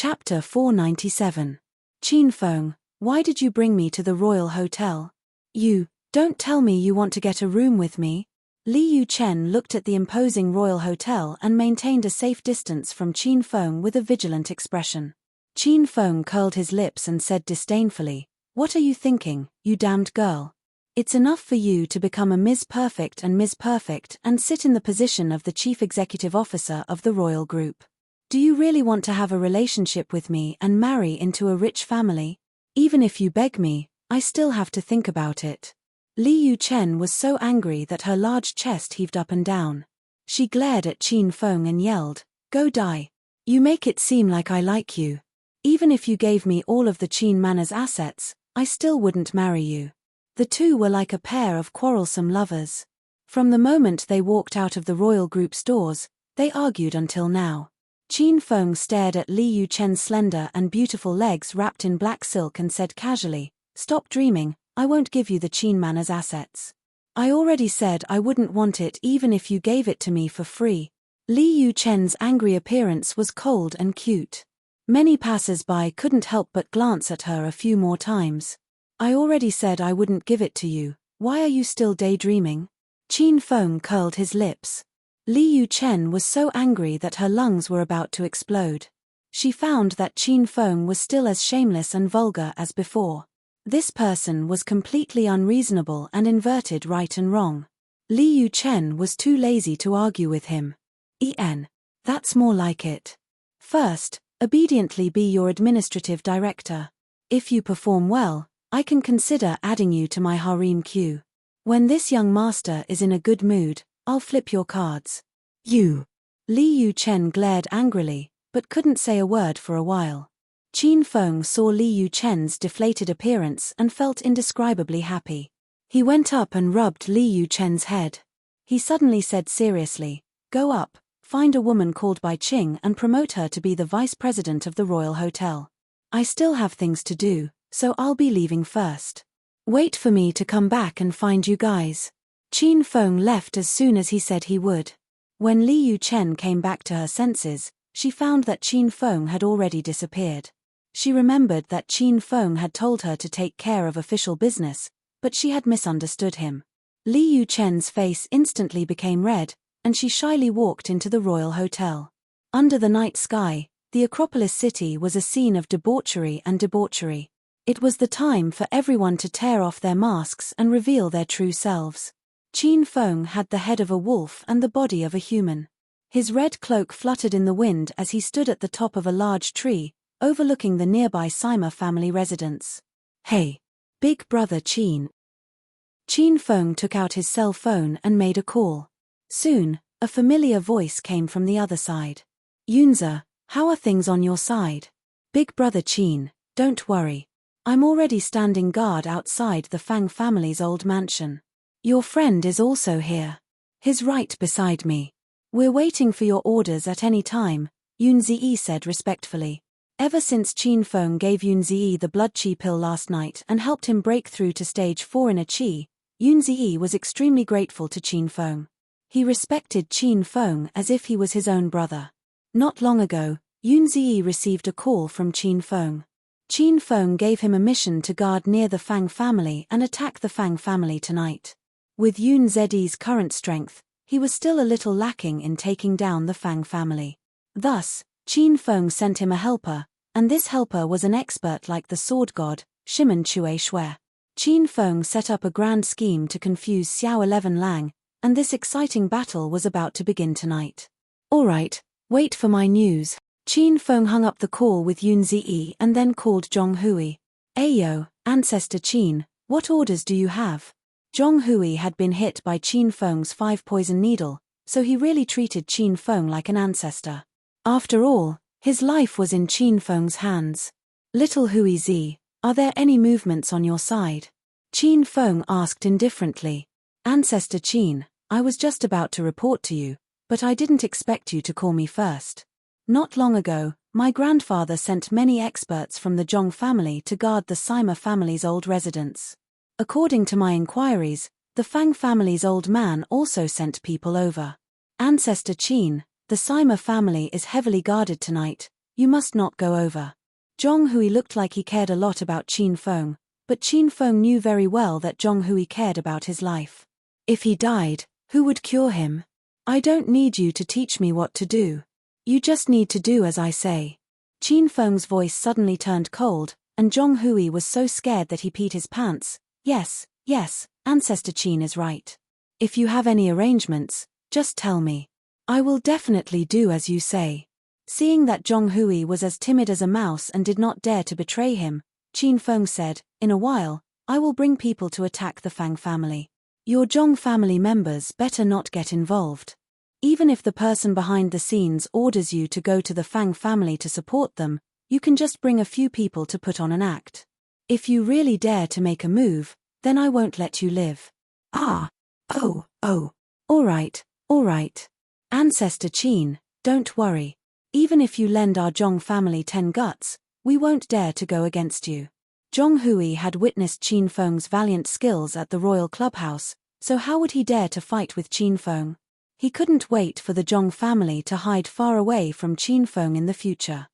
Chapter 497. Qin Feng, why did you bring me to the Royal Hotel? Don't tell me you want to get a room with me? Li Yuchen looked at the imposing Royal Hotel and maintained a safe distance from Qin Feng with a vigilant expression. Qin Feng curled his lips and said disdainfully, "What are you thinking, you damned girl? It's enough for you to become a Ms. Perfect and sit in the position of the Chief Executive Officer of the Royal Group. Do you really want to have a relationship with me and marry into a rich family? Even if you beg me, I still have to think about it." Li Yuchen was so angry that her large chest heaved up and down. She glared at Qin Feng and yelled, "Go die. You make it seem like I like you. Even if you gave me all of the Qin Manor's assets, I still wouldn't marry you." The two were like a pair of quarrelsome lovers. From the moment they walked out of the Royal Group's doors, they argued until now. Qin Feng stared at Li Yuchen's slender and beautiful legs wrapped in black silk and said casually, "Stop dreaming, I won't give you the Qin Manor's assets. I already said I wouldn't want it even if you gave it to me for free." Li Yuchen's angry appearance was cold and cute. Many passers-by couldn't help but glance at her a few more times. "I already said I wouldn't give it to you, why are you still daydreaming?" Qin Feng curled his lips. Li Yuchen was so angry that her lungs were about to explode. She found that Qin Feng was still as shameless and vulgar as before. This person was completely unreasonable and inverted right and wrong. Li Yuchen was too lazy to argue with him. That's more like it. First, obediently be your administrative director. If you perform well, I can consider adding you to my harem queue. When this young master is in a good mood, I'll flip your cards." "You." Li Yuchen glared angrily, but couldn't say a word for a while. Qin Feng saw Li Yuchen's deflated appearance and felt indescribably happy. He went up and rubbed Li Yuchen's head. He suddenly said seriously, "Go up, find a woman called Bai Qing and promote her to be the vice president of the Royal Hotel. I still have things to do, so I'll be leaving first. Wait for me to come back and find you guys." Qin Feng left as soon as he said he would. When Li Yuchen came back to her senses, she found that Qin Feng had already disappeared. She remembered that Qin Feng had told her to take care of official business, but she had misunderstood him. Li Yuchen's face instantly became red, and she shyly walked into the Royal Hotel. Under the night sky, the Acropolis city was a scene of debauchery and debauchery. It was the time for everyone to tear off their masks and reveal their true selves. Qin Feng had the head of a wolf and the body of a human. His red cloak fluttered in the wind as he stood at the top of a large tree, overlooking the nearby Sima family residence. "Hey, big brother Qin." Qin Feng took out his cell phone and made a call. Soon, a familiar voice came from the other side. "Yunze, how are things on your side?" "Big brother Qin, don't worry. I'm already standing guard outside the Fang family's old mansion. Your friend is also here. He's right beside me. We're waiting for your orders at any time," Yunze said respectfully. Ever since Qin Feng gave Yunze the blood qi pill last night and helped him break through to stage 4 in a qi, Yunze was extremely grateful to Qin Feng. He respected Qin Feng as if he was his own brother. Not long ago, Yunze received a call from Qin Feng. Qin Feng gave him a mission to guard near the Fang family and attack the Fang family tonight. With Yunze's current strength, he was still a little lacking in taking down the Fang family. Thus, Qin Feng sent him a helper, and this helper was an expert like the sword god, Shimen Cue Shui. Qin Feng set up a grand scheme to confuse Xiao 11 Lang, and this exciting battle was about to begin tonight. "All right, wait for my news." Qin Feng hung up the call with Yunze and then called Zhong Hui. "Ayo, Ancestor Qin, what orders do you have?" Zhong Hui had been hit by Qin Feng's 5-poison needle, so he really treated Qin Feng like an ancestor. After all, his life was in Qin Feng's hands. "Little Hui Zi, are there any movements on your side?" Qin Feng asked indifferently. "Ancestor Qin, I was just about to report to you, but I didn't expect you to call me first. Not long ago, my grandfather sent many experts from the Zhong family to guard the Sima family's old residence. According to my inquiries, the Fang family's old man also sent people over. Ancestor Qin, the Sima family is heavily guarded tonight. You must not go over. Zhong Hui looked like he cared a lot about Qin Feng, but Qin Feng knew very well that Zhong Hui cared about his life. If he died, who would cure him? I don't need you to teach me what to do. You just need to do as I say. Qin Feng's voice suddenly turned cold, and Zhong Hui was so scared that he peed his pants. Yes, Ancestor Qin is right. If you have any arrangements, just tell me. I will definitely do as you say. Seeing that Zhong Hui was as timid as a mouse and did not dare to betray him, Qin Feng said, in a while, I will bring people to attack the Fang family. Your Zhong family members better not get involved. Even if the person behind the scenes orders you to go to the Fang family to support them, you can just bring a few people to put on an act. If you really dare to make a move, then I won't let you live. Oh. All right. Ancestor Qin, don't worry. Even if you lend our Zhong family 10 guts, we won't dare to go against you. Zhong Hui had witnessed Qin Feng's valiant skills at the royal clubhouse, so how would he dare to fight with Qin Feng? He couldn't wait for the Zhong family to hide far away from Qin Feng in the future.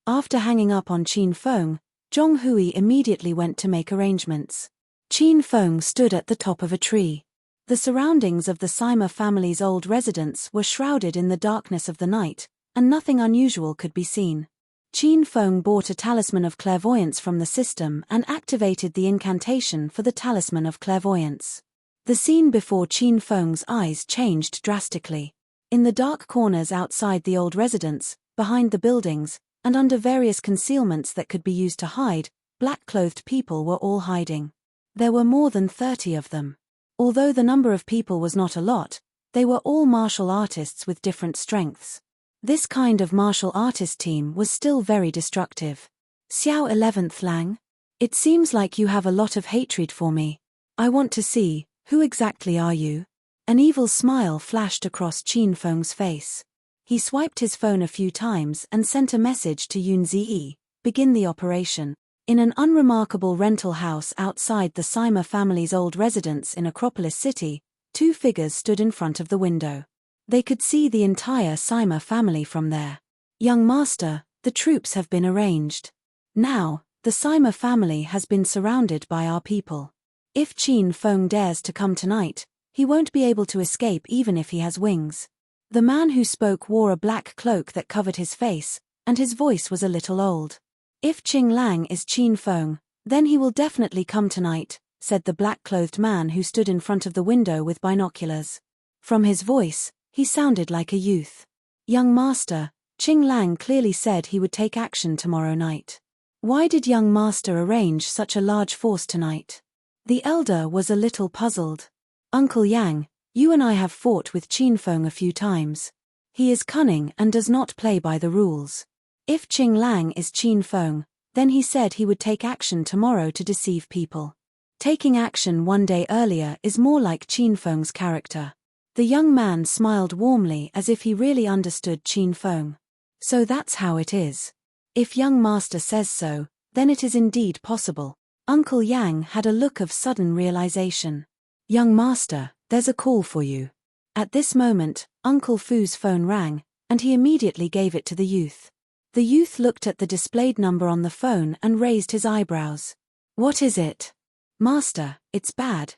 After hanging up on Qin Feng, Zhong Hui immediately went to make arrangements. Qin Feng stood at the top of a tree. The surroundings of the Sima family's old residence were shrouded in the darkness of the night, and nothing unusual could be seen. Qin Feng bought a talisman of clairvoyance from the system and activated the incantation for the talisman of clairvoyance. The scene before Qin Feng's eyes changed drastically. In the dark corners outside the old residence, behind the buildings, and under various concealments that could be used to hide, black-clothed people were all hiding. There were more than 30 of them. Although the number of people was not a lot, they were all martial artists with different strengths. This kind of martial artist team was still very destructive. Xiao 11th Lang? It seems like you have a lot of hatred for me. I want to see, who exactly are you? An evil smile flashed across Qin Feng's face. He swiped his phone a few times and sent a message to Yun Ziyi, begin the operation. In an unremarkable rental house outside the Sima family's old residence in Acropolis City, 2 figures stood in front of the window. They could see the entire Sima family from there. Young master, the troops have been arranged. Now, the Sima family has been surrounded by our people. If Qin Feng dares to come tonight, he won't be able to escape even if he has wings. The man who spoke wore a black cloak that covered his face, and his voice was a little old. If Qing Lang is Qin Feng, then he will definitely come tonight, said the black-clothed man who stood in front of the window with binoculars. From his voice, he sounded like a youth. Young master, Qing Lang clearly said he would take action tomorrow night. Why did young master arrange such a large force tonight? The elder was a little puzzled. Uncle Yang, you and I have fought with Qin Feng a few times. He is cunning and does not play by the rules. If Qing Lang is Qin Feng, then he said he would take action tomorrow to deceive people. Taking action one day earlier is more like Qin Feng's character. The young man smiled warmly as if he really understood Qin Feng. So that's how it is. If young master says so, then it is indeed possible. Uncle Yang had a look of sudden realization. Young master, there's a call for you. At this moment, Uncle Fu's phone rang, and he immediately gave it to the youth. The youth looked at the displayed number on the phone and raised his eyebrows. What is it? Master, it's bad,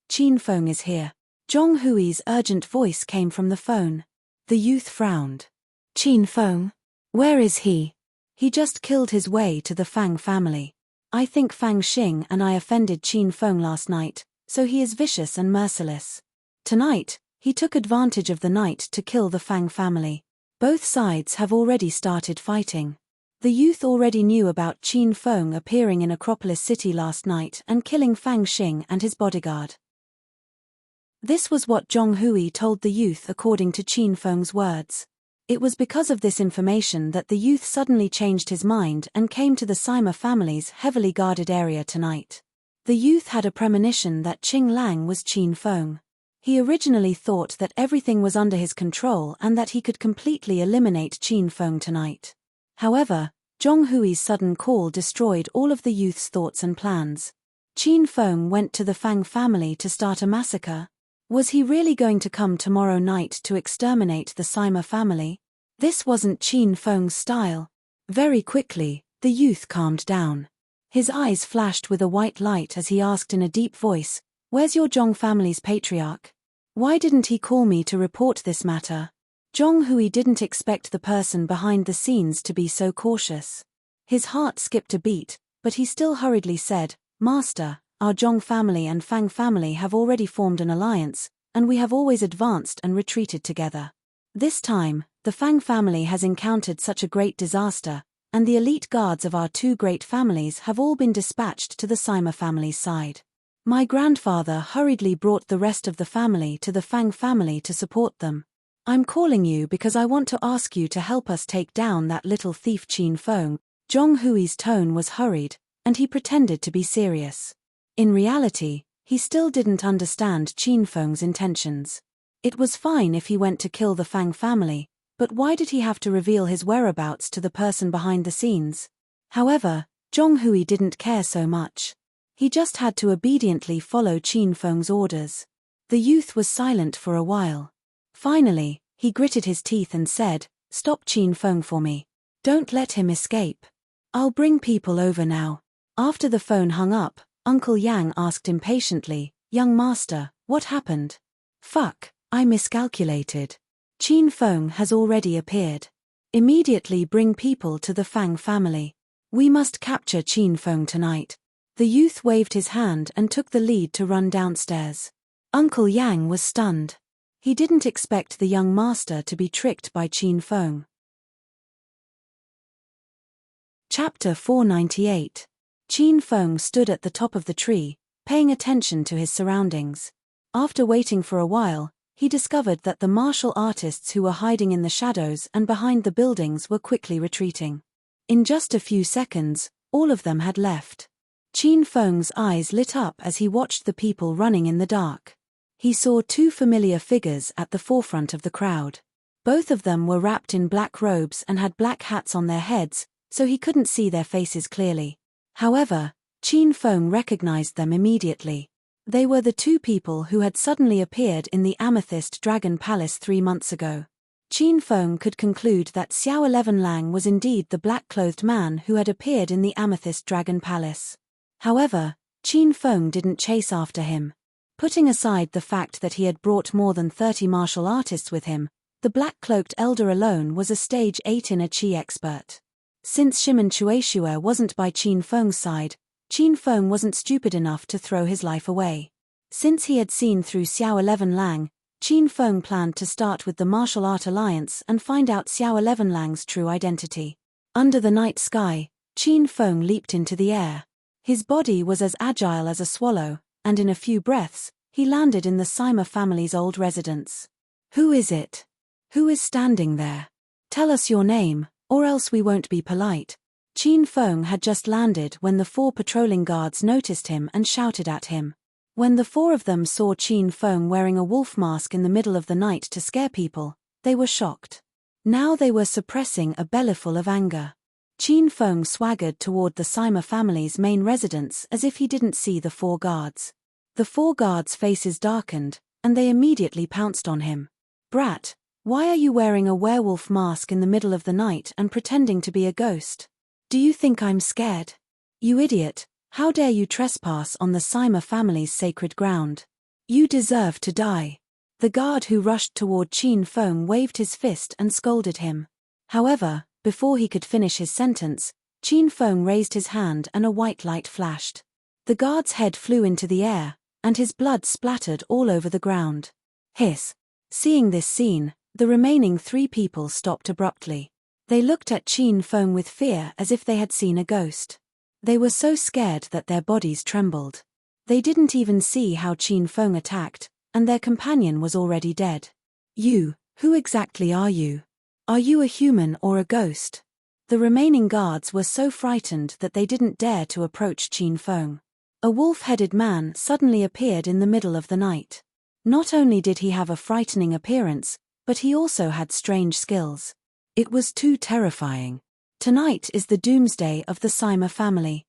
Qin Feng is here. Zhong Hui's urgent voice came from the phone. The youth frowned. Qin Feng? Where is he? He just killed his way to the Fang family. I think Fang Xing and I offended Qin Feng last night, so he is vicious and merciless. Tonight, he took advantage of the night to kill the Fang family. Both sides have already started fighting. The youth already knew about Qin Feng appearing in Acropolis City last night and killing Fang Xing and his bodyguard. This was what Zhong Hui told the youth according to Qin Feng's words. It was because of this information that the youth suddenly changed his mind and came to the Sima family's heavily guarded area tonight. The youth had a premonition that Qing Lang was Qin Feng. He originally thought that everything was under his control and that he could completely eliminate Qin Feng tonight. However, Zhong Hui's sudden call destroyed all of the youth's thoughts and plans. Qin Feng went to the Fang family to start a massacre. Was he really going to come tomorrow night to exterminate the Sima family? This wasn't Qin Feng's style. Very quickly, the youth calmed down. His eyes flashed with a white light as he asked in a deep voice, "Where's your Zhong family's patriarch? Why didn't he call me to report this matter?" Zhong Hui didn't expect the person behind the scenes to be so cautious. His heart skipped a beat, but he still hurriedly said, "Master, our Zhong family and Fang family have already formed an alliance, and we have always advanced and retreated together. This time, the Fang family has encountered such a great disaster, and the elite guards of our two great families have all been dispatched to the Sima family's side. My grandfather hurriedly brought the rest of the family to the Fang family to support them. I'm calling you because I want to ask you to help us take down that little thief Qin Feng." Zhong Hui's tone was hurried, and he pretended to be serious. In reality, he still didn't understand Qin Feng's intentions. It was fine if he went to kill the Fang family, but why did he have to reveal his whereabouts to the person behind the scenes? However, Zhong Hui didn't care so much. He just had to obediently follow Qin Feng's orders. The youth was silent for a while. Finally, he gritted his teeth and said, "Stop Qin Feng for me. Don't let him escape. I'll bring people over now." After the phone hung up, Uncle Yang asked impatiently, "Young master, what happened?" "Fuck, I miscalculated. Qin Feng has already appeared. Immediately bring people to the Fang family. We must capture Qin Feng tonight." The youth waved his hand and took the lead to run downstairs. Uncle Yang was stunned. He didn't expect the young master to be tricked by Qin Feng. Chapter 498. Qin Feng stood at the top of the tree, paying attention to his surroundings. After waiting for a while, he discovered that the martial artists who were hiding in the shadows and behind the buildings were quickly retreating. In just a few seconds, all of them had left. Qin Feng's eyes lit up as he watched the people running in the dark. He saw two familiar figures at the forefront of the crowd. Both of them were wrapped in black robes and had black hats on their heads, so he couldn't see their faces clearly. However, Qin Feng recognized them immediately. They were the two people who had suddenly appeared in the Amethyst Dragon Palace 3 months ago. Qin Feng could conclude that Xiao 11 Lang was indeed the black-clothed man who had appeared in the Amethyst Dragon Palace. However, Qin Feng didn't chase after him. Putting aside the fact that he had brought more than 30 martial artists with him, the black-cloaked elder alone was a stage 8 inner Qi expert. Since Shimen Chueshue wasn't by Qin Feng's side, Qin Feng wasn't stupid enough to throw his life away. Since he had seen through Xiao 11 Lang, Qin Feng planned to start with the Martial Art Alliance and find out Xiao 11 Lang's true identity. Under the night sky, Qin Feng leaped into the air. His body was as agile as a swallow, and in a few breaths, he landed in the Sima family's old residence. "Who is it? Who is standing there? Tell us your name, or else we won't be polite." Qin Feng had just landed when the 4 patrolling guards noticed him and shouted at him. When the 4 of them saw Qin Feng wearing a wolf mask in the middle of the night to scare people, they were shocked. Now they were suppressing a bellyful of anger. Qin Feng swaggered toward the Sima family's main residence as if he didn't see the 4 guards. The 4 guards' faces darkened, and they immediately pounced on him. "Brat, why are you wearing a werewolf mask in the middle of the night and pretending to be a ghost? Do you think I'm scared? You idiot, how dare you trespass on the Sima family's sacred ground? You deserve to die." The guard who rushed toward Qin Feng waved his fist and scolded him. However, before he could finish his sentence, Qin Feng raised his hand and a white light flashed. The guard's head flew into the air, and his blood splattered all over the ground. Hiss. Seeing this scene, the remaining 3 people stopped abruptly. They looked at Qin Feng with fear as if they had seen a ghost. They were so scared that their bodies trembled. They didn't even see how Qin Feng attacked, and their companion was already dead. "You, who exactly are you? Are you a human or a ghost?" The remaining guards were so frightened that they didn't dare to approach Qin Feng. A wolf-headed man suddenly appeared in the middle of the night. Not only did he have a frightening appearance, but he also had strange skills. It was too terrifying. Tonight is the doomsday of the Sima family.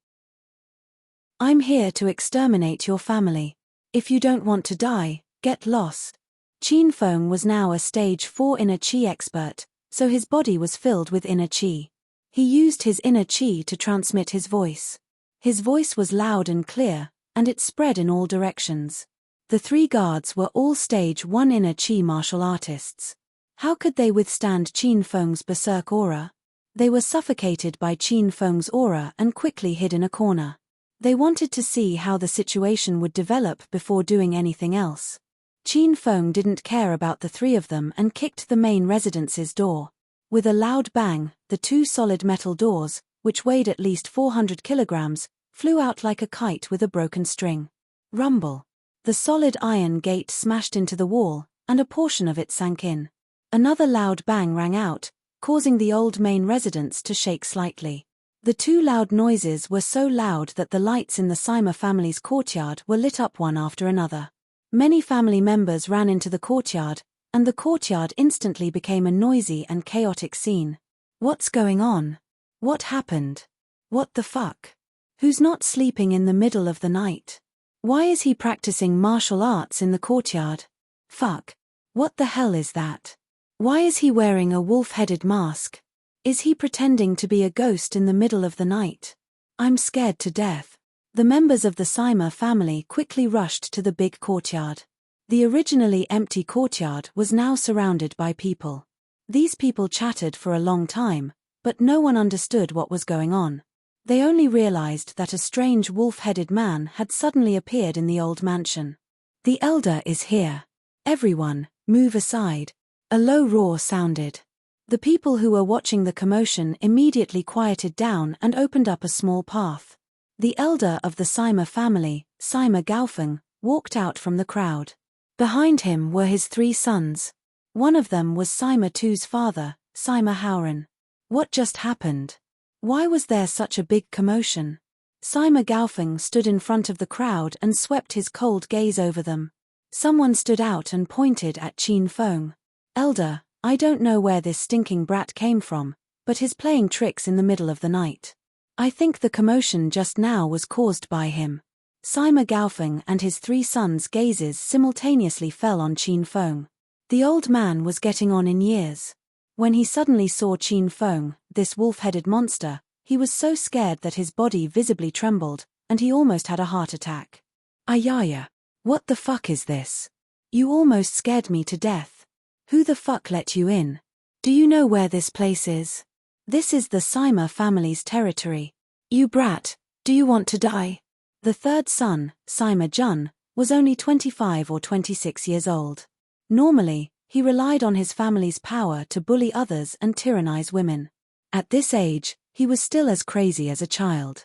I'm here to exterminate your family. If you don't want to die, get lost. Qin Feng was now a stage 4 inner Qi expert, so his body was filled with inner chi. He used his inner chi to transmit his voice. His voice was loud and clear, and it spread in all directions. The 3 guards were all stage 1 inner chi martial artists. How could they withstand Qin Feng's berserk aura? They were suffocated by Qin Feng's aura and quickly hid in a corner. They wanted to see how the situation would develop before doing anything else. Qin Feng didn't care about the 3 of them and kicked the main residence's door. With a loud bang, the 2 solid metal doors, which weighed at least 400 kilograms, flew out like a kite with a broken string. Rumble. The solid iron gate smashed into the wall, and a portion of it sank in. Another loud bang rang out, causing the old main residence to shake slightly. The 2 loud noises were so loud that the lights in the Sima family's courtyard were lit up one after another. Many family members ran into the courtyard, and the courtyard instantly became a noisy and chaotic scene. What's going on? What happened? What the fuck? Who's not sleeping in the middle of the night? Why is he practicing martial arts in the courtyard? Fuck. What the hell is that? Why is he wearing a wolf-headed mask? Is he pretending to be a ghost in the middle of the night? I'm scared to death. The members of the Sima family quickly rushed to the big courtyard. The originally empty courtyard was now surrounded by people. These people chatted for a long time, but no one understood what was going on. They only realized that a strange wolf-headed man had suddenly appeared in the old mansion. The elder is here. Everyone, move aside. A low roar sounded. The people who were watching the commotion immediately quieted down and opened up a small path. The elder of the Sima family, Sima Gaofeng, walked out from the crowd. Behind him were his 3 sons. One of them was Sima Tu's father, Sima Haoran. What just happened? Why was there such a big commotion? Sima Gaofeng stood in front of the crowd and swept his cold gaze over them. Someone stood out and pointed at Qin Feng. Elder, I don't know where this stinking brat came from, but he's playing tricks in the middle of the night. I think the commotion just now was caused by him. Sima Gaofeng and his 3 sons' gazes simultaneously fell on Qin Feng. The old man was getting on in years. When he suddenly saw Qin Feng, this wolf-headed monster, he was so scared that his body visibly trembled, and he almost had a heart attack. Ayaya. What the fuck is this? You almost scared me to death. Who the fuck let you in? Do you know where this place is? This is the Sima family's territory. You brat, do you want to die? The 3rd son, Sima Jun, was only 25 or 26 years old. Normally, he relied on his family's power to bully others and tyrannize women. At this age, he was still as crazy as a child.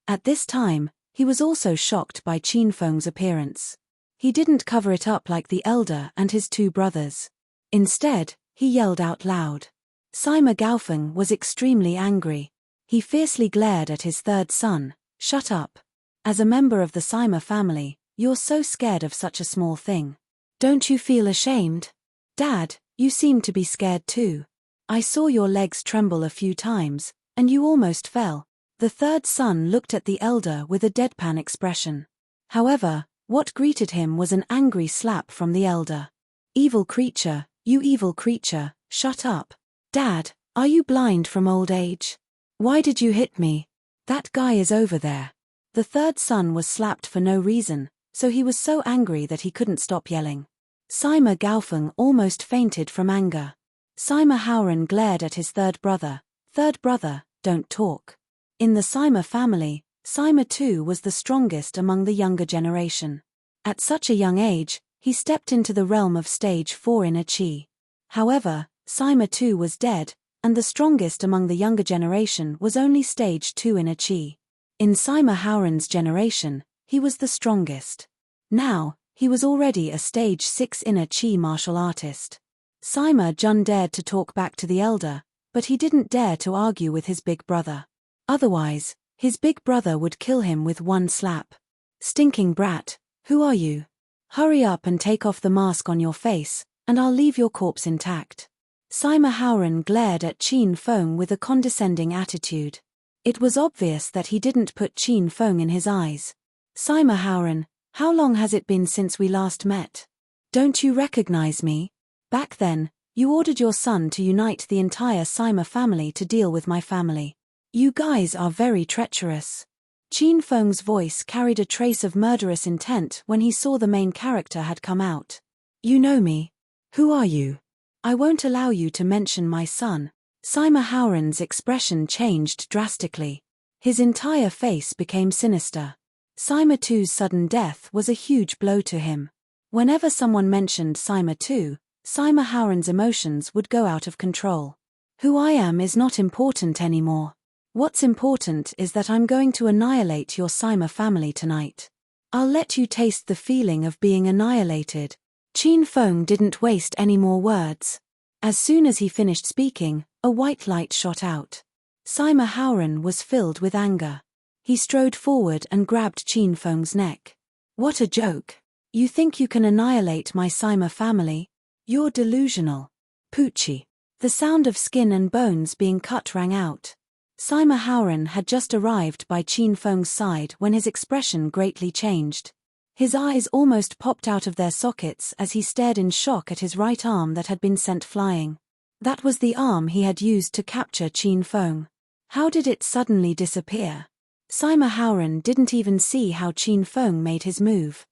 At this time, he was also shocked by Qin Feng's appearance. He didn't cover it up like the elder and his 2 brothers. Instead, he yelled out loud. Sima Gaofeng was extremely angry. He fiercely glared at his 3rd son. Shut up. As a member of the Sima family, you're so scared of such a small thing. Don't you feel ashamed? Dad, you seem to be scared too. I saw your legs tremble a few times, and you almost fell. The 3rd son looked at the elder with a deadpan expression. However, what greeted him was an angry slap from the elder. Evil creature, you evil creature, shut up. Dad, are you blind from old age? Why did you hit me? That guy is over there. The 3rd son was slapped for no reason, so he was so angry that he couldn't stop yelling. Sima Gaofeng almost fainted from anger. Sima Haoran glared at his 3rd brother. 3rd brother, don't talk. In the Sima family, Sima too was the strongest among the younger generation. At such a young age, he stepped into the realm of stage 4 inner chi. However, Sima too was dead, and the strongest among the younger generation was only stage 2 inner chi. In Sima Haoran's generation, he was the strongest. Now, he was already a stage 6 inner chi martial artist. Sima Jun dared to talk back to the elder, but he didn't dare to argue with his big brother. Otherwise, his big brother would kill him with one slap. Stinking brat, who are you? Hurry up and take off the mask on your face, and I'll leave your corpse intact. Sima Haoran glared at Qin Feng with a condescending attitude. It was obvious that he didn't put Qin Feng in his eyes. Sima Haoran, how long has it been since we last met? Don't you recognize me? Back then, You ordered your son to unite the entire Sima family to deal with my family. You guys are very treacherous. Qin Feng's voice carried a trace of murderous intent when he saw the main character had come out. You know me. Who are you? I won't allow you to mention my son. Sima Haoran's expression changed drastically. His entire face became sinister. Sima Tu's sudden death was a huge blow to him. Whenever someone mentioned Sima Tu, Sima Haoran's emotions would go out of control. Who I am is not important anymore. What's important is that I'm going to annihilate your Sima family tonight. I'll let you taste the feeling of being annihilated. Qin Feng didn't waste any more words. As soon as he finished speaking, a white light shot out. Sima Haoran was filled with anger. He strode forward and grabbed Qin Feng's neck. What a joke. You think you can annihilate my Sima family? You're delusional. Poochie. The sound of skin and bones being cut rang out. Sima Haoran had just arrived by Qin Feng's side when his expression greatly changed. His eyes almost popped out of their sockets as he stared in shock at his right arm that had been sent flying. That was the arm he had used to capture Qin Feng. How did it suddenly disappear? Sima Haoran didn't even see how Qin Feng made his move.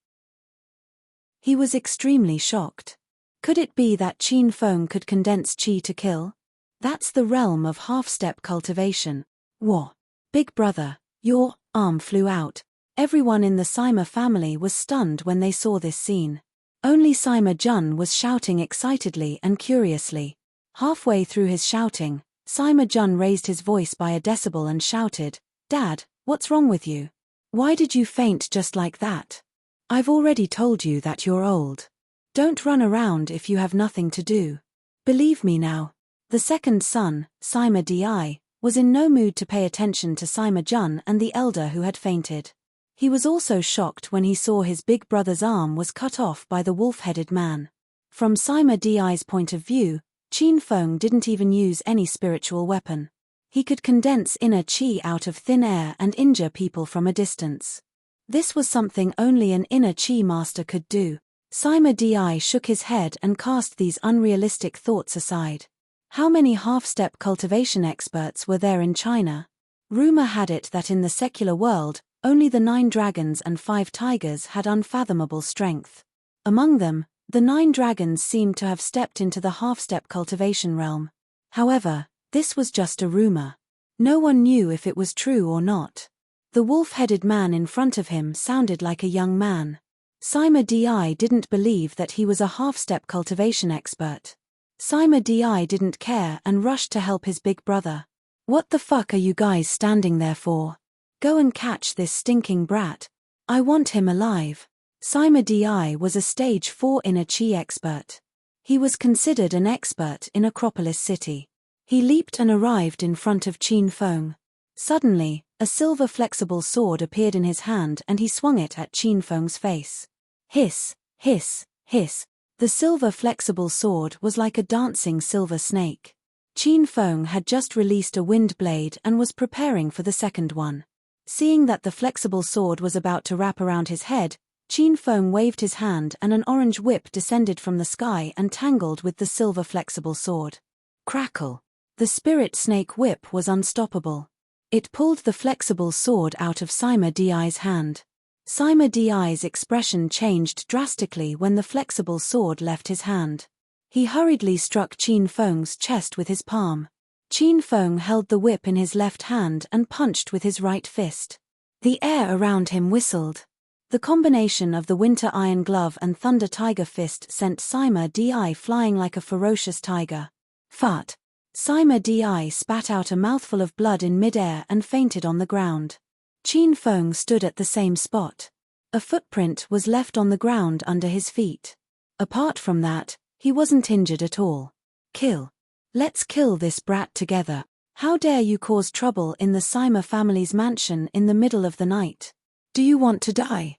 He was extremely shocked. Could it be that Qin Feng could condense qi to kill? That's the realm of half-step cultivation. Whoa. Big brother, your arm flew out. Everyone in the Sima family was stunned when they saw this scene. Only Sima Jun was shouting excitedly and curiously. Halfway through his shouting, Sima Jun raised his voice by a decibel and shouted, Dad, what's wrong with you? Why did you faint just like that? I've already told you that you're old. Don't run around if you have nothing to do. Believe me now. The second son, Sima Di, was in no mood to pay attention to Sima Jun and the elder who had fainted. He was also shocked when he saw his big brother's arm was cut off by the wolf-headed man. From Sima Di's point of view, Qin Feng didn't even use any spiritual weapon. He could condense inner qi out of thin air and injure people from a distance. This was something only an inner qi master could do. Sima Di shook his head and cast these unrealistic thoughts aside. How many half-step cultivation experts were there in China? Rumor had it that in the secular world, only the 9 dragons and 5 tigers had unfathomable strength. Among them, the 9 dragons seemed to have stepped into the half-step cultivation realm. However, this was just a rumor. No one knew if it was true or not. The wolf-headed man in front of him sounded like a young man. Sima Di didn't believe that he was a half-step cultivation expert. Sima Di didn't care and rushed to help his big brother. What the fuck are you guys standing there for? Go and catch this stinking brat. I want him alive. Sima Di was a stage 4 inner qi expert. He was considered an expert in Acropolis City. He leaped and arrived in front of Qin Feng. Suddenly, a silver flexible sword appeared in his hand and he swung it at Qin Feng's face. Hiss, hiss, hiss. The silver flexible sword was like a dancing silver snake. Qin Feng had just released a wind blade and was preparing for the second one. Seeing that the flexible sword was about to wrap around his head, Qin Feng waved his hand and an orange whip descended from the sky and tangled with the silver flexible sword. Crackle! The spirit snake whip was unstoppable. It pulled the flexible sword out of Sima Di's hand. Sima Di's expression changed drastically when the flexible sword left his hand. He hurriedly struck Qin Feng's chest with his palm. Qin Feng held the whip in his left hand and punched with his right fist. The air around him whistled. The combination of the winter iron glove and thunder tiger fist sent Sima Di flying like a ferocious tiger. Fart! Sima Di spat out a mouthful of blood in mid-air and fainted on the ground. Qin Feng stood at the same spot. A footprint was left on the ground under his feet. Apart from that, he wasn't injured at all. Kill. Let's kill this brat together. How dare you cause trouble in the Sima family's mansion in the middle of the night? Do you want to die?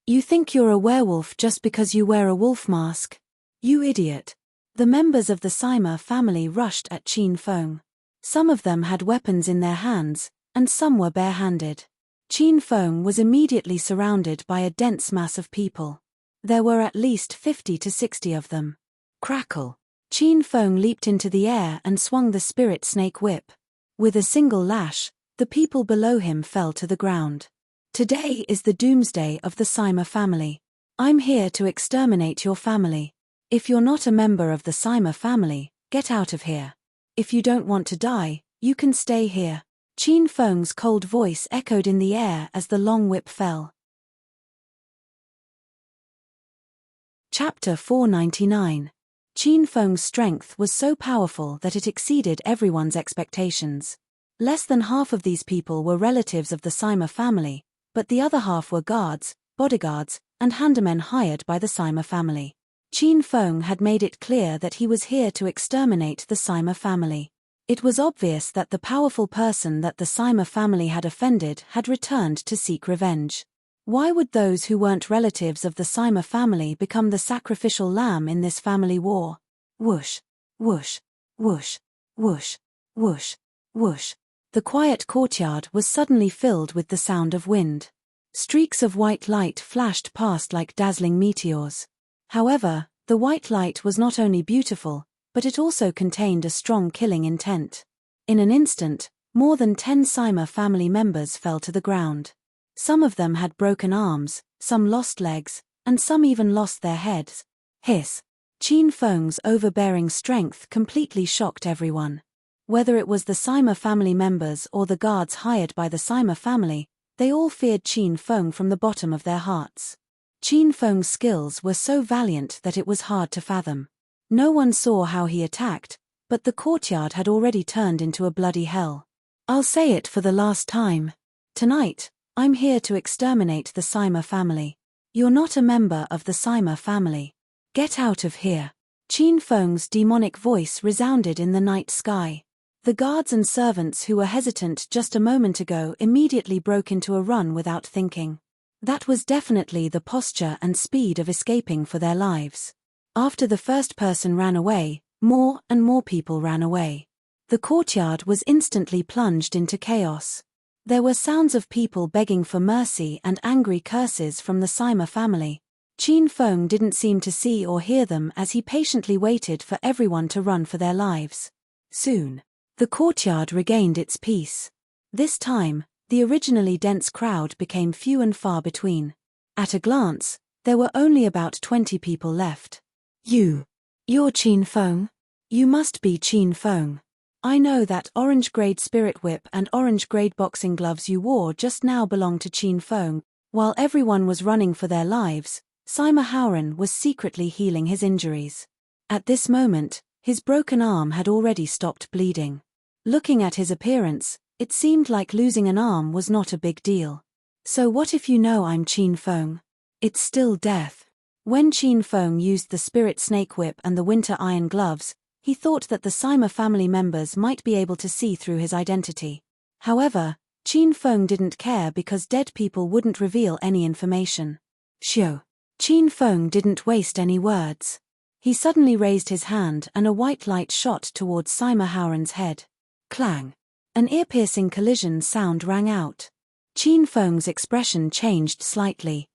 You think you're a werewolf just because you wear a wolf mask? You idiot. The members of the Sima family rushed at Qin Feng. Some of them had weapons in their hands, and some were barehanded. Qin Feng was immediately surrounded by a dense mass of people. There were at least 50 to 60 of them. Crackle! Qin Feng leaped into the air and swung the spirit snake whip. With a single lash, the people below him fell to the ground. Today is the doomsday of the Sima family. I'm here to exterminate your family. If you're not a member of the Sima family, get out of here. If you don't want to die, you can stay here. Qin Feng's cold voice echoed in the air as the long whip fell. Chapter 499. Qin Feng's strength was so powerful that it exceeded everyone's expectations. Less than half of these people were relatives of the Sima family, but the other half were guards, bodyguards, and handymen hired by the Sima family. Qin Feng had made it clear that he was here to exterminate the Sima family. It was obvious that the powerful person that the Sima family had offended had returned to seek revenge. Why would those who weren't relatives of the Sima family become the sacrificial lamb in this family war? Whoosh, whoosh, whoosh, whoosh, whoosh, whoosh. The quiet courtyard was suddenly filled with the sound of wind. Streaks of white light flashed past like dazzling meteors. However, the white light was not only beautiful, but it also contained a strong killing intent. In an instant, more than 10 Sima family members fell to the ground. Some of them had broken arms, some lost legs, and some even lost their heads. Hiss! Qin Feng's overbearing strength completely shocked everyone. Whether it was the Sima family members or the guards hired by the Sima family, they all feared Qin Feng from the bottom of their hearts. Qin Feng's skills were so valiant that it was hard to fathom. No one saw how he attacked, but the courtyard had already turned into a bloody hell. I'll say it for the last time. Tonight, I'm here to exterminate the Sima family. You're not a member of the Sima family. Get out of here. Qin Feng's demonic voice resounded in the night sky. The guards and servants who were hesitant just a moment ago immediately broke into a run without thinking. That was definitely the posture and speed of escaping for their lives. After the first person ran away, more and more people ran away. The courtyard was instantly plunged into chaos. There were sounds of people begging for mercy and angry curses from the Sima family. Qin Feng didn't seem to see or hear them as he patiently waited for everyone to run for their lives. Soon, the courtyard regained its peace. This time, the originally dense crowd became few and far between. At a glance, there were only about 20 people left. You're Qin Feng? You must be Qin Feng. I know that orange-grade spirit whip and orange-grade boxing gloves you wore just now belong to Qin Feng. While everyone was running for their lives, Sima Haoran was secretly healing his injuries. At this moment, his broken arm had already stopped bleeding. Looking at his appearance, it seemed like losing an arm was not a big deal. So what if you know I'm Qin Feng? It's still death. When Qin Feng used the spirit snake whip and the winter iron gloves, he thought that the Sima family members might be able to see through his identity. However, Qin Feng didn't care because dead people wouldn't reveal any information. Shoo! Qin Feng didn't waste any words. He suddenly raised his hand and a white light shot towards Sima Haoran's head. Clang! An ear-piercing collision sound rang out. Qin Feng's expression changed slightly.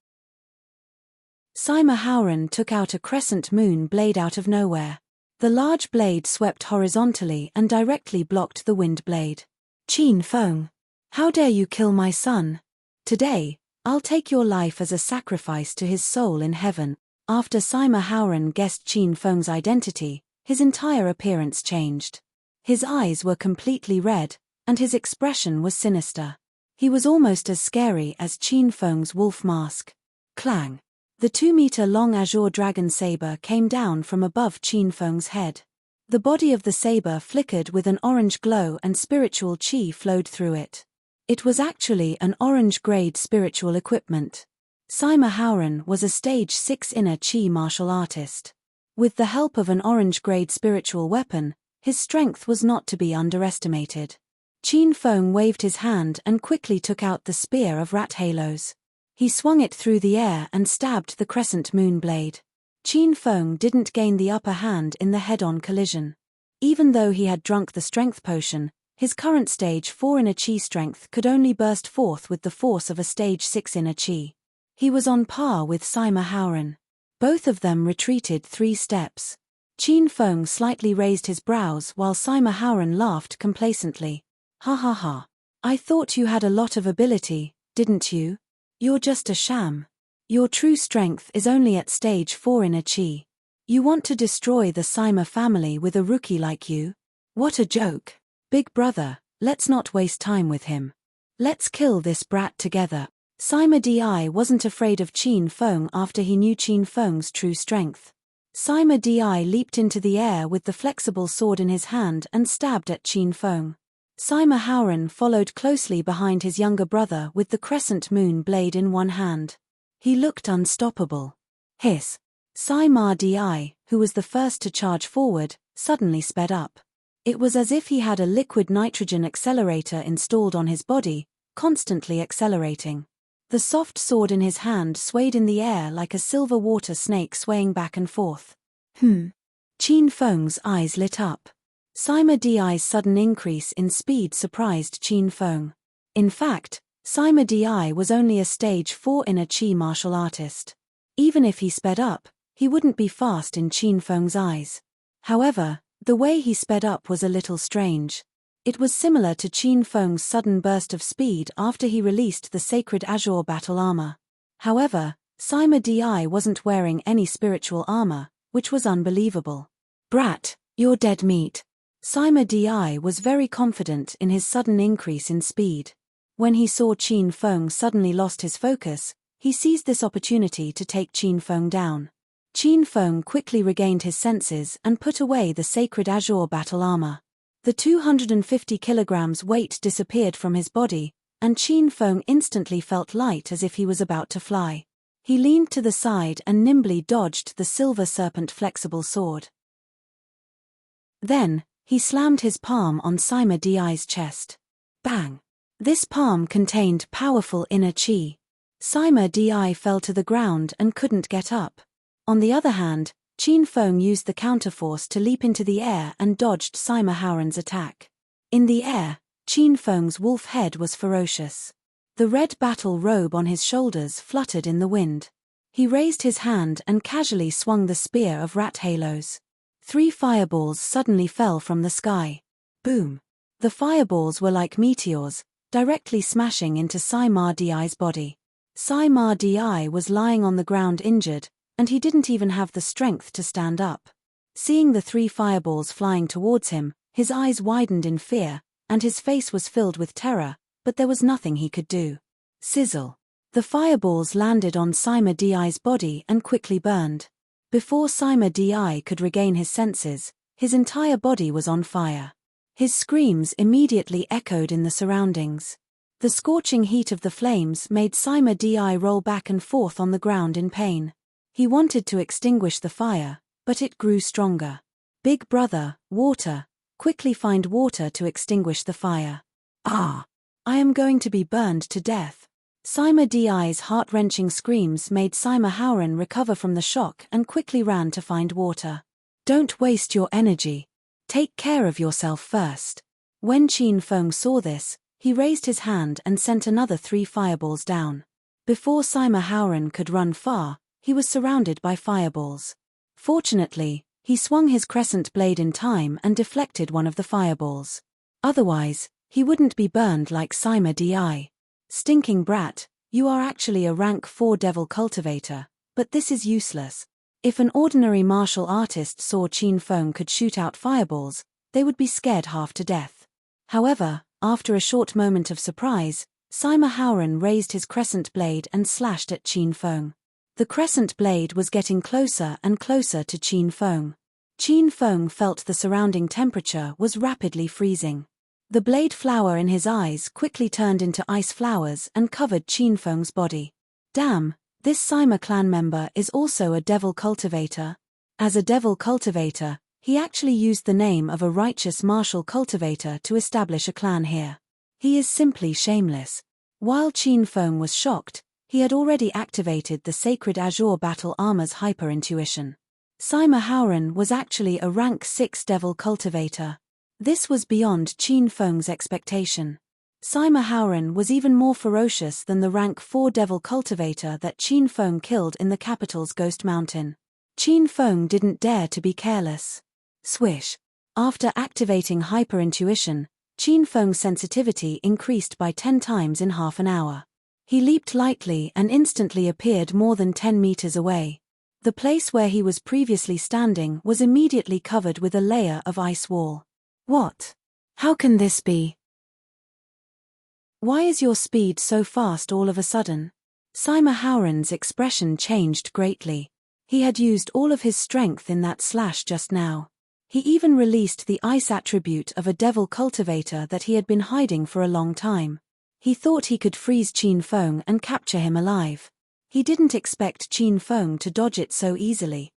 Sima Haoran took out a crescent moon blade out of nowhere. The large blade swept horizontally and directly blocked the wind blade. Qin Feng, how dare you kill my son? Today, I'll take your life as a sacrifice to his soul in heaven. After Sima Haoran guessed Qin Feng's identity, his entire appearance changed. His eyes were completely red, and his expression was sinister. He was almost as scary as Qin Feng's wolf mask. Clang! The 2-meter-long azure dragon saber came down from above Qin Feng's head. The body of the saber flickered with an orange glow and spiritual qi flowed through it. It was actually an orange-grade spiritual equipment. Sima Haoran was a stage 6 inner qi martial artist. With the help of an orange-grade spiritual weapon, his strength was not to be underestimated. Qin Feng waved his hand and quickly took out the spear of rat halos. He swung it through the air and stabbed the crescent moon blade. Qin Feng didn't gain the upper hand in the head-on collision. Even though he had drunk the strength potion, his current stage 4 inner qi strength could only burst forth with the force of a stage 6 inner qi. He was on par with Sima Haoran. Both of them retreated 3 steps. Qin Feng slightly raised his brows while Sima Haoran laughed complacently. Ha ha ha. I thought you had a lot of ability, didn't you? You're just a sham. Your true strength is only at stage 4 in a chi. You want to destroy the Sima family with a rookie like you? What a joke. Big brother, let's not waste time with him. Let's kill this brat together. Sima Di wasn't afraid of Qin Feng after he knew Qin Feng's true strength. Sima Di leaped into the air with the flexible sword in his hand and stabbed at Qin Feng. Sima Haoran followed closely behind his younger brother with the crescent moon blade in one hand. He looked unstoppable. Hiss. Sima Di, who was the first to charge forward, suddenly sped up. It was as if he had a liquid nitrogen accelerator installed on his body, constantly accelerating. The soft sword in his hand swayed in the air like a silver water snake swaying back and forth. Qin Feng's eyes lit up. Sima Di's sudden increase in speed surprised Qin Feng. In fact, Sima Di was only a stage 4 in a chi martial artist. Even if he sped up, he wouldn't be fast in Qin Feng's eyes. However, the way he sped up was a little strange. It was similar to Qin Feng's sudden burst of speed after he released the sacred azure battle armor. However, Sima Di wasn't wearing any spiritual armor, which was unbelievable. Brat, you're dead meat. Sima Di was very confident in his sudden increase in speed. When he saw Qin Feng suddenly lost his focus, he seized this opportunity to take Qin Feng down. Qin Feng quickly regained his senses and put away the sacred azure battle armor. The 250 kilograms weight disappeared from his body, and Qin Feng instantly felt light as if he was about to fly. He leaned to the side and nimbly dodged the silver serpent flexible sword. Then, he slammed his palm on Sima Di's chest. Bang! This palm contained powerful inner chi. Sima Di fell to the ground and couldn't get up. On the other hand, Qin Feng used the counterforce to leap into the air and dodged Sima Haoran's attack. In the air, Qin Feng's wolf head was ferocious. The red battle robe on his shoulders fluttered in the wind. He raised his hand and casually swung the spear of rat halos. 3 fireballs suddenly fell from the sky. Boom! The fireballs were like meteors, directly smashing into Sima Di's body. Sima Di was lying on the ground injured, and he didn't even have the strength to stand up. Seeing the 3 fireballs flying towards him, his eyes widened in fear, and his face was filled with terror, but there was nothing he could do. Sizzle! The fireballs landed on Sima Di's body and quickly burned. Before Sima Di could regain his senses, his entire body was on fire. His screams immediately echoed in the surroundings. The scorching heat of the flames made Sima Di roll back and forth on the ground in pain. He wanted to extinguish the fire, but it grew stronger. Big brother, water, quickly find water to extinguish the fire. Ah! I am going to be burned to death. Sima Di's heart-wrenching screams made Sima Haoran recover from the shock and quickly ran to find water. Don't waste your energy. Take care of yourself first. When Qin Feng saw this, he raised his hand and sent another 3 fireballs down. Before Sima Haoran could run far, he was surrounded by fireballs. Fortunately, he swung his crescent blade in time and deflected one of the fireballs. Otherwise, he wouldn't be burned like Sima Di. Stinking brat, you are actually a rank 4 devil cultivator, but this is useless. If an ordinary martial artist saw Qin Feng could shoot out fireballs, they would be scared half to death. However, after a short moment of surprise, Sima Haoran raised his crescent blade and slashed at Qin Feng. The crescent blade was getting closer and closer to Qin Feng. Qin Feng felt the surrounding temperature was rapidly freezing. The blade flower in his eyes quickly turned into ice flowers and covered Qin Feng's body. Damn, this Sima clan member is also a devil cultivator. As a devil cultivator, he actually used the name of a righteous martial cultivator to establish a clan here. He is simply shameless. While Qin Feng was shocked, he had already activated the sacred azure battle armor's hyper-intuition. Sima Haoran was actually a rank 6 devil cultivator. This was beyond Qin Feng's expectation. Sima Haoran was even more ferocious than the rank 4 devil cultivator that Qin Feng killed in the capital's Ghost Mountain. Qin Feng didn't dare to be careless. Swish. After activating hyper-intuition, Qin Feng's sensitivity increased by 10 times in half an hour. He leaped lightly and instantly appeared more than 10 meters away. The place where he was previously standing was immediately covered with a layer of ice wall. What? How can this be? Why is your speed so fast all of a sudden? Sima Howren's expression changed greatly. He had used all of his strength in that slash just now. He even released the ice attribute of a devil cultivator that he had been hiding for a long time. He thought he could freeze Qin Feng and capture him alive. He didn't expect Qin Feng to dodge it so easily.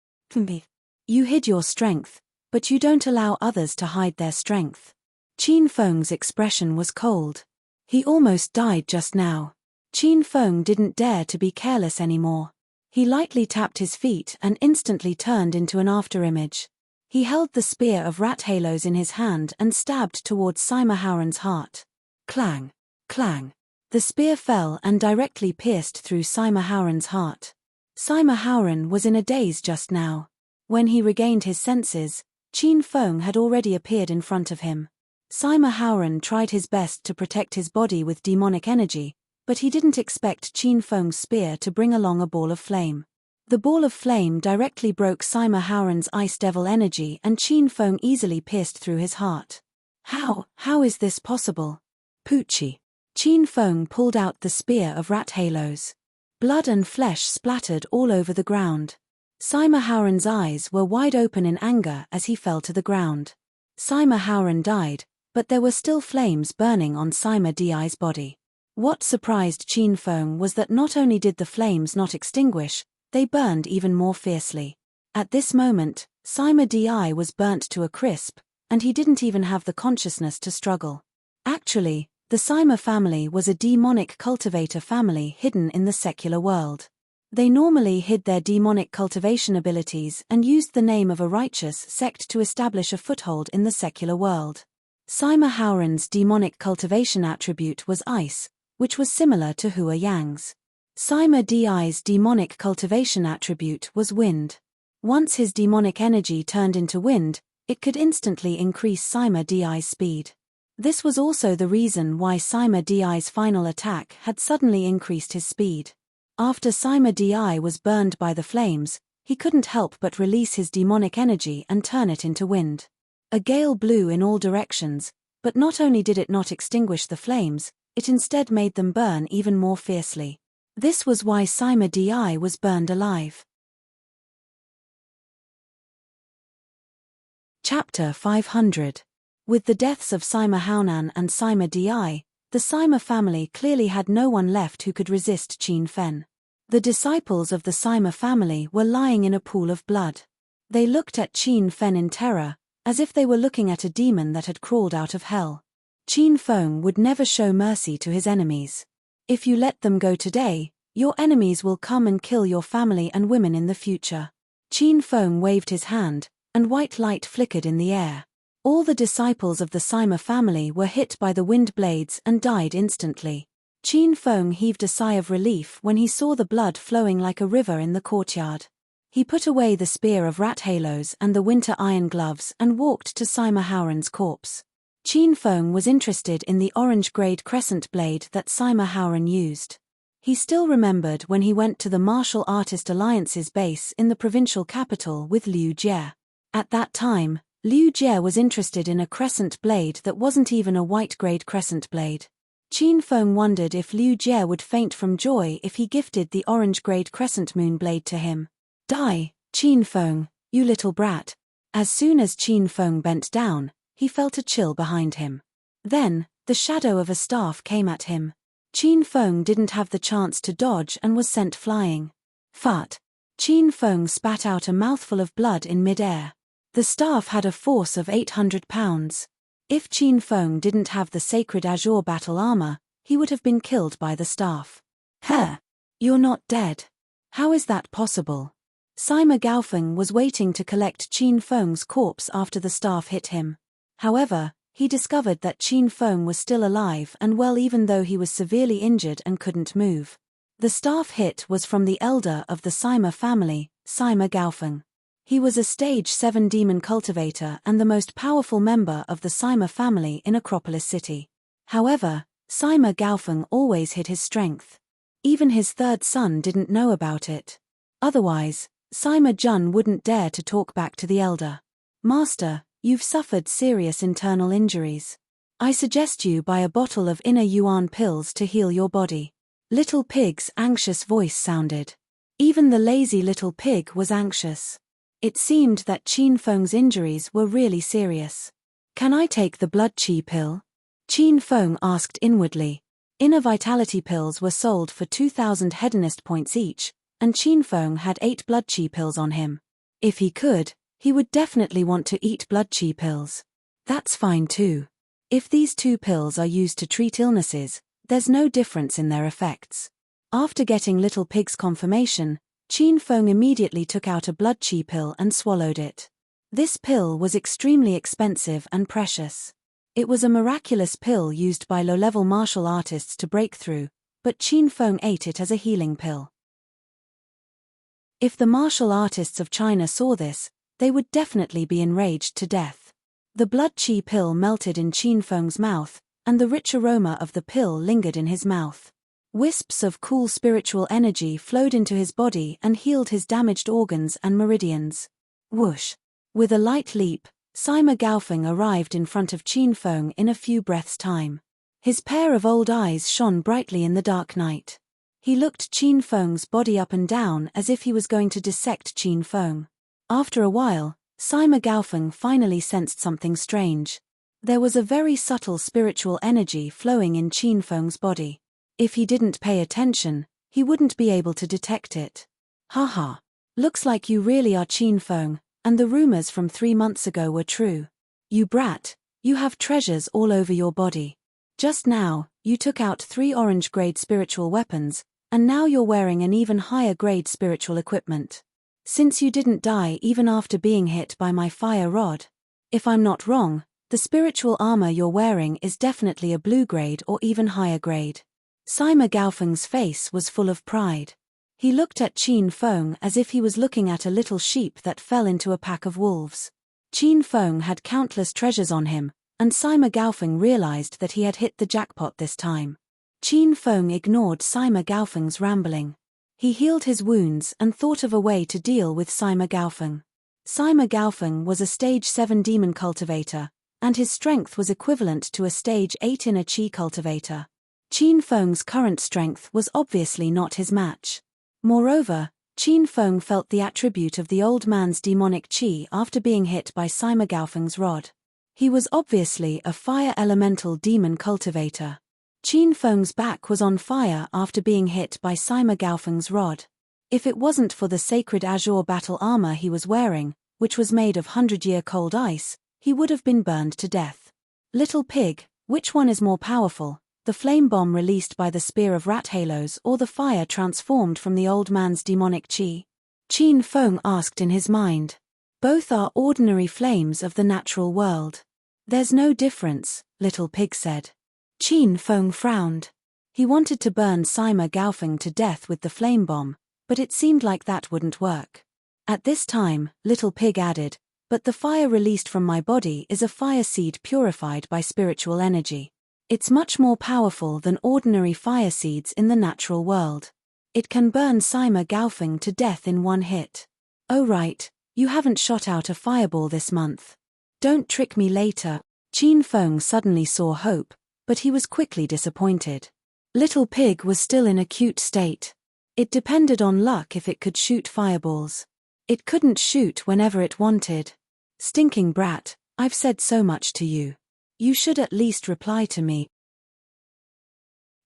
You hid your strength, but you don't allow others to hide their strength. Qin Feng's expression was cold. He almost died just now. Qin Feng didn't dare to be careless anymore. He lightly tapped his feet and instantly turned into an afterimage. He held the spear of rat halos in his hand and stabbed towards Sima Howren's heart. Clang! Clang! The spear fell and directly pierced through Sima Howren's heart. Sima Howren was in a daze just now. When he regained his senses, Qin Feng had already appeared in front of him. Sima Howren tried his best to protect his body with demonic energy, but he didn't expect Qin Feng's spear to bring along a ball of flame. The ball of flame directly broke Sima Howren's ice devil energy and Qin Feng easily pierced through his heart. How is this possible? Poochie. Qin Feng pulled out the spear of rat halos. Blood and flesh splattered all over the ground. Sima Howren's eyes were wide open in anger as he fell to the ground. Sima Howren died, but there were still flames burning on Sima Di's body. What surprised Qin Feng was that not only did the flames not extinguish, they burned even more fiercely. At this moment, Sima Di was burnt to a crisp, and he didn't even have the consciousness to struggle. Actually, the Sima family was a demonic cultivator family hidden in the secular world. They normally hid their demonic cultivation abilities and used the name of a righteous sect to establish a foothold in the secular world. Sima Howren's demonic cultivation attribute was ice, which was similar to Hua Yang's. Sima Di's demonic cultivation attribute was wind. Once his demonic energy turned into wind, it could instantly increase Sima Di's speed. This was also the reason why Sima Di's final attack had suddenly increased his speed. After Sima Di was burned by the flames, he couldn't help but release his demonic energy and turn it into wind. A gale blew in all directions, but not only did it not extinguish the flames, it instead made them burn even more fiercely. This was why Sima Di was burned alive. Chapter 500. With the deaths of Sima Haonan and Sima Di, the Sima family clearly had no one left who could resist Qin Feng. The disciples of the Sima family were lying in a pool of blood. They looked at Qin Feng in terror, as if they were looking at a demon that had crawled out of hell. Qin Feng would never show mercy to his enemies. If you let them go today, your enemies will come and kill your family and women in the future. Qin Feng waved his hand, and white light flickered in the air. All the disciples of the Sima family were hit by the wind blades and died instantly. Qin Feng heaved a sigh of relief when he saw the blood flowing like a river in the courtyard. He put away the spear of rat halos and the winter iron gloves and walked to Sima Howren's corpse. Qin Feng was interested in the orange-grade crescent blade that Sima Howren used. He still remembered when he went to the Martial Artist Alliance's base in the provincial capital with Liu Jie. At that time, Liu Jie was interested in a crescent blade that wasn't even a white-grade crescent blade. Qin Feng wondered if Liu Jie would faint from joy if he gifted the orange-grade crescent moon blade to him. Die, Qin Feng, you little brat. As soon as Qin Feng bent down, he felt a chill behind him. Then, the shadow of a staff came at him. Qin Feng didn't have the chance to dodge and was sent flying. Fart. Qin Feng spat out a mouthful of blood in mid-air. The staff had a force of 800 pounds. If Qin Feng didn't have the sacred azure battle armor, he would have been killed by the staff. You're not dead. How is that possible? Sima Gaofeng was waiting to collect Qin Feng's corpse after the staff hit him. However, he discovered that Qin Feng was still alive and well even though he was severely injured and couldn't move. The staff hit was from the elder of the Sima family, Sima Gaofeng. He was a stage 7 demon cultivator and the most powerful member of the Sima family in Acropolis City. However, Sima Gaofeng always hid his strength. Even his third son didn't know about it. Otherwise, Sima Jun wouldn't dare to talk back to the elder. Master, you've suffered serious internal injuries. I suggest you buy a bottle of inner yuan pills to heal your body. Little Pig's anxious voice sounded. Even the lazy little pig was anxious. It seemed that Qin Feng's injuries were really serious. Can I take the blood qi pill? Qin Feng asked inwardly. Inner vitality pills were sold for 2,000 hedonist points each, and Qin Feng had 8 blood qi pills on him. If he could, he would definitely want to eat blood qi pills. That's fine too. If these 2 pills are used to treat illnesses, there's no difference in their effects. After getting Little Pig's confirmation, Qin Feng immediately took out a blood qi pill and swallowed it. This pill was extremely expensive and precious. It was a miraculous pill used by low-level martial artists to break through, but Qin Feng ate it as a healing pill. If the martial artists of China saw this, they would definitely be enraged to death. The blood qi pill melted in Qin Feng's mouth, and the rich aroma of the pill lingered in his mouth. Wisps of cool spiritual energy flowed into his body and healed his damaged organs and meridians. Whoosh! With a light leap, Sima Gaofeng arrived in front of Qin Feng in a few breaths' time. His pair of old eyes shone brightly in the dark night. He looked Qin Feng's body up and down as if he was going to dissect Qin Feng. After a while, Sima Gaofeng finally sensed something strange. There was a very subtle spiritual energy flowing in Qin Feng's body. If he didn't pay attention, he wouldn't be able to detect it. Haha. Looks like you really are Qin Feng, and the rumors from 3 months ago were true. You brat, you have treasures all over your body. Just now, you took out 3 orange-grade spiritual weapons, and now you're wearing an even higher-grade spiritual equipment. Since you didn't die even after being hit by my fire rod. If I'm not wrong, the spiritual armor you're wearing is definitely a blue grade or even higher grade. Sima Gaofeng's face was full of pride. He looked at Qin Feng as if he was looking at a little sheep that fell into a pack of wolves. Qin Feng had countless treasures on him, and Sima Gaofeng realized that he had hit the jackpot this time. Qin Feng ignored Sima Gaofeng's rambling. He healed his wounds and thought of a way to deal with Sima Gaofeng. Sima Gaofeng was a stage 7 demon cultivator, and his strength was equivalent to a stage 8 inner qi cultivator. Qin Feng's current strength was obviously not his match. Moreover, Qin Feng felt the attribute of the old man's demonic qi after being hit by Sima Gaofeng's rod. He was obviously a fire elemental demon cultivator. Qin Feng's back was on fire after being hit by Sima Gaofeng's rod. If it wasn't for the sacred azure battle armor he was wearing, which was made of 100-year cold ice, he would have been burned to death. Little Pig, which one is more powerful? The flame bomb released by the spear of rat halos or the fire transformed from the old man's demonic qi? Qin Feng asked in his mind. Both are ordinary flames of the natural world. There's no difference, Little Pig said. Qin Feng frowned. He wanted to burn Sima Gaofeng to death with the flame bomb, but it seemed like that wouldn't work. At this time, Little Pig added, but the fire released from my body is a fire seed purified by spiritual energy. It's much more powerful than ordinary fire seeds in the natural world. It can burn Sima Gaofeng to death in one hit. Oh right, you haven't shot out a fireball this month. Don't trick me later. Qin Feng suddenly saw hope, but he was quickly disappointed. Little Pig was still in a cute state. It depended on luck if it could shoot fireballs. It couldn't shoot whenever it wanted. Stinking brat, I've said so much to you. You should at least reply to me.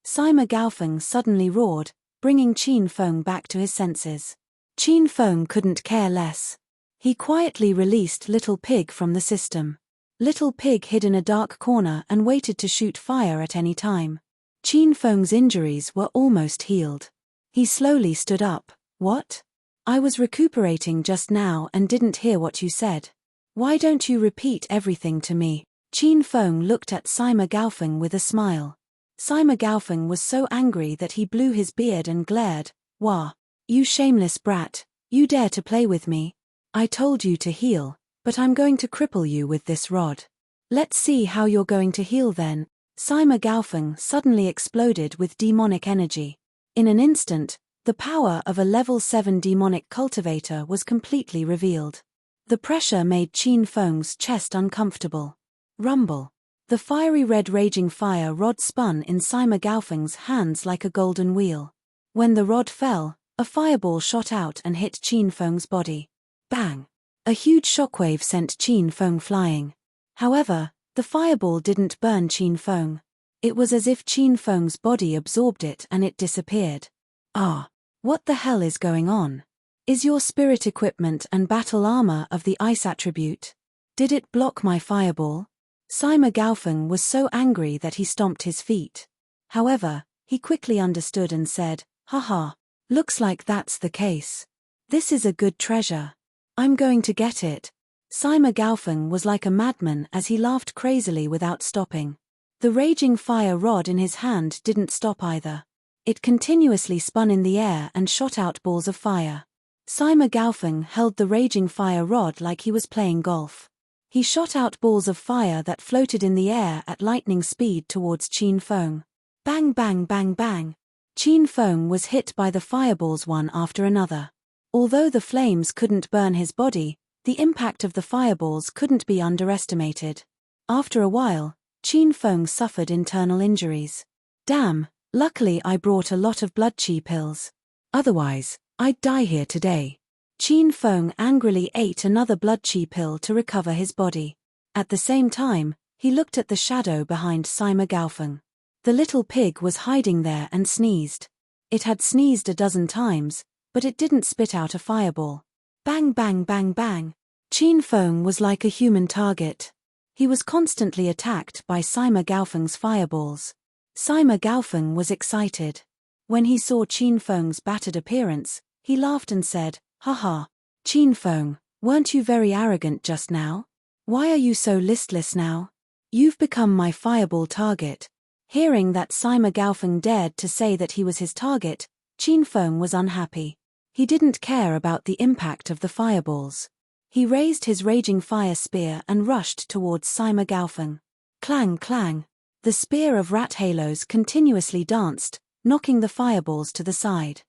Sima Gaofeng suddenly roared, bringing Qin Feng back to his senses. Qin Feng couldn't care less. He quietly released Little Pig from the system. Little Pig hid in a dark corner and waited to shoot fire at any time. Qin Feng's injuries were almost healed. He slowly stood up. What? I was recuperating just now and didn't hear what you said. Why don't you repeat everything to me? Qin Feng looked at Sima Gaofeng with a smile. Sima Gaofeng was so angry that he blew his beard and glared. Wah! You shameless brat, you dare to play with me? I told you to heal, but I'm going to cripple you with this rod. Let's see how you're going to heal then. Sima Gaofeng suddenly exploded with demonic energy. In an instant, the power of a level 7 demonic cultivator was completely revealed. The pressure made Qin Feng's chest uncomfortable. Rumble. The fiery red raging fire rod spun in Sima Gaofeng's hands like a golden wheel. When the rod fell, a fireball shot out and hit Qin Feng's body. Bang! A huge shockwave sent Qin Feng flying. However, the fireball didn't burn Qin Feng. It was as if Qin Feng's body absorbed it and it disappeared. Ah! What the hell is going on? Is your spirit equipment and battle armor of the ice attribute? Did it block my fireball? Sima Gaofeng was so angry that he stomped his feet. However, he quickly understood and said, "Haha, looks like that's the case. This is a good treasure. I'm going to get it." Sima Gaofeng was like a madman as he laughed crazily without stopping. The raging fire rod in his hand didn't stop either. It continuously spun in the air and shot out balls of fire. Sima Gaofeng held the raging fire rod like he was playing golf. He shot out balls of fire that floated in the air at lightning speed towards Qin Feng. Bang bang bang bang. Qin Feng was hit by the fireballs one after another. Although the flames couldn't burn his body, the impact of the fireballs couldn't be underestimated. After a while, Qin Feng suffered internal injuries. Damn, luckily I brought a lot of blood chi pills. Otherwise, I'd die here today. Qin Feng angrily ate another blood chi pill to recover his body. At the same time, he looked at the shadow behind Sima Gaofeng. The little pig was hiding there and sneezed. It had sneezed a dozen times, but it didn't spit out a fireball. Bang bang bang bang. Qin Feng was like a human target. He was constantly attacked by Sima Gaofeng's fireballs. Sima Gaofeng was excited. When he saw Qin Feng's battered appearance, he laughed and said, "Haha, Qin Feng, weren't you very arrogant just now? Why are you so listless now? You've become my fireball target." Hearing that Sima Gaofeng dared to say that he was his target, Qin Feng was unhappy. He didn't care about the impact of the fireballs. He raised his raging fire spear and rushed towards Sima Gaofeng. Clang clang. The spear of rat halos continuously danced, knocking the fireballs to the side.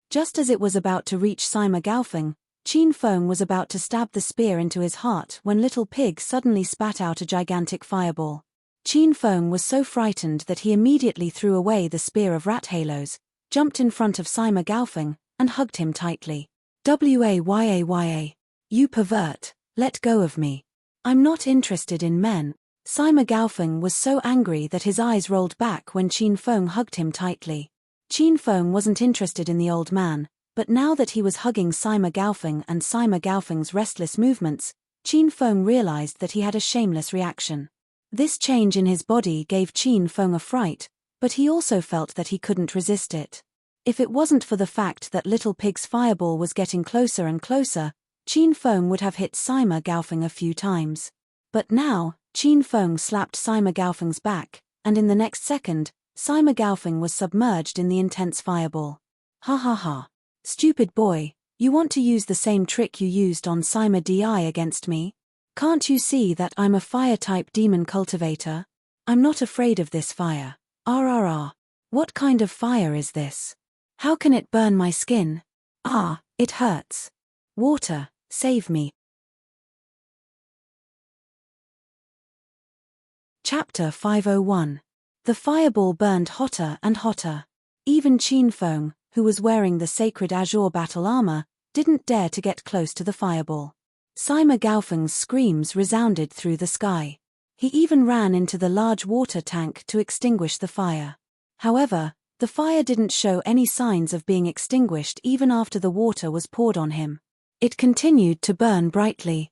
Just as it was about to reach Sima Gaofeng, Qin Feng was about to stab the spear into his heart when Little Pig suddenly spat out a gigantic fireball. Qin Feng was so frightened that he immediately threw away the spear of rat halos, jumped in front of Sima Gaofeng, and hugged him tightly. "Waya, you pervert, let go of me. I'm not interested in men." Sima Gaofeng was so angry that his eyes rolled back when Qin Feng hugged him tightly. Qin Feng wasn't interested in the old man, but now that he was hugging Sima Gaofeng and Sima Gaofeng's restless movements, Qin Feng realized that he had a shameless reaction. This change in his body gave Qin Feng a fright, but he also felt that he couldn't resist it. If it wasn't for the fact that Little Pig's fireball was getting closer and closer, Qin Feng would have hit Sima Gaofeng a few times. But now, Qin Feng slapped Sima Gaofeng's back, and in the next second, Sima Gaofeng was submerged in the intense fireball. "Ha ha ha. Stupid boy, you want to use the same trick you used on Sima Di against me? Can't you see that I'm a fire-type demon cultivator? I'm not afraid of this fire. RRR. What kind of fire is this? How can it burn my skin? Ah, it hurts. Water, save me." Chapter 501. The fireball burned hotter and hotter. Even Qin Feng, who was wearing the sacred azure battle armor, didn't dare to get close to the fireball. Sima Gaofeng's screams resounded through the sky. He even ran into the large water tank to extinguish the fire. However, the fire didn't show any signs of being extinguished even after the water was poured on him. It continued to burn brightly.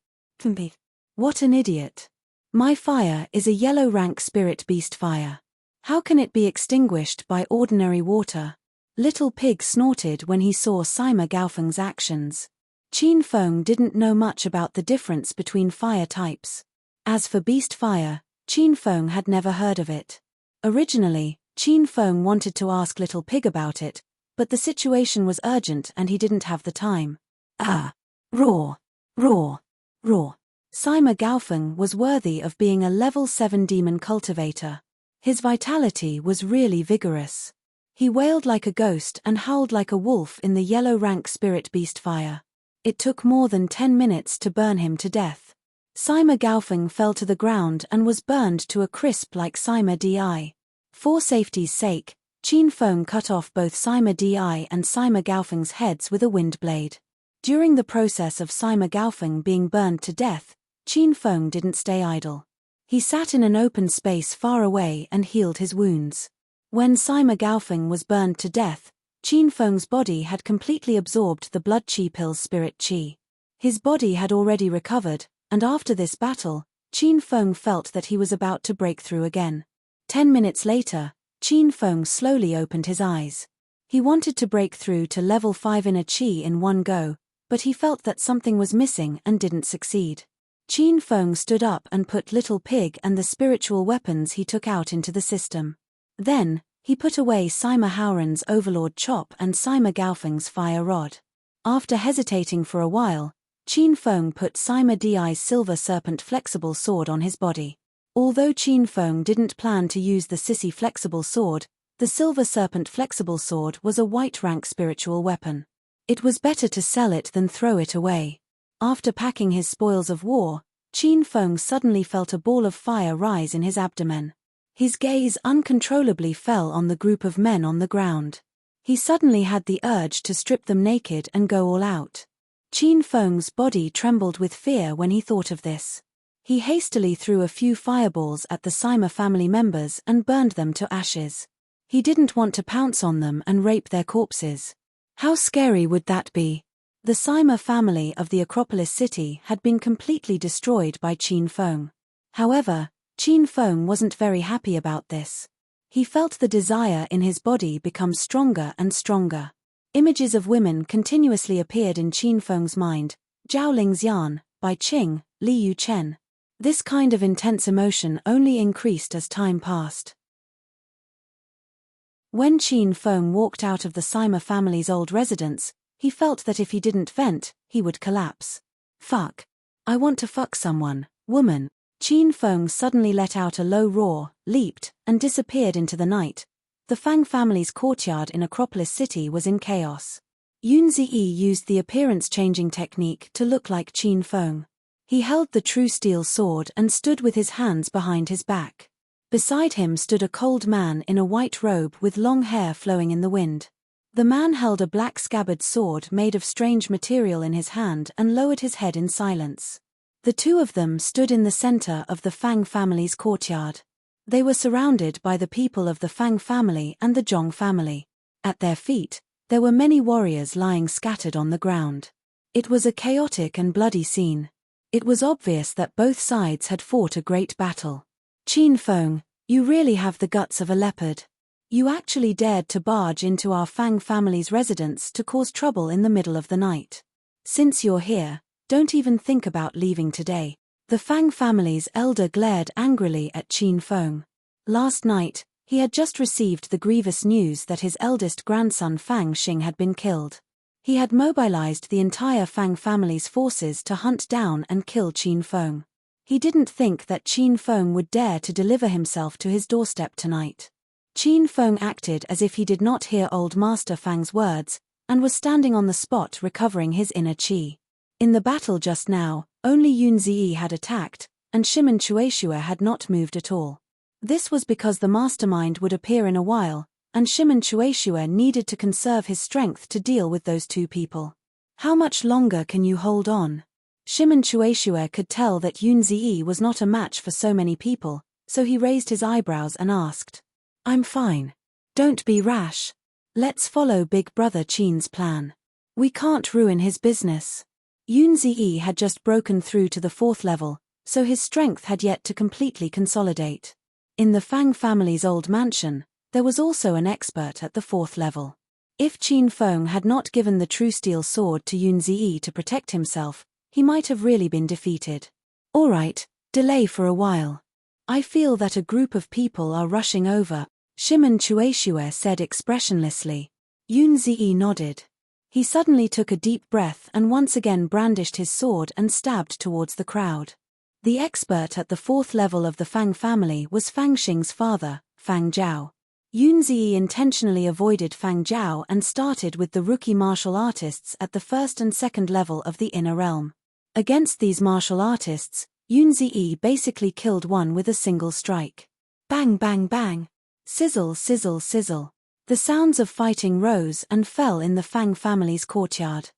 What an idiot. My fire is a yellow rank spirit beast fire. How can it be extinguished by ordinary water? Little Pig snorted when he saw Sima Gaofeng's actions. Qin Feng didn't know much about the difference between fire types. As for beast fire, Qin Feng had never heard of it. Originally, Qin Feng wanted to ask Little Pig about it, but the situation was urgent and he didn't have the time. Ah! Roar! Roar! Roar! Sima Gaofeng was worthy of being a level 7 demon cultivator. His vitality was really vigorous. He wailed like a ghost and howled like a wolf in the yellow rank spirit beast fire. It took more than 10 minutes to burn him to death. Sima Gaofeng fell to the ground and was burned to a crisp like Sima Di. For safety's sake, Qin Feng cut off both Sima Di and Sima Gaofeng's heads with a wind blade. During the process of Sima Gaofeng being burned to death, Qin Feng didn't stay idle. He sat in an open space far away and healed his wounds. When Sima Gaofeng was burned to death, Qin Feng's body had completely absorbed the blood chi pill's spirit chi. His body had already recovered, and after this battle, Qin Feng felt that he was about to break through again. 10 minutes later, Qin Feng slowly opened his eyes. He wanted to break through to level 5 inner chi in one go, but he felt that something was missing and didn't succeed. Qin Feng stood up and put Little Pig and the spiritual weapons he took out into the system. Then, he put away Sima Haoran's Overlord Chop and Sima Gaofeng's Fire Rod. After hesitating for a while, Qin Feng put Sima Di's Silver Serpent Flexible Sword on his body. Although Qin Feng didn't plan to use the Sissy Flexible Sword, the Silver Serpent Flexible Sword was a white-rank spiritual weapon. It was better to sell it than throw it away. After packing his spoils of war, Qin Feng suddenly felt a ball of fire rise in his abdomen. His gaze uncontrollably fell on the group of men on the ground. He suddenly had the urge to strip them naked and go all out. Qin Feng's body trembled with fear when he thought of this. He hastily threw a few fireballs at the Sima family members and burned them to ashes. He didn't want to pounce on them and rape their corpses. How scary would that be? The Sima family of the Acropolis city had been completely destroyed by Qin Feng. However, Qin Feng wasn't very happy about this. He felt the desire in his body become stronger and stronger. Images of women continuously appeared in Qin Feng's mind, Zhao Lingxian, Bai Qing, Li Yu Chen. This kind of intense emotion only increased as time passed. When Qin Feng walked out of the Sima family's old residence, he felt that if he didn't vent, he would collapse. Fuck. I want to fuck someone, woman. Qin Feng suddenly let out a low roar, leaped, and disappeared into the night. The Fang family's courtyard in Acropolis City was in chaos. Yun Ziyi used the appearance-changing technique to look like Qin Feng. He held the true steel sword and stood with his hands behind his back. Beside him stood a cold man in a white robe with long hair flowing in the wind. The man held a black scabbard sword made of strange material in his hand and lowered his head in silence. The two of them stood in the center of the Fang family's courtyard. They were surrounded by the people of the Fang family and the Zhong family. At their feet, there were many warriors lying scattered on the ground. It was a chaotic and bloody scene. It was obvious that both sides had fought a great battle. Qin Feng, you really have the guts of a leopard. You actually dared to barge into our Fang family's residence to cause trouble in the middle of the night. Since you're here, don't even think about leaving today. The Fang family's elder glared angrily at Qin Feng. Last night, he had just received the grievous news that his eldest grandson Fang Xing had been killed. He had mobilized the entire Fang family's forces to hunt down and kill Qin Feng. He didn't think that Qin Feng would dare to deliver himself to his doorstep tonight. Qin Feng acted as if he did not hear old Master Fang's words, and was standing on the spot recovering his inner qi. In the battle just now, only Yun Ziyi had attacked, and Shimon Chueshua had not moved at all. This was because the mastermind would appear in a while, and Shimon Chueshua needed to conserve his strength to deal with those two people. How much longer can you hold on? Shimon Chueshua could tell that Yun Ziyi was not a match for so many people, so he raised his eyebrows and asked, I'm fine. Don't be rash. Let's follow Big Brother Qin's plan. We can't ruin his business. Yun Ziyi had just broken through to the 4th level, so his strength had yet to completely consolidate. In the Fang family's old mansion, there was also an expert at the 4th level. If Qin Feng had not given the true steel sword to Yun Ziyi to protect himself, he might have really been defeated. All right, delay for a while. I feel that a group of people are rushing over, Shimon Chueshua said expressionlessly. Yun Ziyi nodded. He suddenly took a deep breath and once again brandished his sword and stabbed towards the crowd. The expert at the 4th level of the Fang family was Fang Xing's father, Fang Zhao. Yun Ziyi intentionally avoided Fang Zhao and started with the rookie martial artists at the 1st and 2nd level of the inner realm. Against these martial artists, Yun Ziyi basically killed one with a single strike. Bang bang bang. Sizzle sizzle sizzle. The sounds of fighting rose and fell in the Fang family's courtyard.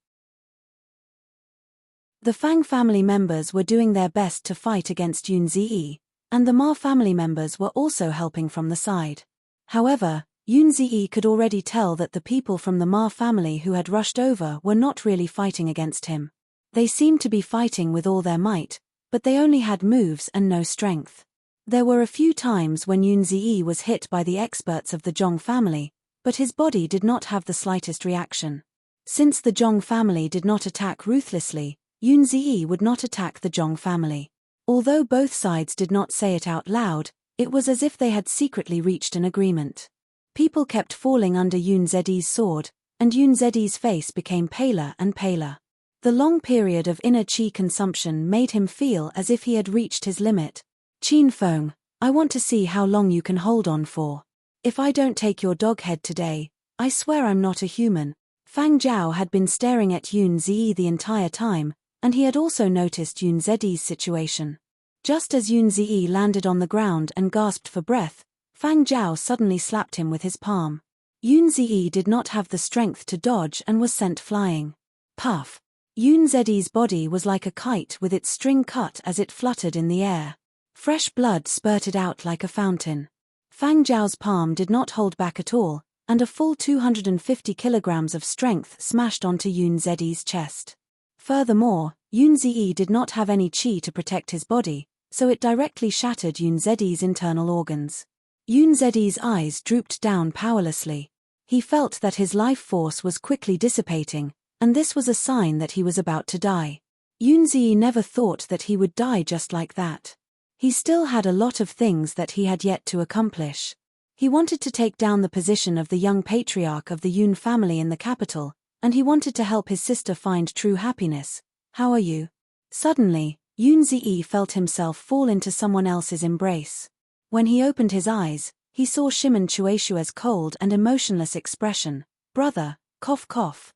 The Fang family members were doing their best to fight against Yun Ziyi, and the Ma family members were also helping from the side. However, Yun Ziyi could already tell that the people from the Ma family who had rushed over were not really fighting against him. They seemed to be fighting with all their might, but they only had moves and no strength. There were a few times when Yun Ziyi was hit by the experts of the Zhong family, but his body did not have the slightest reaction. Since the Zhong family did not attack ruthlessly, Yun Ziyi would not attack the Zhong family. Although both sides did not say it out loud, it was as if they had secretly reached an agreement. People kept falling under Yun Ziyi's sword, and Yun Ziyi's face became paler and paler. The long period of inner qi consumption made him feel as if he had reached his limit. Qin Feng, I want to see how long you can hold on for. If I don't take your dog head today, I swear I'm not a human. Fang Zhao had been staring at Yun Ziyi the entire time, and he had also noticed Yun Ziyi's situation. Just as Yun Ziyi landed on the ground and gasped for breath, Fang Zhao suddenly slapped him with his palm. Yun Ziyi did not have the strength to dodge and was sent flying. Puff! Yun Ziyi's body was like a kite with its string cut as it fluttered in the air. Fresh blood spurted out like a fountain. Fang Zhao's palm did not hold back at all, and a full 250 kilograms of strength smashed onto Yun Ziyi's chest. Furthermore, Yun Ziyi did not have any qi to protect his body, so it directly shattered Yun Ziyi's internal organs. Yun Ziyi's eyes drooped down powerlessly. He felt that his life force was quickly dissipating, and this was a sign that he was about to die. Yun Ziyi never thought that he would die just like that. He still had a lot of things that he had yet to accomplish. He wanted to take down the position of the young patriarch of the Yun family in the capital, and he wanted to help his sister find true happiness. How are you? Suddenly, Yun Ziyi felt himself fall into someone else's embrace. When he opened his eyes, he saw Shimon Chueshua's cold and emotionless expression. Brother, cough cough.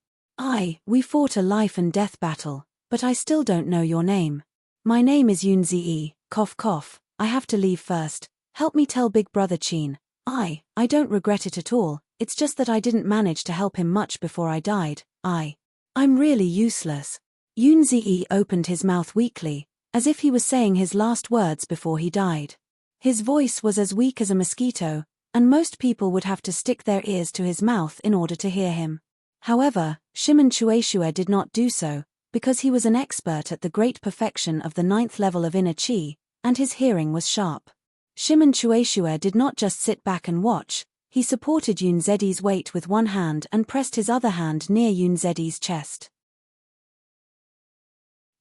We fought a life and death battle, but I still don't know your name. My name is Yun Ziyi, cough cough, I have to leave first, help me tell big brother Qin. I don't regret it at all, it's just that I didn't manage to help him much before I died. I'm really useless. Yun Ziyi opened his mouth weakly, as if he was saying his last words before he died. His voice was as weak as a mosquito, and most people would have to stick their ears to his mouth in order to hear him. However, Shimon Chueshua did not do so, because he was an expert at the great perfection of the 9th level of inner qi, and his hearing was sharp. Shimon Chueshua did not just sit back and watch, he supported Yun Ziyi's weight with one hand and pressed his other hand near Yun Ziyi's chest.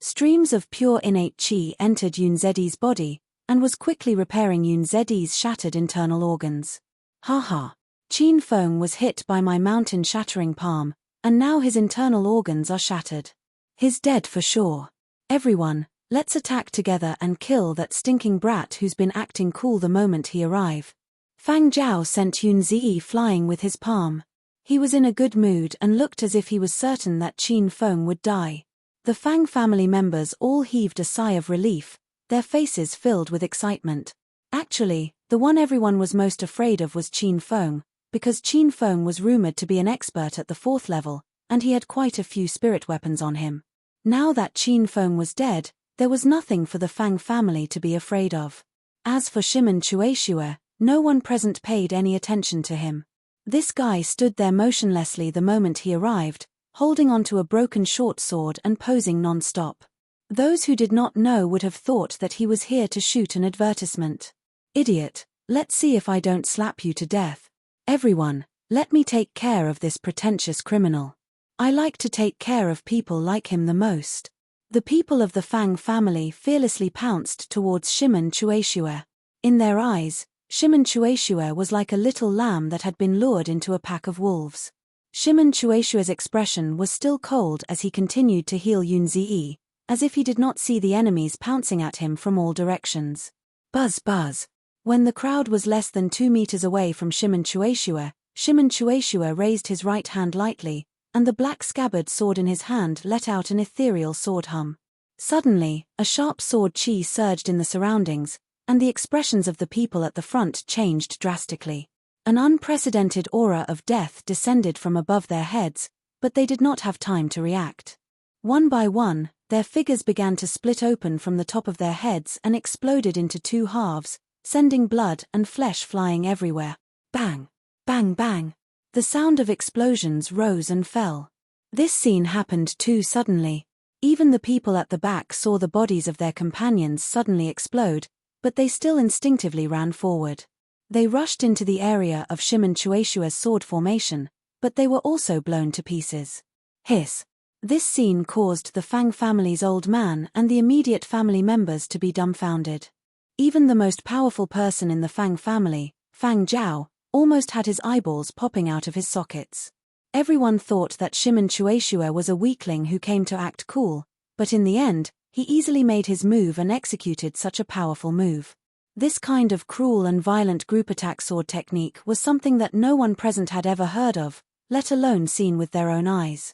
Streams of pure innate qi entered Yun Ziyi's body, and was quickly repairing Yun Ziyi's shattered internal organs. Ha! Qin Feng was hit by my mountain-shattering palm, and now his internal organs are shattered. He's dead for sure. Everyone, let's attack together and kill that stinking brat who's been acting cool the moment he arrived. Fang Zhao sent Yun Ziyi flying with his palm. He was in a good mood and looked as if he was certain that Qin Feng would die. The Fang family members all heaved a sigh of relief, their faces filled with excitement. Actually, the one everyone was most afraid of was Qin Feng, because Qin Feng was rumored to be an expert at the 4th level, and he had quite a few spirit weapons on him. Now that Qin Feng was dead, there was nothing for the Fang family to be afraid of. As for Shimon Chueshua, no one present paid any attention to him. This guy stood there motionlessly the moment he arrived, holding onto a broken short sword and posing non-stop. Those who did not know would have thought that he was here to shoot an advertisement. Idiot, let's see if I don't slap you to death. Everyone, let me take care of this pretentious criminal. I like to take care of people like him the most. The people of the Fang family fearlessly pounced towards Shimon Chueshua. In their eyes, Shimon Chueshua was like a little lamb that had been lured into a pack of wolves. Shimon Chueshua's expression was still cold as he continued to heal Yunzi, as if he did not see the enemies pouncing at him from all directions. Buzz buzz. When the crowd was less than 2 meters away from Shimon Chueshua raised his right hand lightly, and the black scabbard sword in his hand let out an ethereal sword hum. Suddenly, a sharp sword chi surged in the surroundings, and the expressions of the people at the front changed drastically. An unprecedented aura of death descended from above their heads, but they did not have time to react. One by one, their figures began to split open from the top of their heads and exploded into 2 halves, sending blood and flesh flying everywhere. Bang! Bang bang! The sound of explosions rose and fell. This scene happened too suddenly. Even the people at the back saw the bodies of their companions suddenly explode, but they still instinctively ran forward. They rushed into the area of Shimon Chueshua's sword formation, but they were also blown to pieces. Hiss! This scene caused the Fang family's old man and the immediate family members to be dumbfounded. Even the most powerful person in the Fang family, Fang Zhao, almost had his eyeballs popping out of his sockets. Everyone thought that Shimon Chueshua was a weakling who came to act cool, but in the end, he easily made his move and executed such a powerful move. This kind of cruel and violent group attack sword technique was something that no one present had ever heard of, let alone seen with their own eyes.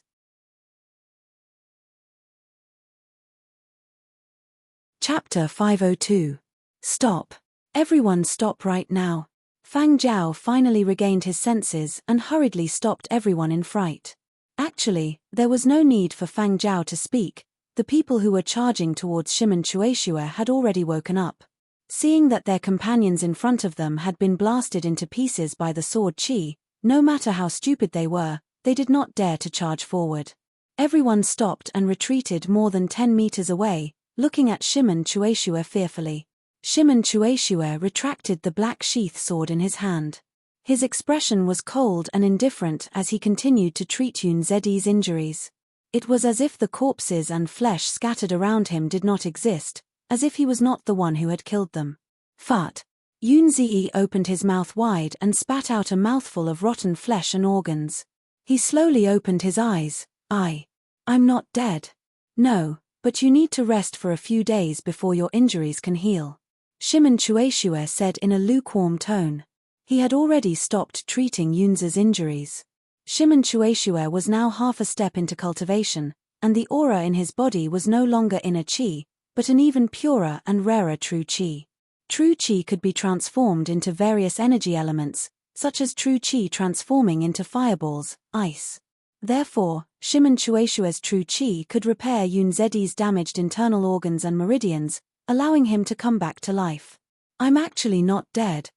Chapter 502. Stop. Everyone stop right now. Fang Zhao finally regained his senses and hurriedly stopped everyone in fright. Actually, there was no need for Fang Zhao to speak. The people who were charging towards Shimon Chueshua had already woken up. Seeing that their companions in front of them had been blasted into pieces by the sword chi, no matter how stupid they were, they did not dare to charge forward. Everyone stopped and retreated more than 10 meters away, looking at Shimon Chueshua fearfully. Shimon Chueshua retracted the black sheath sword in his hand. His expression was cold and indifferent as he continued to treat Yunzi's injuries. It was as if the corpses and flesh scattered around him did not exist, as if he was not the one who had killed them. Fart. Yunzi opened his mouth wide and spat out a mouthful of rotten flesh and organs. He slowly opened his eyes. I'm not dead. No, but you need to rest for a few days before your injuries can heal. Shimon Chueshua said in a lukewarm tone. He had already stopped treating Yunzi's injuries. Shimon Chueshua was now half a step into cultivation, and the aura in his body was no longer inner chi, but an even purer and rarer true chi. True chi could be transformed into various energy elements, such as true chi transforming into fireballs, ice. Therefore, Shimon Chueshua's true chi could repair Yunzi's damaged internal organs and meridians, allowing him to come back to life. I'm actually not dead.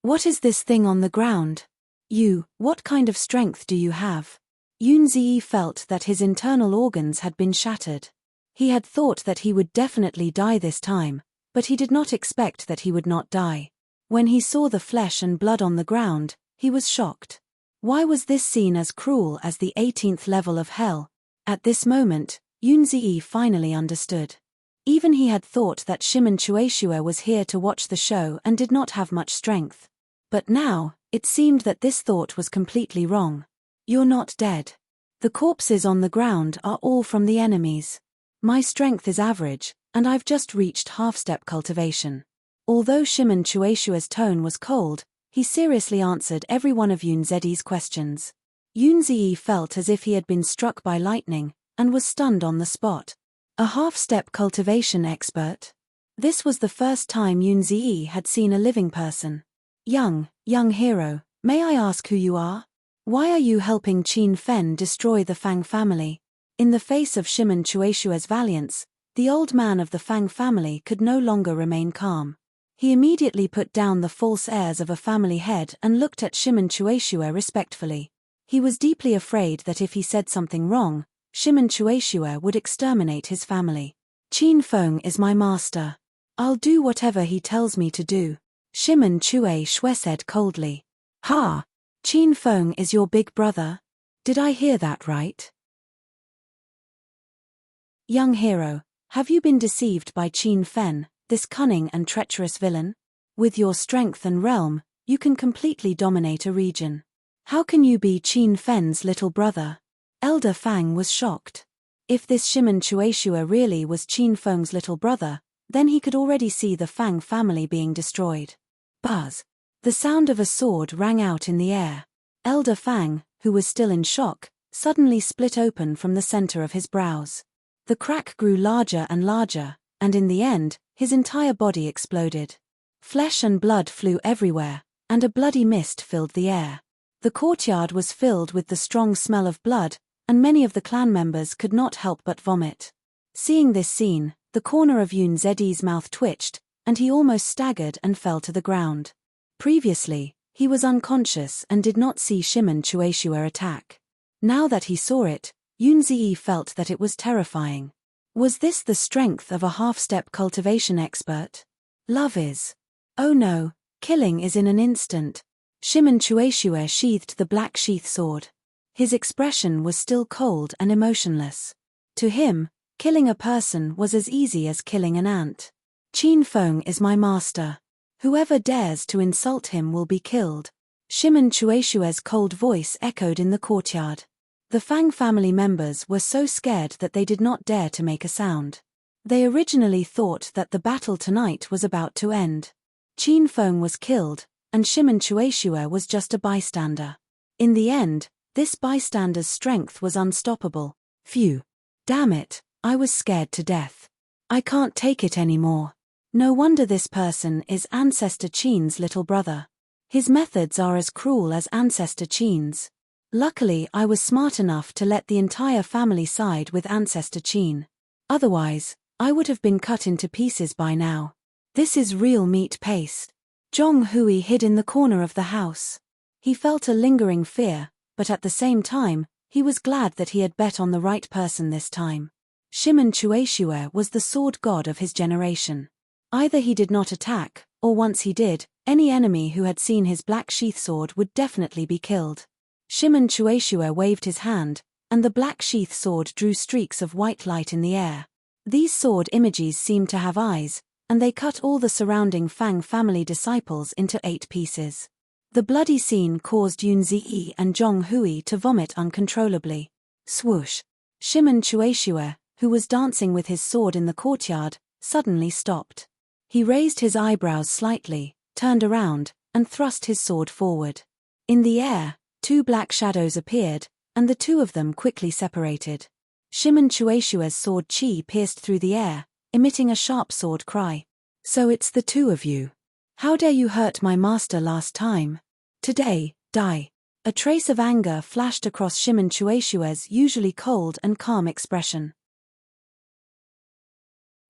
What is this thing on the ground? What kind of strength do you have? Yunzi felt that his internal organs had been shattered. He had thought that he would definitely die this time, but he did not expect that he would not die. When he saw the flesh and blood on the ground, he was shocked. Why was this seen as cruel as the 18th level of hell? At this moment, Yunzi finally understood. Even he had thought that Shimon Chueshua was here to watch the show and did not have much strength. But now, it seemed that this thought was completely wrong. You're not dead. The corpses on the ground are all from the enemies. My strength is average, and I've just reached half-step cultivation. Although Shimon Chueshua's tone was cold, he seriously answered every one of Yunzi's questions. Yunzi felt as if he had been struck by lightning, and was stunned on the spot. A half-step cultivation expert? This was the first time Yunzi had seen a living person. Young hero, may I ask who you are? Why are you helping Qin Fen destroy the Fang family? In the face of Shimon Chueshua's valiance, the old man of the Fang family could no longer remain calm. He immediately put down the false airs of a family head and looked at Shimon Chueshua respectfully. He was deeply afraid that if he said something wrong, Shimon Chueshua would exterminate his family. Qin Feng is my master. I'll do whatever he tells me to do, Shimon Chueshua said coldly. Ha! Qin Feng is your big brother? Did I hear that right? Young hero, have you been deceived by Qin Fen, this cunning and treacherous villain? With your strength and realm, you can completely dominate a region. How can you be Qin Fen's little brother? Elder Fang was shocked. If this Shimen Chueshua really was Qin Feng's little brother, then he could already see the Fang family being destroyed. Buzz! The sound of a sword rang out in the air. Elder Fang, who was still in shock, suddenly split open from the center of his brows. The crack grew larger and larger, and in the end, his entire body exploded. Flesh and blood flew everywhere, and a bloody mist filled the air. The courtyard was filled with the strong smell of blood, and many of the clan members could not help but vomit. Seeing this scene, the corner of Yun Zedi's mouth twitched, and he almost staggered and fell to the ground. Previously, he was unconscious and did not see Shimen Chueshua attack. Now that he saw it, Yun Zi felt that it was terrifying. Was this the strength of a half-step cultivation expert? Love is. Oh no, killing is in an instant. Shimen Chueshua sheathed the black sheath sword. His expression was still cold and emotionless. To him, killing a person was as easy as killing an ant. Qin Feng is my master. Whoever dares to insult him will be killed. Shimen Chueshua's cold voice echoed in the courtyard. The Fang family members were so scared that they did not dare to make a sound. They originally thought that the battle tonight was about to end. Qin Feng was killed, and Shimen Chueshua was just a bystander. In the end, this bystander's strength was unstoppable. Phew. Damn it, I was scared to death. I can't take it anymore. No wonder this person is Ancestor Qin's little brother. His methods are as cruel as Ancestor Qin's. Luckily I was smart enough to let the entire family side with Ancestor Qin. Otherwise, I would have been cut into pieces by now. This is real meat paste. Zhong Hui hid in the corner of the house. He felt a lingering fear, but at the same time, he was glad that he had bet on the right person this time. Shimen Chueshua was the sword god of his generation. Either he did not attack, or once he did, any enemy who had seen his black sheath sword would definitely be killed. Shimen Chueshua waved his hand, and the black sheath sword drew streaks of white light in the air. These sword images seemed to have eyes, and they cut all the surrounding Fang family disciples into 8 pieces. The bloody scene caused Yun Zi and Zhong Hui to vomit uncontrollably. Swoosh! Shimen Chueshua, who was dancing with his sword in the courtyard, suddenly stopped. He raised his eyebrows slightly, turned around, and thrust his sword forward. In the air, 2 black shadows appeared, and the 2 of them quickly separated. Shimen Chueshua's sword chi pierced through the air, emitting a sharp sword cry. So it's the 2 of you. How dare you hurt my master last time? Today, die. A trace of anger flashed across Shimen Chueshua's usually cold and calm expression.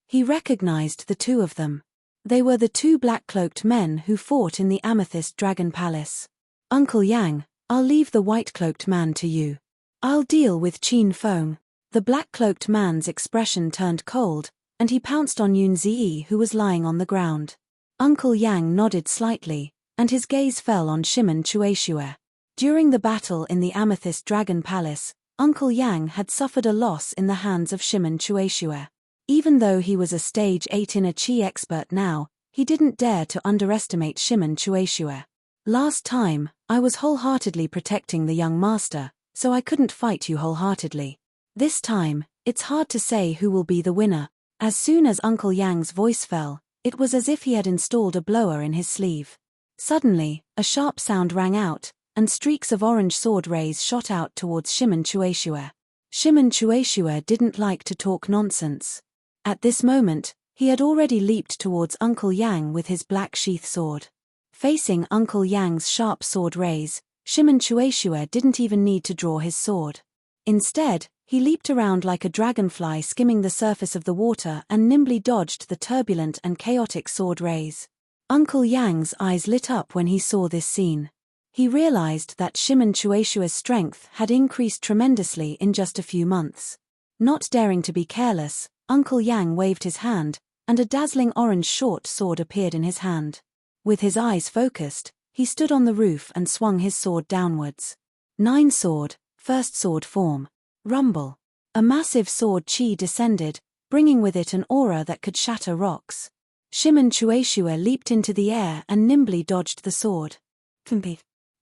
He recognized the 2 of them. They were the 2 black-cloaked men who fought in the Amethyst Dragon Palace. Uncle Yang, I'll leave the white-cloaked man to you. I'll deal with Qin Feng. The black-cloaked man's expression turned cold, and he pounced on Yun Zi, who was lying on the ground. Uncle Yang nodded slightly, and his gaze fell on Shimen Chueshua. During the battle in the Amethyst Dragon Palace, Uncle Yang had suffered a loss in the hands of Shimen Chueshua. Even though he was a stage 8 inner chi expert now, he didn't dare to underestimate Shimen Chueshua. Last time, I was wholeheartedly protecting the young master, so I couldn't fight you wholeheartedly. This time, it's hard to say who will be the winner. As soon as Uncle Yang's voice fell, it was as if he had installed a blower in his sleeve. Suddenly, a sharp sound rang out, and streaks of orange sword rays shot out towards Shimen Chueshua. Shimen Chueshua didn't like to talk nonsense. At this moment, he had already leaped towards Uncle Yang with his black sheath sword. Facing Uncle Yang's sharp sword rays, Shimen Chueshua didn't even need to draw his sword. Instead, he leaped around like a dragonfly skimming the surface of the water and nimbly dodged the turbulent and chaotic sword rays. Uncle Yang's eyes lit up when he saw this scene. He realized that Shimen Chueshua's strength had increased tremendously in just a few months. Not daring to be careless, Uncle Yang waved his hand, and a dazzling orange short sword appeared in his hand. With his eyes focused, he stood on the roof and swung his sword downwards. 9 sword, first sword form. Rumble. A massive sword chi descended, bringing with it an aura that could shatter rocks. Shimen Chueshua leaped into the air and nimbly dodged the sword.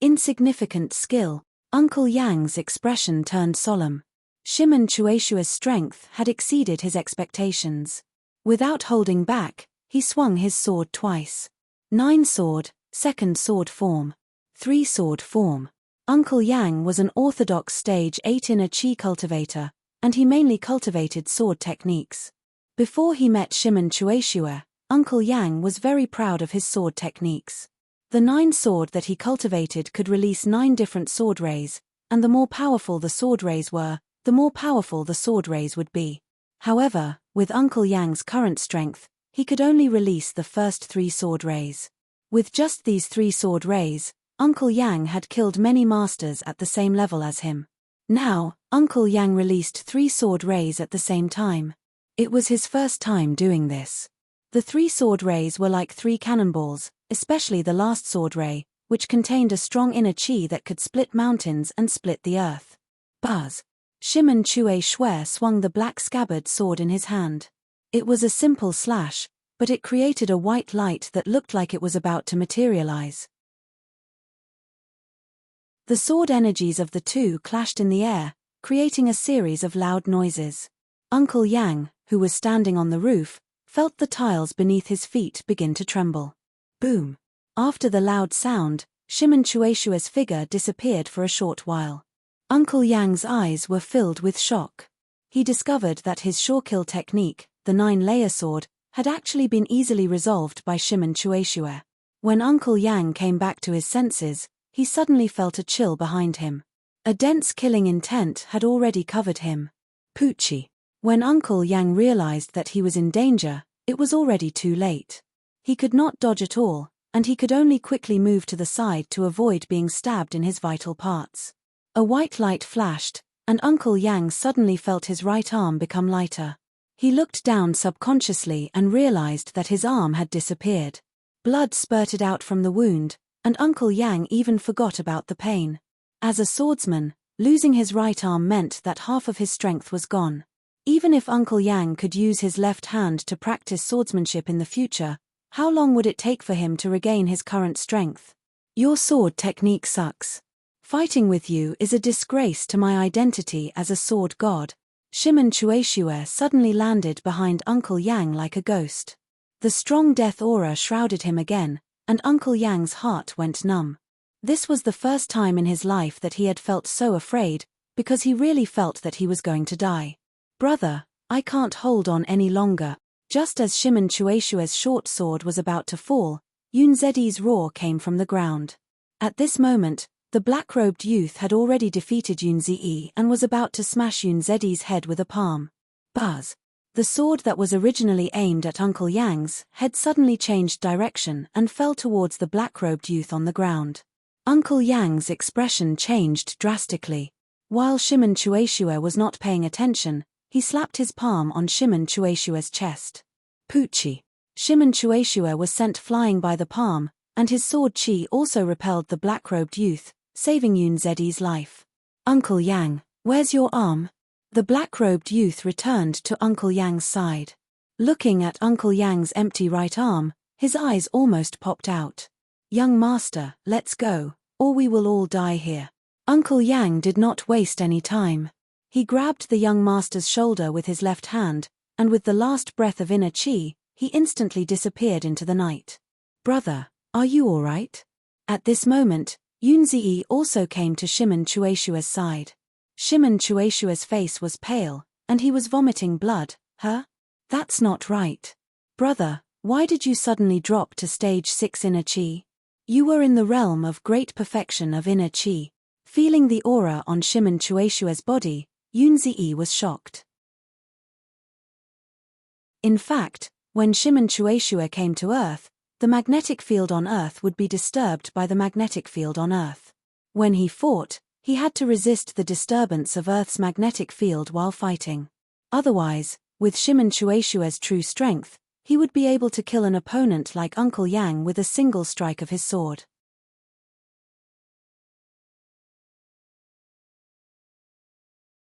Insignificant skill. Uncle Yang's expression turned solemn. Shimon Chueshua's strength had exceeded his expectations. Without holding back, he swung his sword twice. 9 sword, second sword form. 3 sword form. Uncle Yang was an orthodox stage 8 inner chi cultivator, and he mainly cultivated sword techniques. Before he met Shimon Chueshua, Uncle Yang was very proud of his sword techniques. The 9 sword that he cultivated could release 9 different sword rays, and the more powerful the sword rays were, the more powerful the sword rays would be. However, with Uncle Yang's current strength, he could only release the first 3 sword rays. With just these 3 sword rays, Uncle Yang had killed many masters at the same level as him. Now, Uncle Yang released 3 sword rays at the same time. It was his first time doing this. The 3 sword rays were like 3 cannonballs, especially the last sword ray, which contained a strong inner chi that could split mountains and split the earth. Buzz! Shimon Chueshua swung the black scabbard sword in his hand. It was a simple slash, but it created a white light that looked like it was about to materialize. The sword energies of the two clashed in the air, creating a series of loud noises. Uncle Yang, who was standing on the roof, felt the tiles beneath his feet begin to tremble. Boom! After the loud sound, Shimon Chueshua's figure disappeared for a short while. Uncle Yang's eyes were filled with shock. He discovered that his Shawkill technique, the 9-layer sword, had actually been easily resolved by Shimon Chueshua. When Uncle Yang came back to his senses, he suddenly felt a chill behind him. A dense killing intent had already covered him. Poochie. When Uncle Yang realized that he was in danger, it was already too late. He could not dodge at all, and he could only quickly move to the side to avoid being stabbed in his vital parts. A white light flashed, and Uncle Yang suddenly felt his right arm become lighter. He looked down subconsciously and realized that his arm had disappeared. Blood spurted out from the wound, and Uncle Yang even forgot about the pain. As a swordsman, losing his right arm meant that half of his strength was gone. Even if Uncle Yang could use his left hand to practice swordsmanship in the future, how long would it take for him to regain his current strength? Your sword technique sucks. Fighting with you is a disgrace to my identity as a sword god. Shimon Chueshua suddenly landed behind Uncle Yang like a ghost. The strong death aura shrouded him again, and Uncle Yang's heart went numb. This was the first time in his life that he had felt so afraid, because he really felt that he was going to die. Brother, I can't hold on any longer. Just as Shimon Chueshua's short sword was about to fall, Yunzedi's roar came from the ground. At this moment, the black-robed youth had already defeated Yunzi and was about to smash Yunzedi's head with a palm. Buzz! The sword that was originally aimed at Uncle Yang's had suddenly changed direction and fell towards the black-robed youth on the ground. Uncle Yang's expression changed drastically. While Shimon Chueshua was not paying attention, he slapped his palm on Shimon Chueshua's chest. Poochie! Shimon Chueshua was sent flying by the palm, and his sword chi also repelled the black-robed youth, saving Yunzedi's life. Uncle Yang, where's your arm? The black-robed youth returned to Uncle Yang's side. Looking at Uncle Yang's empty right arm, his eyes almost popped out. Young master, let's go, or we will all die here. Uncle Yang did not waste any time. He grabbed the young master's shoulder with his left hand, and with the last breath of inner chi, he instantly disappeared into the night. Brother, are you all right? At this moment, Yunzi also came to Shimon Chueshua's side. Shimon Chueshua's face was pale, and he was vomiting blood. Huh? That's not right. Brother, why did you suddenly drop to stage 6 inner chi? You were in the realm of great perfection of inner chi. Feeling the aura on Shimon Chueshua's body, Yunzi was shocked. In fact, when Shimon Chueshua came to Earth, the magnetic field on Earth would be disturbed by the magnetic field on Earth. When he fought, he had to resist the disturbance of Earth's magnetic field while fighting. Otherwise, with Shimon Chueshua's true strength, he would be able to kill an opponent like Uncle Yang with a single strike of his sword.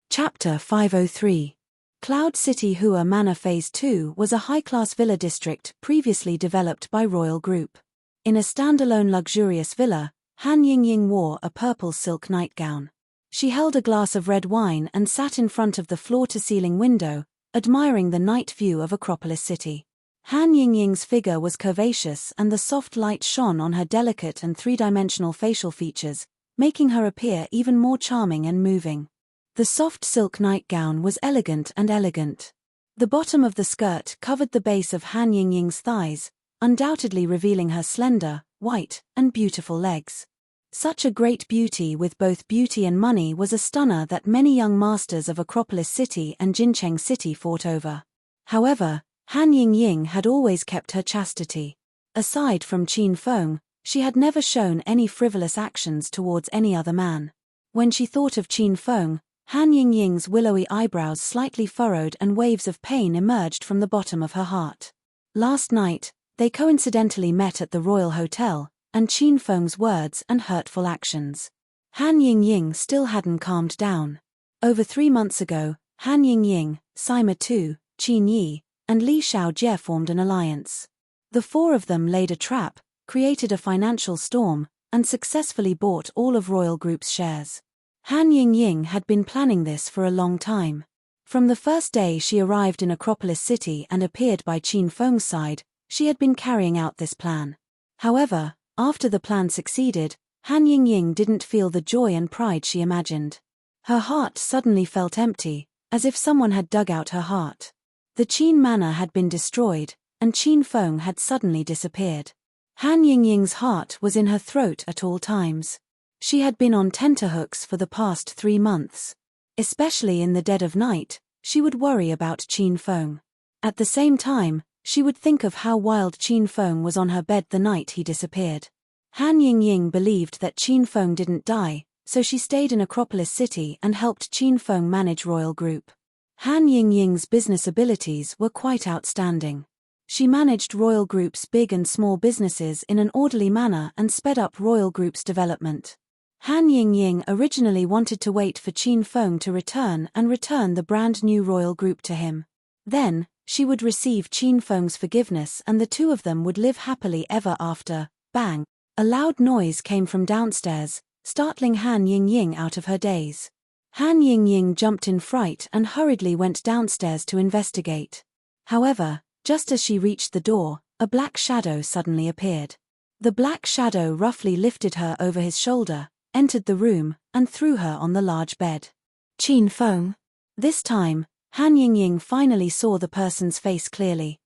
Chapter 503. Cloud City Hua Manor Phase 2 was a high-class villa district previously developed by Royal Group. In a standalone luxurious villa, Han Yingying wore a purple silk nightgown. She held a glass of red wine and sat in front of the floor-to-ceiling window, admiring the night view of Acropolis City. Han Yingying's figure was curvaceous and the soft light shone on her delicate and three-dimensional facial features, making her appear even more charming and moving. The soft silk nightgown was elegant. The bottom of the skirt covered the base of Han Yingying's thighs, undoubtedly revealing her slender, white, and beautiful legs. Such a great beauty with both beauty and money was a stunner that many young masters of Acropolis City and Jincheng City fought over. However, Han Yingying had always kept her chastity. Aside from Qin Feng, she had never shown any frivolous actions towards any other man. When she thought of Qin Feng, Han Yingying's willowy eyebrows slightly furrowed and waves of pain emerged from the bottom of her heart. Last night, they coincidentally met at the Royal Hotel, and Qin Feng's words and hurtful actions. Han Yingying still hadn't calmed down. Over 3 months ago, Han Yingying, Sima Tu, Qin Yi, and Li Xiaojie formed an alliance. The four of them laid a trap, created a financial storm, and successfully bought all of Royal Group's shares. Han Yingying had been planning this for a long time. From the first day she arrived in Acropolis City and appeared by Qin Feng's side, she had been carrying out this plan. However, after the plan succeeded, Han Yingying didn't feel the joy and pride she imagined. Her heart suddenly felt empty, as if someone had dug out her heart. The Qin manor had been destroyed, and Qin Feng had suddenly disappeared. Han Yingying's heart was in her throat at all times. She had been on tenterhooks for the past 3 months. Especially in the dead of night, she would worry about Qin Feng. At the same time, she would think of how wild Qin Feng was on her bed the night he disappeared. Han Yingying believed that Qin Feng didn't die, so she stayed in Acropolis City and helped Qin Feng manage Royal Group. Han Yingying's business abilities were quite outstanding. She managed Royal Group's big and small businesses in an orderly manner and sped up Royal Group's development. Han Yingying originally wanted to wait for Qin Feng to return and return the brand new Royal Group to him. Then, she would receive Qin Feng's forgiveness and the two of them would live happily ever after. Bang! A loud noise came from downstairs, startling Han Yingying out of her daze. Han Yingying jumped in fright and hurriedly went downstairs to investigate. However, just as she reached the door, a black shadow suddenly appeared. The black shadow roughly lifted her over his shoulder, entered the room, and threw her on the large bed. Qin Feng. This time, Han Yingying finally saw the person's face clearly.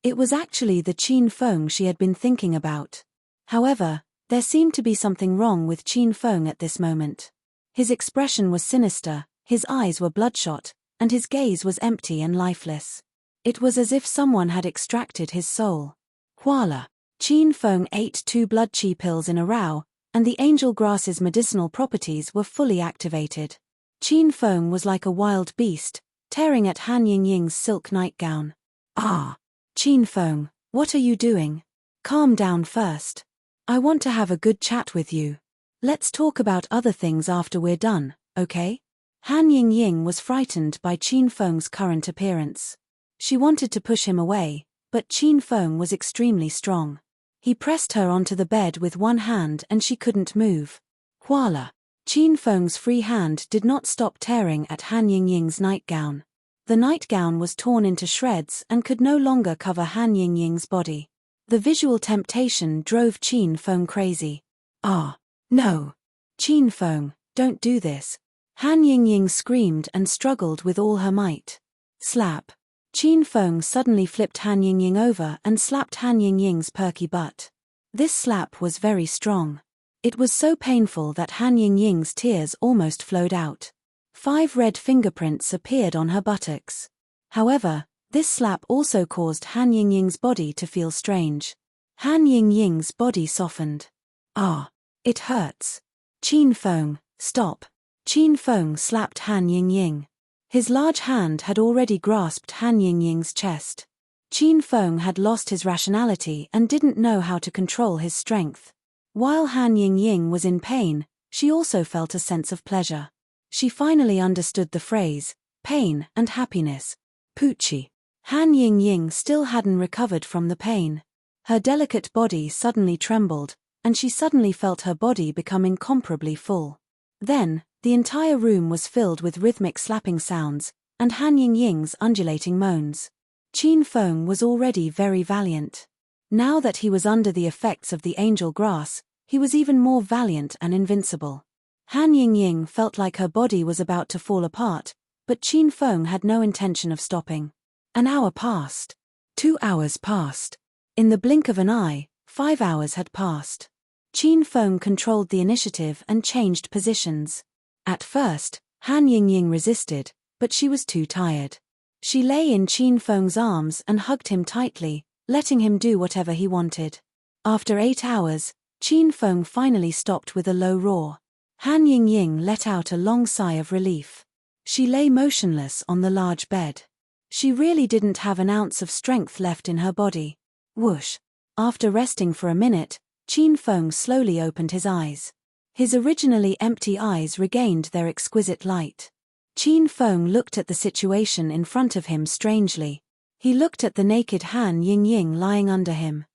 It was actually the Qin Feng she had been thinking about. However, there seemed to be something wrong with Qin Feng at this moment. His expression was sinister, his eyes were bloodshot, and his gaze was empty and lifeless. It was as if someone had extracted his soul. Voila! Qin Feng ate 2 blood qi pills in a row, and the angel grass's medicinal properties were fully activated. Qin Feng was like a wild beast, tearing at Han Yingying's silk nightgown. Ah! Qin Feng, what are you doing? Calm down first. I want to have a good chat with you. Let's talk about other things after we're done, okay? Han Yingying was frightened by Qin Feng's current appearance. She wanted to push him away, but Qin Feng was extremely strong. He pressed her onto the bed with one hand and she couldn't move. Voila! Qin Feng's free hand did not stop tearing at Han Yingying's nightgown. The nightgown was torn into shreds and could no longer cover Han Yingying's body. The visual temptation drove Qin Feng crazy. Ah! No! Qin Feng, don't do this. Han Yingying screamed and struggled with all her might. Slap! Qin Feng suddenly flipped Han Yingying over and slapped Han Yingying's perky butt. This slap was very strong. It was so painful that Han Yingying's tears almost flowed out. 5 red fingerprints appeared on her buttocks. However, this slap also caused Han Yingying's body to feel strange. Han Yingying's body softened. Ah! It hurts. Qin Feng, stop. Qin Feng slapped Han Yingying. His large hand had already grasped Han Yingying's chest. Qin Feng had lost his rationality and didn't know how to control his strength. While Han Yingying was in pain, she also felt a sense of pleasure. She finally understood the phrase, pain and happiness. Poochie. Han Yingying still hadn't recovered from the pain. Her delicate body suddenly trembled, and she suddenly felt her body become incomparably full. Then, the entire room was filled with rhythmic slapping sounds, and Han Yingying's undulating moans. Qin Feng was already very valiant. Now that he was under the effects of the angel grass, he was even more valiant and invincible. Han Yingying felt like her body was about to fall apart, but Qin Feng had no intention of stopping. An hour passed. 2 hours passed. In the blink of an eye, 5 hours had passed. Qin Feng controlled the initiative and changed positions. At first, Han Yingying resisted, but she was too tired. She lay in Qin Feng's arms and hugged him tightly, letting him do whatever he wanted. After 8 hours, Qin Feng finally stopped with a low roar. Han Yingying let out a long sigh of relief. She lay motionless on the large bed. She really didn't have an ounce of strength left in her body. Whoosh! After resting for a minute, Qin Feng slowly opened his eyes. His originally empty eyes regained their exquisite light. Qin Feng looked at the situation in front of him strangely. He looked at the naked Han Yingying lying under him.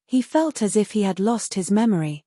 He felt as if he had lost his memory.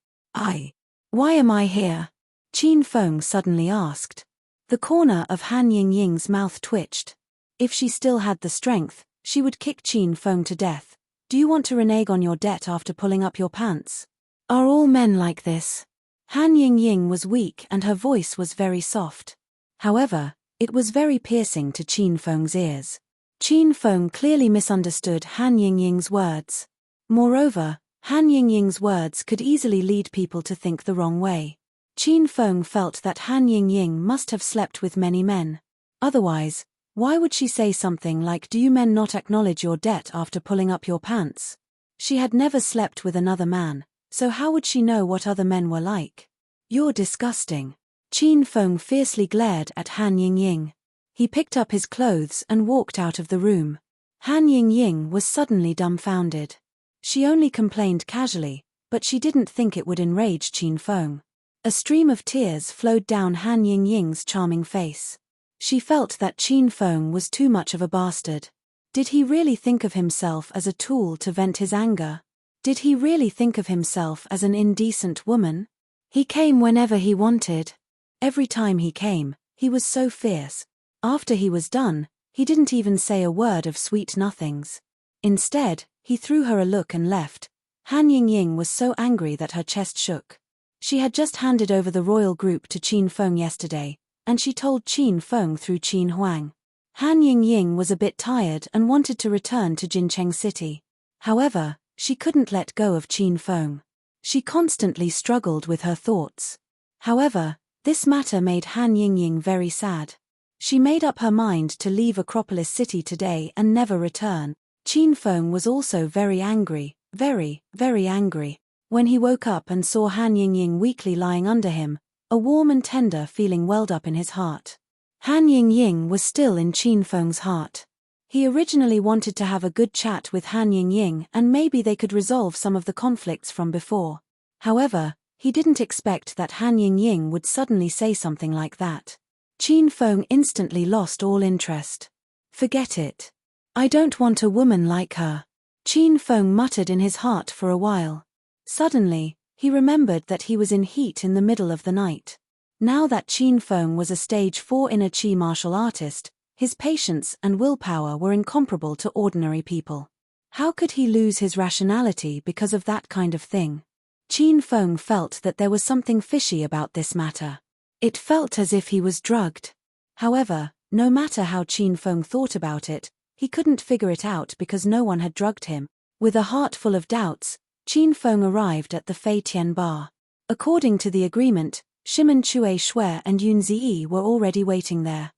Why am I here? Qin Feng suddenly asked. The corner of Han Yingying's mouth twitched. If she still had the strength, she would kick Qin Feng to death. Do you want to renege on your debt after pulling up your pants? Are all men like this? Han Yingying was weak and her voice was very soft. However, it was very piercing to Qin Feng's ears. Qin Feng clearly misunderstood Han Yingying's words. Moreover, Han Yingying's words could easily lead people to think the wrong way. Qin Feng felt that Han Yingying must have slept with many men. Otherwise, why would she say something like, "Do you men not acknowledge your debt after pulling up your pants?" She had never slept with another man, so how would she know what other men were like? You're disgusting. Qin Feng fiercely glared at Han Yingying. He picked up his clothes and walked out of the room. Han Yingying was suddenly dumbfounded. She only complained casually, but she didn't think it would enrage Qin Feng. A stream of tears flowed down Han Yingying's charming face. She felt that Qin Feng was too much of a bastard. Did he really think of himself as a tool to vent his anger? Did he really think of himself as an indecent woman? He came whenever he wanted. Every time he came, he was so fierce. After he was done, he didn't even say a word of sweet nothings. Instead, he threw her a look and left. Han Yingying was so angry that her chest shook. She had just handed over the royal group to Qin Feng yesterday, and she told Qin Feng through Qin Huang. Han Yingying was a bit tired and wanted to return to Jincheng City. However, she couldn't let go of Qin Feng. She constantly struggled with her thoughts. However, this matter made Han Yingying very sad. She made up her mind to leave Acropolis City today and never return. Qin Feng was also very angry, very, very angry. When he woke up and saw Han Yingying weakly lying under him, a warm and tender feeling welled up in his heart. Han Yingying was still in Qin Feng's heart. He originally wanted to have a good chat with Han Yingying and maybe they could resolve some of the conflicts from before. However, he didn't expect that Han Yingying would suddenly say something like that. Qin Feng instantly lost all interest. Forget it. I don't want a woman like her. Qin Feng muttered in his heart for a while. Suddenly, he remembered that he was in heat in the middle of the night. Now that Qin Feng was a stage 4 inner Qi martial artist, his patience and willpower were incomparable to ordinary people. How could he lose his rationality because of that kind of thing? Qin Feng felt that there was something fishy about this matter. It felt as if he was drugged. However, no matter how Qin Feng thought about it, he couldn't figure it out because no one had drugged him. With a heart full of doubts, Qin Feng arrived at the Fei Tian bar. According to the agreement, Shimen Chue Shui and Yun Ziyi were already waiting there.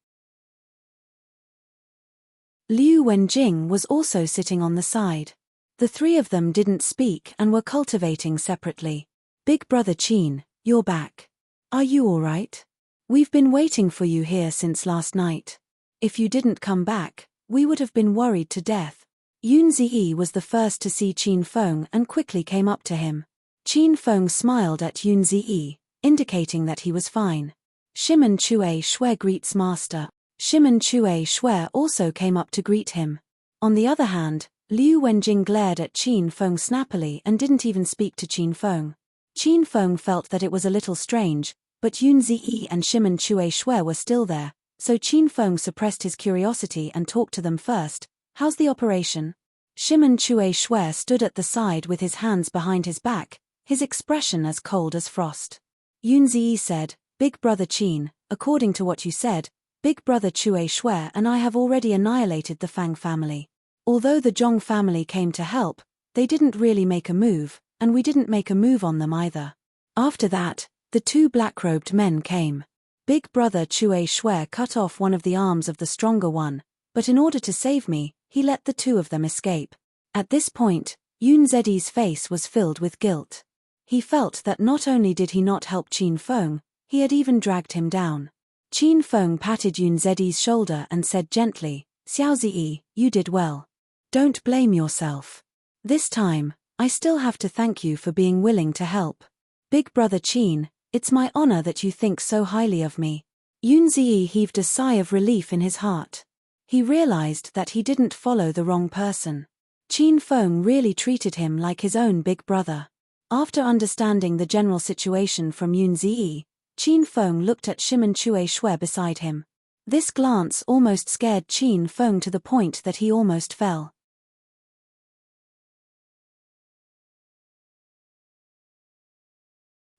Liu Wenjing was also sitting on the side. The three of them didn't speak and were cultivating separately. Big brother Qin, you're back. Are you all right? We've been waiting for you here since last night. If you didn't come back, we would have been worried to death. Yun Ziyi was the first to see Qin Feng and quickly came up to him. Qin Feng smiled at Yun Ziyi, indicating that he was fine. Shimen Chue Shui greets master. Shimen Chue Shui also came up to greet him. On the other hand, Liu Wenjing glared at Qin Feng snappily and didn't even speak to Qin Feng. Qin Feng felt that it was a little strange, but Yun Ziyi and Shimen Chue Shui were still there, so Qin Feng suppressed his curiosity and talked to them first. How's the operation? Shimen Chue Shui stood at the side with his hands behind his back, his expression as cold as frost. Yun Ziyi said, Big brother Qin, according to what you said, Big brother Chue Shui and I have already annihilated the Fang family. Although the Zhong family came to help, they didn't really make a move, and we didn't make a move on them either. After that, the two black-robed men came. Big brother Chue Shui cut off one of the arms of the stronger one, but in order to save me, he let the two of them escape. At this point, Yun Ziyi's face was filled with guilt. He felt that not only did he not help Qin Feng, he had even dragged him down. Qin Feng patted Yun Ziyi's shoulder and said gently, Xiao Ziyi, you did well. Don't blame yourself. This time, I still have to thank you for being willing to help. Big brother Qin, it's my honor that you think so highly of me. Yun Ziyi heaved a sigh of relief in his heart. He realized that he didn't follow the wrong person. Qin Feng really treated him like his own big brother. After understanding the general situation from Yun Ziyi, Qin Feng looked at Shimen Chue Shui beside him. This glance almost scared Qin Feng to the point that he almost fell.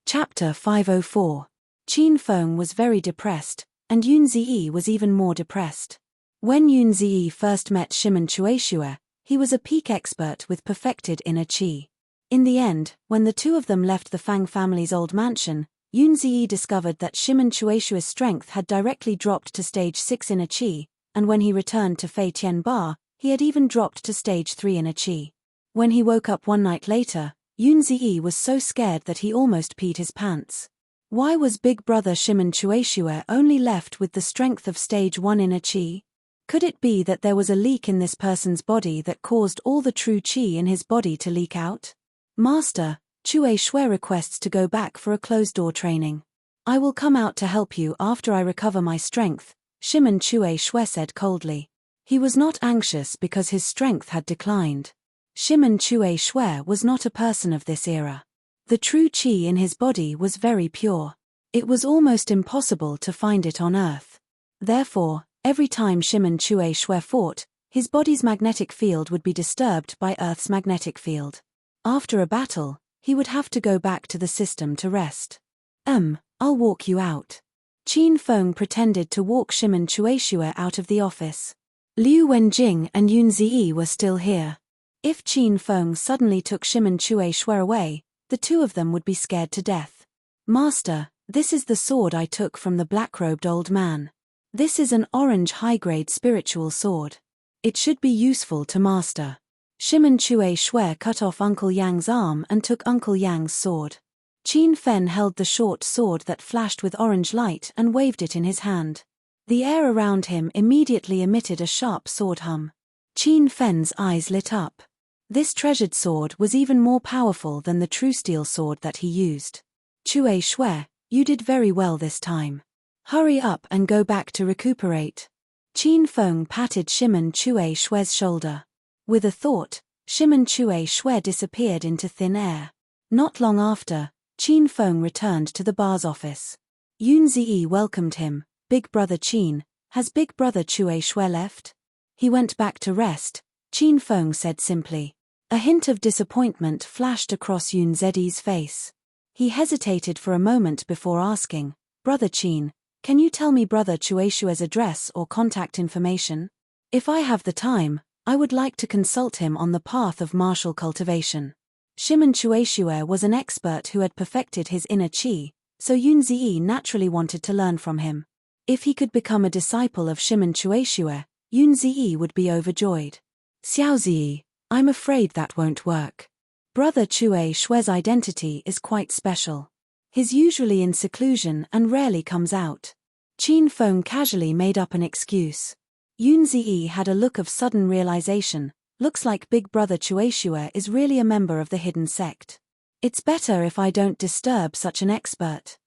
Chapter 504. Qin Feng was very depressed, and Yun Ziyi was even more depressed. When Yun Ziyi first met Shimen Chue Shui, he was a peak expert with perfected inner qi. In the end, when the two of them left the Fang family's old mansion, Yun Ziyi discovered that Shimen Chue Shui's strength had directly dropped to stage 6 inner qi, and when he returned to Fei Tian Bar, he had even dropped to stage 3 inner qi. When he woke up one night later, Yun Ziyi was so scared that he almost peed his pants. Why was big brother Shimen Chue Shui only left with the strength of stage 1 inner qi? Could it be that there was a leak in this person's body that caused all the true qi in his body to leak out? Master, Chue Shui requests to go back for a closed-door training. I will come out to help you after I recover my strength, Shimen Chue Shui said coldly. He was not anxious because his strength had declined. Shimen Chue Shui was not a person of this era. The true qi in his body was very pure. It was almost impossible to find it on Earth. Therefore, every time Shimen Chue Shui fought, his body's magnetic field would be disturbed by Earth's magnetic field. After a battle, he would have to go back to the system to rest. I'll walk you out. Qin Feng pretended to walk Shimen Chue Shui out of the office. Liu Wenjing and Yun Ziyi were still here. If Qin Feng suddenly took Shimen Chue Shui away, the two of them would be scared to death. Master, this is the sword I took from the black-robed old man. This is an orange high-grade spiritual sword. It should be useful to master. Shimen Chue Shui cut off Uncle Yang's arm and took Uncle Yang's sword. Qin Fen held the short sword that flashed with orange light and waved it in his hand. The air around him immediately emitted a sharp sword hum. Qin Fen's eyes lit up. This treasured sword was even more powerful than the true steel sword that he used. Chue Shui, you did very well this time. Hurry up and go back to recuperate. Qin Feng patted Shimen Chue Shui's shoulder. With a thought, Shimen Chue Shui disappeared into thin air. Not long after, Qin Feng returned to the bar's office. Yun Ziyi welcomed him. Big brother Qin, has big brother Chue Shui left? He went back to rest, Qin Feng said simply. A hint of disappointment flashed across Yun Ziyi's face. He hesitated for a moment before asking, Brother Qin, can you tell me brother Chue Shui's address or contact information? If I have the time, I would like to consult him on the path of martial cultivation. Shimen Chue Shui was an expert who had perfected his inner qi, so Yun Ziyi naturally wanted to learn from him. If he could become a disciple of Shimen Chue Shui, Yun Ziyi would be overjoyed. Xiao Ziyi, I'm afraid that won't work. Brother Chue Shui's identity is quite special. He's usually in seclusion and rarely comes out. Qin Feng casually made up an excuse. Yun Ziyi had a look of sudden realization. Looks like big brother Chue Shui is really a member of the hidden sect. It's better if I don't disturb such an expert.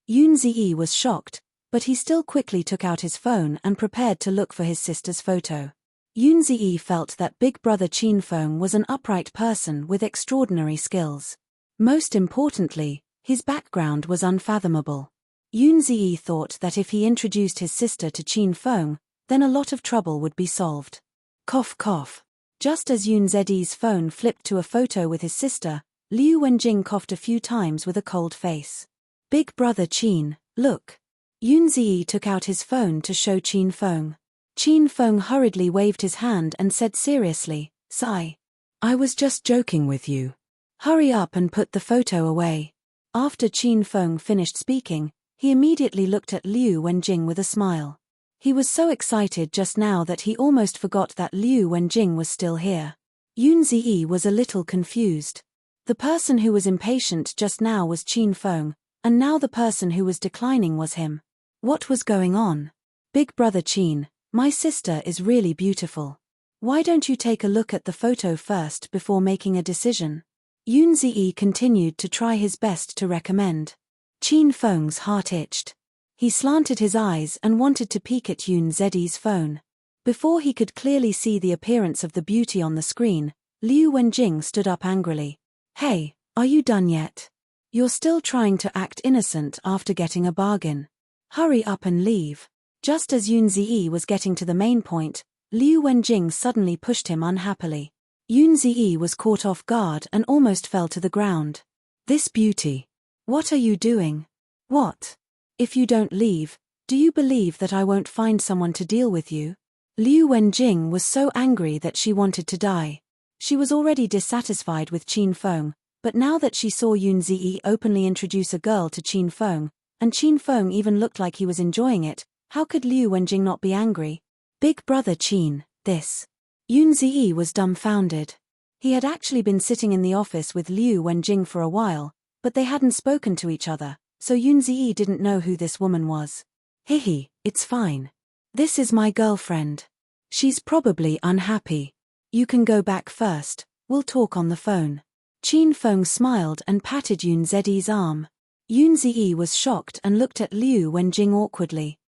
Yun Ziyi was shocked. But he still quickly took out his phone and prepared to look for his sister's photo. Yunzi felt that big brother Qinfeng was an upright person with extraordinary skills. Most importantly, his background was unfathomable. Yunzi thought that if he introduced his sister to Qinfeng, then a lot of trouble would be solved. Cough cough. Just as Yunzi's phone flipped to a photo with his sister, Liu Wenjing coughed a few times with a cold face. Big brother Qin, look. Yunzi took out his phone to show Qinfeng. Qinfeng hurriedly waved his hand and said seriously, "Sigh. I was just joking with you. Hurry up and put the photo away." After Qinfeng finished speaking, he immediately looked at Liu Wenjing with a smile. He was so excited just now that he almost forgot that Liu Wenjing was still here. Yunzi was a little confused. The person who was impatient just now was Qinfeng, and now the person who was declining was him. What was going on? Big brother Qin, my sister is really beautiful. Why don't you take a look at the photo first before making a decision? Yunzi continued to try his best to recommend. Qinfeng's heart itched. He slanted his eyes and wanted to peek at Yunzi's phone. Before he could clearly see the appearance of the beauty on the screen, Liu Wenjing stood up angrily. Hey, are you done yet? You're still trying to act innocent after getting a bargain. Hurry up and leave. Just as Yunzi was getting to the main point, Liu Wenjing suddenly pushed him unhappily. Yunzi was caught off guard and almost fell to the ground. This beauty. What are you doing? What? If you don't leave, do you believe that I won't find someone to deal with you? Liu Wenjing was so angry that she wanted to die. She was already dissatisfied with Qinfeng, but now that she saw Yunzi openly introduce a girl to Qinfeng, and Qinfeng even looked like he was enjoying it, how could Liu Wenjing not be angry? Big brother Qin, this. Yunzi was dumbfounded. He had actually been sitting in the office with Liu Wenjing for a while, but they hadn't spoken to each other, so Yunzi didn't know who this woman was. Hihi, it's fine. This is my girlfriend. She's probably unhappy. You can go back first, we'll talk on the phone. Qinfeng smiled and patted Yunzi's arm. Yunzi was shocked and looked at Liu Wenjing awkwardly.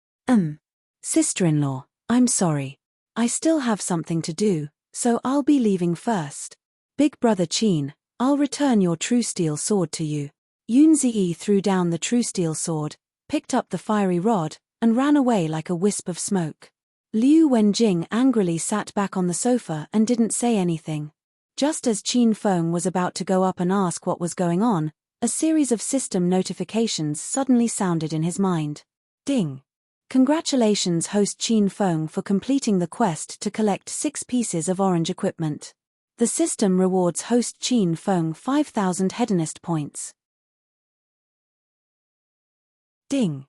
Sister-in-law, I'm sorry. I still have something to do, so I'll be leaving first. Big brother Qin, I'll return your true steel sword to you. Yunzi threw down the true steel sword, picked up the fiery rod, and ran away like a wisp of smoke. Liu Wenjing angrily sat back on the sofa and didn't say anything. Just as Qinfeng was about to go up and ask what was going on, a series of system notifications suddenly sounded in his mind. Ding! Congratulations host Qinfeng for completing the quest to collect 6 pieces of orange equipment. The system rewards host Qinfeng 5,000 hedonist points. Ding!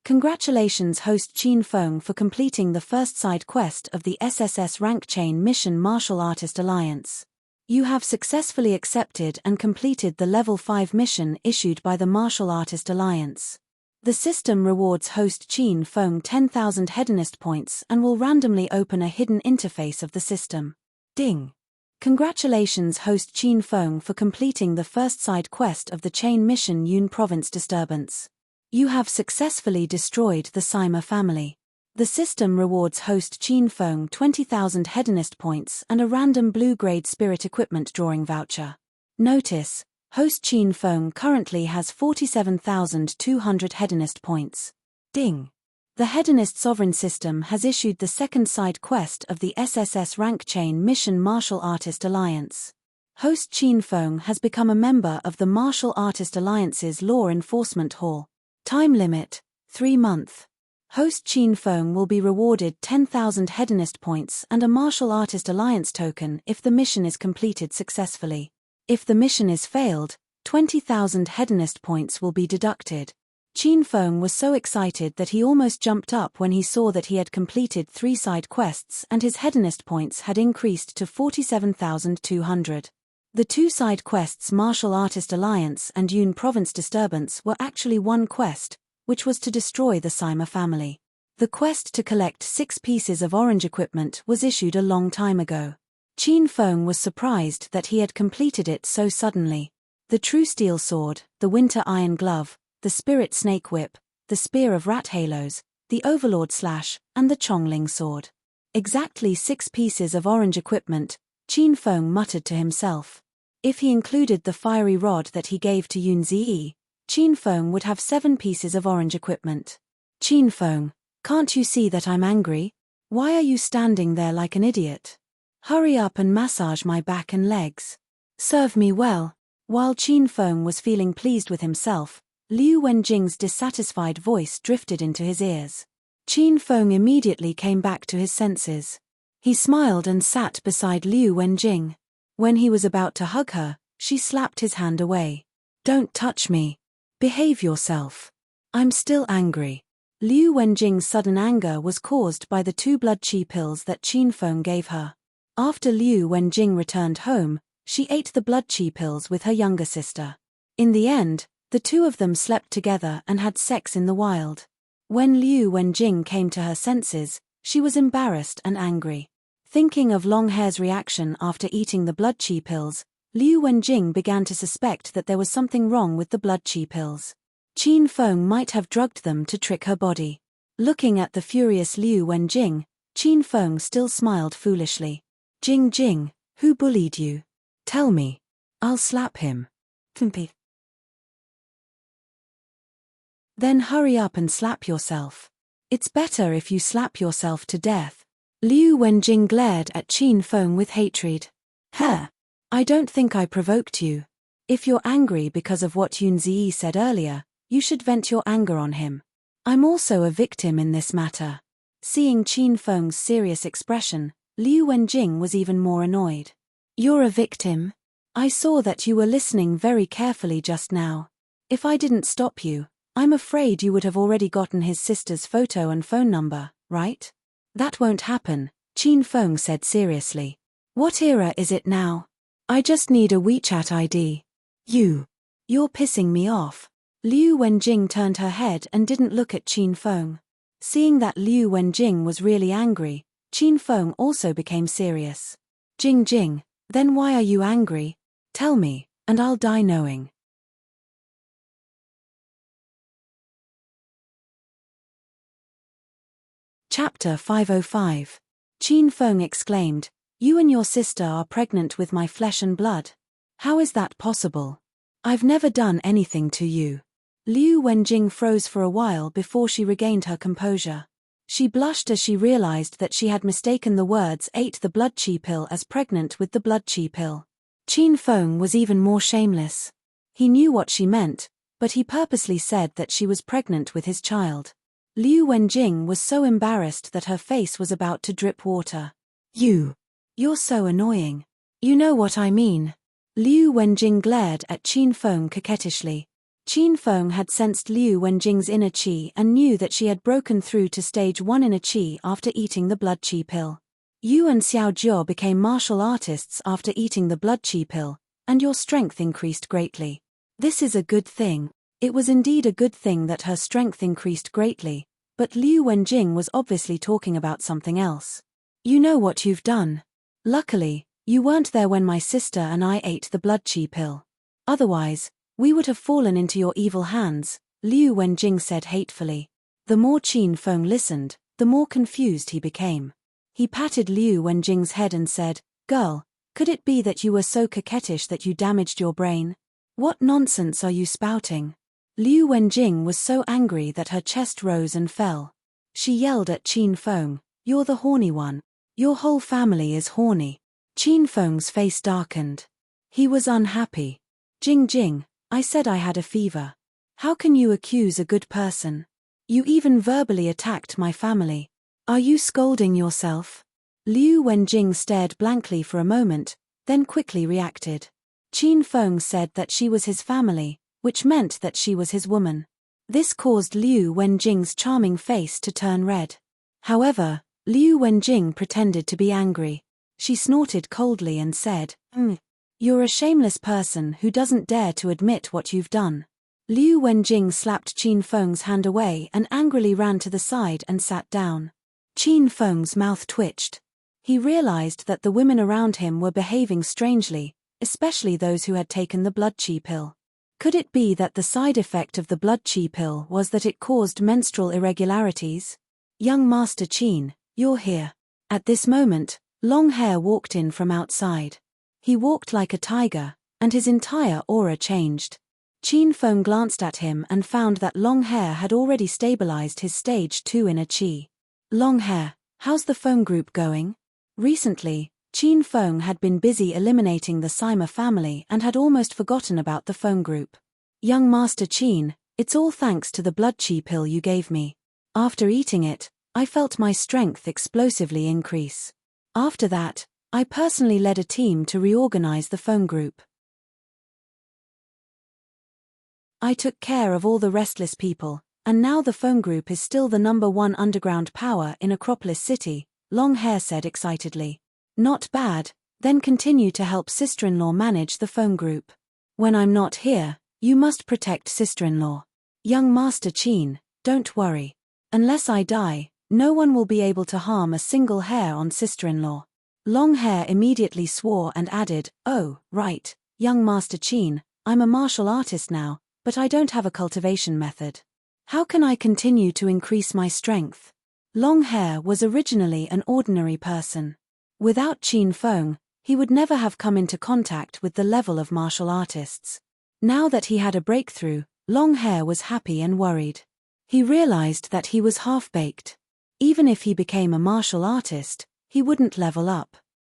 Congratulations host Qinfeng for completing the first side quest of the SSS rank chain mission Martial Artist Alliance. You have successfully accepted and completed the level 5 mission issued by the Martial Artist Alliance. The system rewards host Qinfeng 10,000 hedonist points and will randomly open a hidden interface of the system. Ding! Congratulations host Qinfeng for completing the first side quest of the chain mission Yun Province Disturbance. You have successfully destroyed the Sima family. The system rewards host Qinfeng 20,000 hedonist points and a random blue-grade spirit equipment drawing voucher. Notice, host Qinfeng currently has 47,200 hedonist points. Ding! The Hedonist Sovereign System has issued the second side quest of the SSS rank chain mission Martial Artist Alliance. Host Qinfeng has become a member of the Martial Artist Alliance's Law Enforcement Hall. Time limit, 3 months. Host Qinfeng will be rewarded 10,000 hedonist points and a Martial Artist Alliance token if the mission is completed successfully. If the mission is failed, 20,000 hedonist points will be deducted. Qinfeng was so excited that he almost jumped up when he saw that he had completed 3 side quests and his hedonist points had increased to 47,200. The 2 side quests Martial Artist Alliance and Yun Province Disturbance were actually one quest, which was to destroy the Sima family. The quest to collect 6 pieces of orange equipment was issued a long time ago. Qinfeng was surprised that he had completed it so suddenly. The True Steel Sword, the Winter Iron Glove, the Spirit Snake Whip, the spear of rat halos, the overlord slash, and the Chongling sword. Exactly 6 pieces of orange equipment, Qin Feng muttered to himself. If he included the fiery rod that he gave to Yun Ziyi, Qin Feng would have 7 pieces of orange equipment. Qin Feng, can't you see that I'm angry? Why are you standing there like an idiot? Hurry up and massage my back and legs. Serve me well. While Qin Feng was feeling pleased with himself, Liu Wenjing's dissatisfied voice drifted into his ears. Qin Feng immediately came back to his senses. He smiled and sat beside Liu Wenjing. When he was about to hug her, she slapped his hand away. Don't touch me. Behave yourself. I'm still angry. Liu Wenjing's sudden anger was caused by the 2 blood qi pills that Qin Feng gave her. After Liu Wenjing returned home, she ate the blood qi pills with her younger sister. In the end, the 2 of them slept together and had sex in the wild. When Liu Wenjing came to her senses, she was embarrassed and angry. Thinking of Longhair's reaction after eating the blood qi pills, Liu Wenjing began to suspect that there was something wrong with the blood qi pills. Qin Feng might have drugged them to trick her body. Looking at the furious Liu Wenjing, Qin Feng still smiled foolishly. Jing Jing, who bullied you? Tell me. I'll slap him. Then hurry up and slap yourself. It's better if you slap yourself to death. Liu Wenjing glared at Qin Feng with hatred. Huh. I don't think I provoked you. If you're angry because of what Yun Ziyi said earlier, you should vent your anger on him. I'm also a victim in this matter. Seeing Qin Feng's serious expression, Liu Wenjing was even more annoyed. You're a victim? I saw that you were listening very carefully just now. If I didn't stop you, I'm afraid you would have already gotten his sister's photo and phone number, right? That won't happen, Qin Feng said seriously. What era is it now? I just need a WeChat ID. You're pissing me off. Liu Wenjing turned her head and didn't look at Qin Feng. Seeing that Liu Wenjing was really angry, Qin Feng also became serious. Jing Jing, then why are you angry? Tell me, and I'll die knowing. Chapter 505. Qin Feng exclaimed, You and your sister are pregnant with my flesh and blood. How is that possible? I've never done anything to you. Liu Wenjing froze for a while before she regained her composure. She blushed as she realized that she had mistaken the words ate the blood qi pill as pregnant with the blood qi pill. Qin Feng was even more shameless. He knew what she meant, but he purposely said that she was pregnant with his child. Liu Wenjing was so embarrassed that her face was about to drip water. You're so annoying. You know what I mean. Liu Wenjing glared at Qin Feng coquettishly. Qin Feng had sensed Liu Wenjing's inner qi and knew that she had broken through to stage 1 inner qi after eating the blood qi pill. You and Xiao Jiao became martial artists after eating the blood qi pill, and your strength increased greatly. This is a good thing. It was indeed a good thing that her strength increased greatly, but Liu Wenjing was obviously talking about something else. You know what you've done. Luckily, you weren't there when my sister and I ate the blood qi pill. Otherwise, we would have fallen into your evil hands, Liu Wenjing said hatefully. The more Qin Feng listened, the more confused he became. He patted Liu Wenjing's head and said, Girl, could it be that you were so coquettish that you damaged your brain? What nonsense are you spouting? Liu Wenjing was so angry that her chest rose and fell. She yelled at Qin Feng, You're the horny one. Your whole family is horny. Qin Feng's face darkened. He was unhappy. Jing Jing, I said I had a fever. How can you accuse a good person? You even verbally attacked my family. Are you scolding yourself? Liu Wenjing stared blankly for a moment, then quickly reacted. Qin Feng said that she was his family, which meant that she was his woman. This caused Liu Wenjing's charming face to turn red. However, Liu Wenjing pretended to be angry. She snorted coldly and said, You're a shameless person who doesn't dare to admit what you've done. Liu Wenjing slapped Qin Feng's hand away and angrily ran to the side and sat down. Qin Feng's mouth twitched. He realized that the women around him were behaving strangely, especially those who had taken the blood qi pill. Could it be that the side effect of the blood chi pill was that it caused menstrual irregularities? Young Master Qin, you're here. At this moment, Long Hair walked in from outside. He walked like a tiger, and his entire aura changed. Qin Feng glanced at him and found that Long Hair had already stabilized his stage 2 inner chi. Long Hair, how's the Feng group going? Recently, Qin Feng had been busy eliminating the Sima family and had almost forgotten about the Feng group. Young Master Qin, it's all thanks to the blood chi pill you gave me. After eating it, I felt my strength explosively increase. After that, I personally led a team to reorganize the Feng group. I took care of all the restless people, and now the Feng group is still the #1 underground power in Acropolis City, Long Hair said excitedly. Not bad, then continue to help sister-in-law manage the Feng group. When I'm not here, you must protect sister-in-law. Young Master Qin, don't worry. Unless I die, no one will be able to harm a single hair on sister-in-law. Long Hair immediately swore and added, oh, right, young Master Qin, I'm a martial artist now, but I don't have a cultivation method. How can I continue to increase my strength? Long Hair was originally an ordinary person. Without Qin Feng, he would never have come into contact with the level of martial artists. Now that he had a breakthrough, Long Hair was happy and worried. He realized that he was half-baked. Even if he became a martial artist, he wouldn't level up.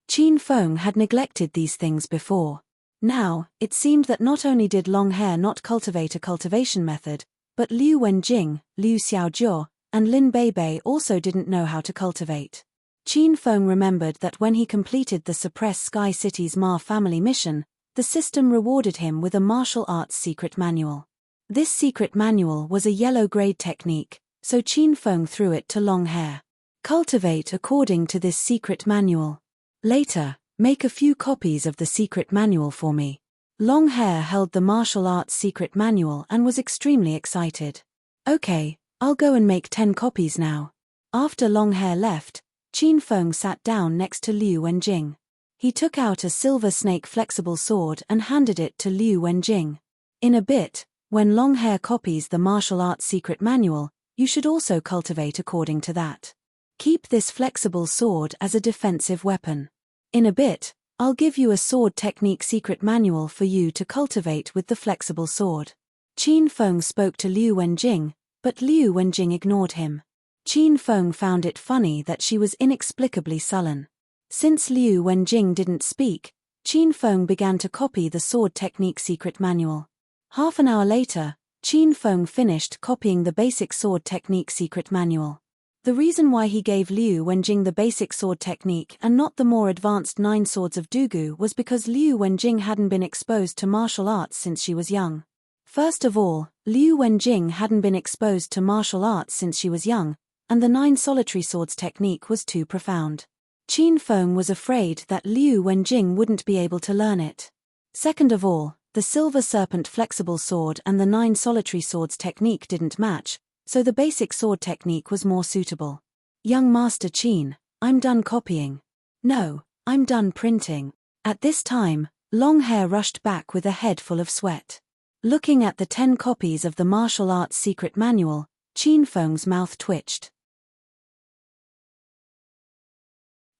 Qin Feng had neglected these things before. Now, it seemed that not only did Long Hair not cultivate a cultivation method, but Liu Wenjing, Liu Xiaojiu, and Lin Beibei also didn't know how to cultivate. Qin Feng remembered that when he completed the Suppress Sky City's Ma family mission, the system rewarded him with a martial arts secret manual. This secret manual was a yellow grade technique, so Qin Feng threw it to Long Hair. Cultivate according to this secret manual. Later, make a few copies of the secret manual for me. Long Hair held the martial arts secret manual and was extremely excited. Okay, I'll go and make 10 copies now. After Long Hair left, Qin Feng sat down next to Liu Wenjing. He took out a silver snake flexible sword and handed it to Liu Wenjing. In a bit, when Long Hair copies the martial arts secret manual, you should also cultivate according to that. Keep this flexible sword as a defensive weapon. In a bit, I'll give you a sword technique secret manual for you to cultivate with the flexible sword. Qin Feng spoke to Liu Wenjing, but Liu Wenjing ignored him. Qin Feng found it funny that she was inexplicably sullen. Since Liu Wenjing didn't speak, Qin Feng began to copy the sword technique secret manual. Half an hour later, Qin Feng finished copying the basic sword technique secret manual. The reason why he gave Liu Wenjing the basic sword technique and not the more advanced 9 swords of Dugu was because Liu Wenjing hadn't been exposed to martial arts since she was young. First of all, Liu Wenjing hadn't been exposed to martial arts since she was young, and the 9 solitary swords technique was too profound. Qin Feng was afraid that Liu Wenjing wouldn't be able to learn it. Second of all, the silver serpent flexible sword and the 9 solitary swords technique didn't match, so the basic sword technique was more suitable. Young Master Qin, I'm done copying. No, I'm done printing. At this time, Long Hair rushed back with a head full of sweat. Looking at the 10 copies of the martial arts secret manual, Qin Feng's mouth twitched.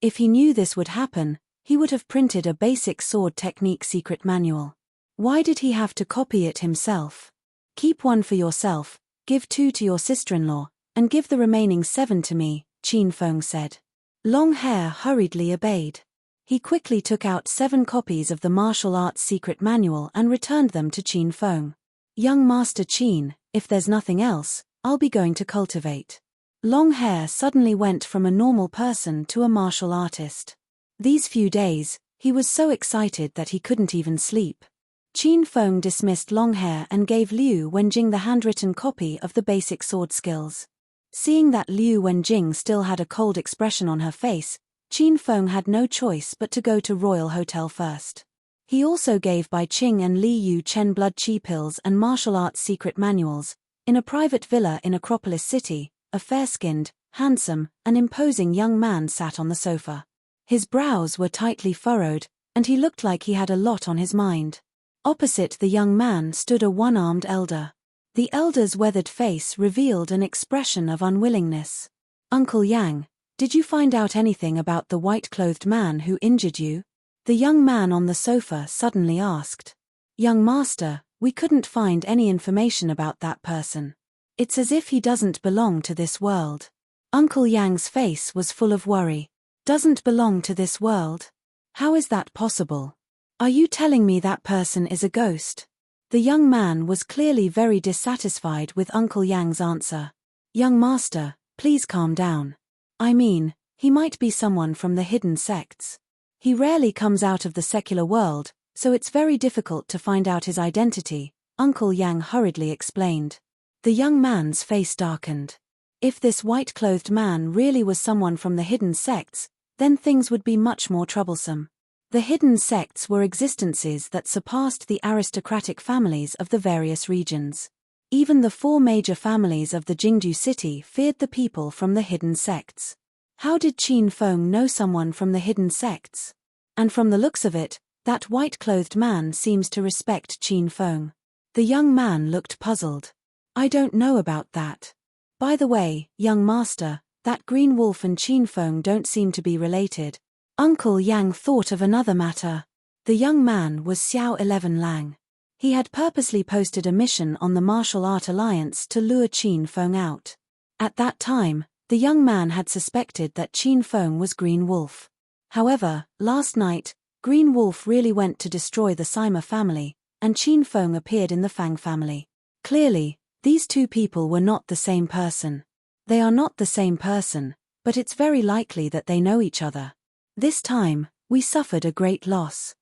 If he knew this would happen, he would have printed a basic sword technique secret manual. Why did he have to copy it himself? Keep 1 for yourself, give 2 to your sister-in-law, and give the remaining 7 to me, Qin Feng said. Long Hair hurriedly obeyed. He quickly took out 7 copies of the martial arts secret manual and returned them to Qin Feng. Young Master Qin, if there's nothing else, I'll be going to cultivate. Long Hair suddenly went from a normal person to a martial artist. These few days, he was so excited that he couldn't even sleep. Qin Feng dismissed Long Hair and gave Liu Wenjing the handwritten copy of the basic sword skills. Seeing that Liu Wenjing still had a cold expression on her face, Qin Feng had no choice but to go to Royal Hotel first. He also gave Bai Qing and Li Yu Chen blood chi pills and martial arts secret manuals. In a private villa in Acropolis City, a fair-skinned, handsome, and imposing young man sat on the sofa. His brows were tightly furrowed, and he looked like he had a lot on his mind. Opposite the young man stood a one-armed elder. The elder's weathered face revealed an expression of unwillingness. Uncle Yang, did you find out anything about the white-clothed man who injured you? The young man on the sofa suddenly asked. Young master, we couldn't find any information about that person. It's as if he doesn't belong to this world. Uncle Yang's face was full of worry. Doesn't belong to this world? How is that possible? Are you telling me that person is a ghost? The young man was clearly very dissatisfied with Uncle Yang's answer. Young master, please calm down. I mean, he might be someone from the hidden sects. He rarely comes out of the secular world, so it's very difficult to find out his identity, Uncle Yang hurriedly explained. The young man's face darkened. If this white-clothed man really was someone from the hidden sects, then things would be much more troublesome. The hidden sects were existences that surpassed the aristocratic families of the various regions. Even the 4 major families of the Jingdu city feared the people from the hidden sects. How did Qin Feng know someone from the hidden sects? And from the looks of it, that white-clothed man seems to respect Qin Feng. The young man looked puzzled. I don't know about that. By the way, young master, that green wolf and Qin Feng don't seem to be related. Uncle Yang thought of another matter. The young man was Xiao 11 Lang. He had purposely posted a mission on the Martial Art Alliance to lure Qin Feng out. At that time, the young man had suspected that Qin Feng was Green Wolf. However, last night, Green Wolf really went to destroy the Sima family, and Qin Feng appeared in the Fang family. Clearly, these 2 people were not the same person. They are not the same person, but it's very likely that they know each other. This time, we suffered a great loss.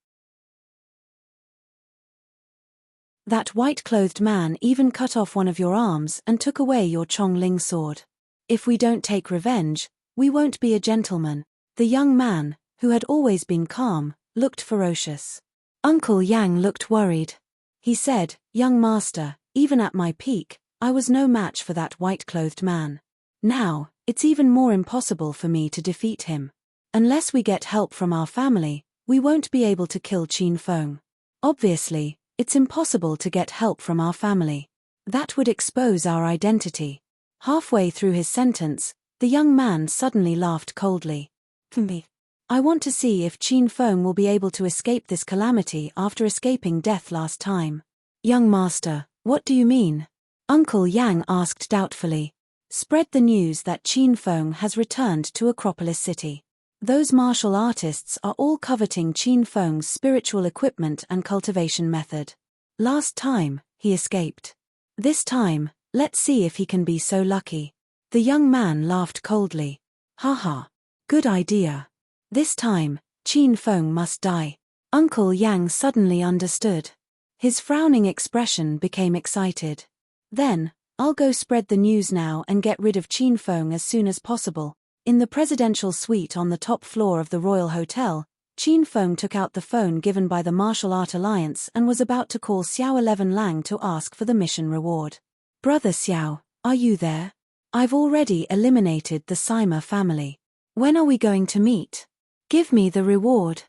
That white-clothed man even cut off one of your arms and took away your Chongling sword. If we don't take revenge, we won't be a gentleman. The young man, who had always been calm, looked ferocious. Uncle Yang looked worried. He said, Young master, even at my peak, I was no match for that white-clothed man. Now, it's even more impossible for me to defeat him. Unless we get help from our family, we won't be able to kill Qin Feng. Obviously, it's impossible to get help from our family. That would expose our identity. Halfway through his sentence, the young man suddenly laughed coldly. Me. I want to see if Qin Feng will be able to escape this calamity after escaping death last time. Young master, what do you mean? Uncle Yang asked doubtfully. Spread the news that Qin Feng has returned to Acropolis City. Those martial artists are all coveting Qin Feng's spiritual equipment and cultivation method. Last time, he escaped. This time, let's see if he can be so lucky. The young man laughed coldly. Haha. Good idea. This time, Qin Feng must die. Uncle Yang suddenly understood. His frowning expression became excited. Then, I'll go spread the news now and get rid of Qin Feng as soon as possible. In the presidential suite on the top floor of the Royal Hotel, Qin Feng took out the phone given by the Martial Art Alliance and was about to call Xiao 11 Lang to ask for the mission reward. Brother Xiao, are you there? I've already eliminated the Sima family. When are we going to meet? Give me the reward.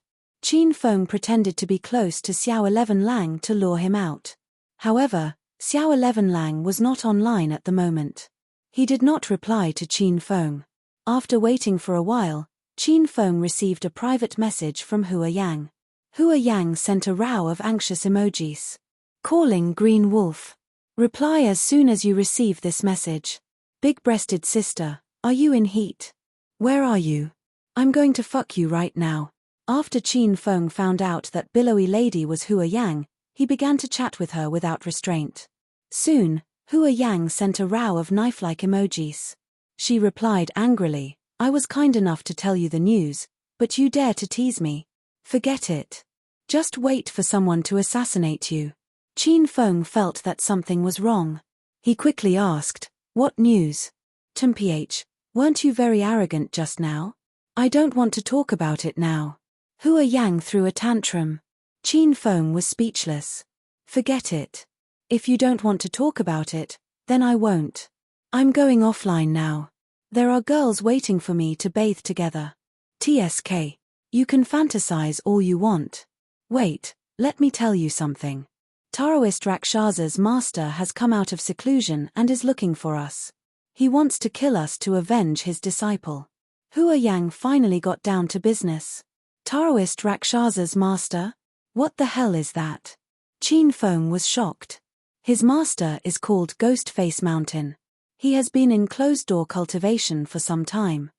Qin Feng pretended to be close to Xiao 11 Lang to lure him out. However, Xiao 11 Lang was not online at the moment. He did not reply to Qin Feng. After waiting for a while, Qin Feng received a private message from Hua Yang. Hua Yang sent a row of anxious emojis. Calling Green Wolf. Reply as soon as you receive this message. Big-breasted sister, are you in heat? Where are you? I'm going to fuck you right now. After Qin Feng found out that billowy lady was Hua Yang, he began to chat with her without restraint. Soon, Hua Yang sent a row of knife-like emojis. She replied angrily, I was kind enough to tell you the news, but you dare to tease me. Forget it. Just wait for someone to assassinate you. Qin Feng felt that something was wrong. He quickly asked, what news? Tumphh, weren't you very arrogant just now? I don't want to talk about it now. Hua Yang threw a tantrum. Qin Feng was speechless. Forget it. If you don't want to talk about it, then I won't. I'm going offline now. There are girls waiting for me to bathe together. TSK. You can fantasize all you want. Wait, Let me tell you something. Taoist Rakshasa's master has come out of seclusion and is looking for us. He wants to kill us to avenge his disciple. Hua Yang finally got down to business. Taoist Rakshasa's master? What the hell is that? Qin Feng was shocked. His master is called Ghostface Mountain. He has been in closed-door cultivation for some time.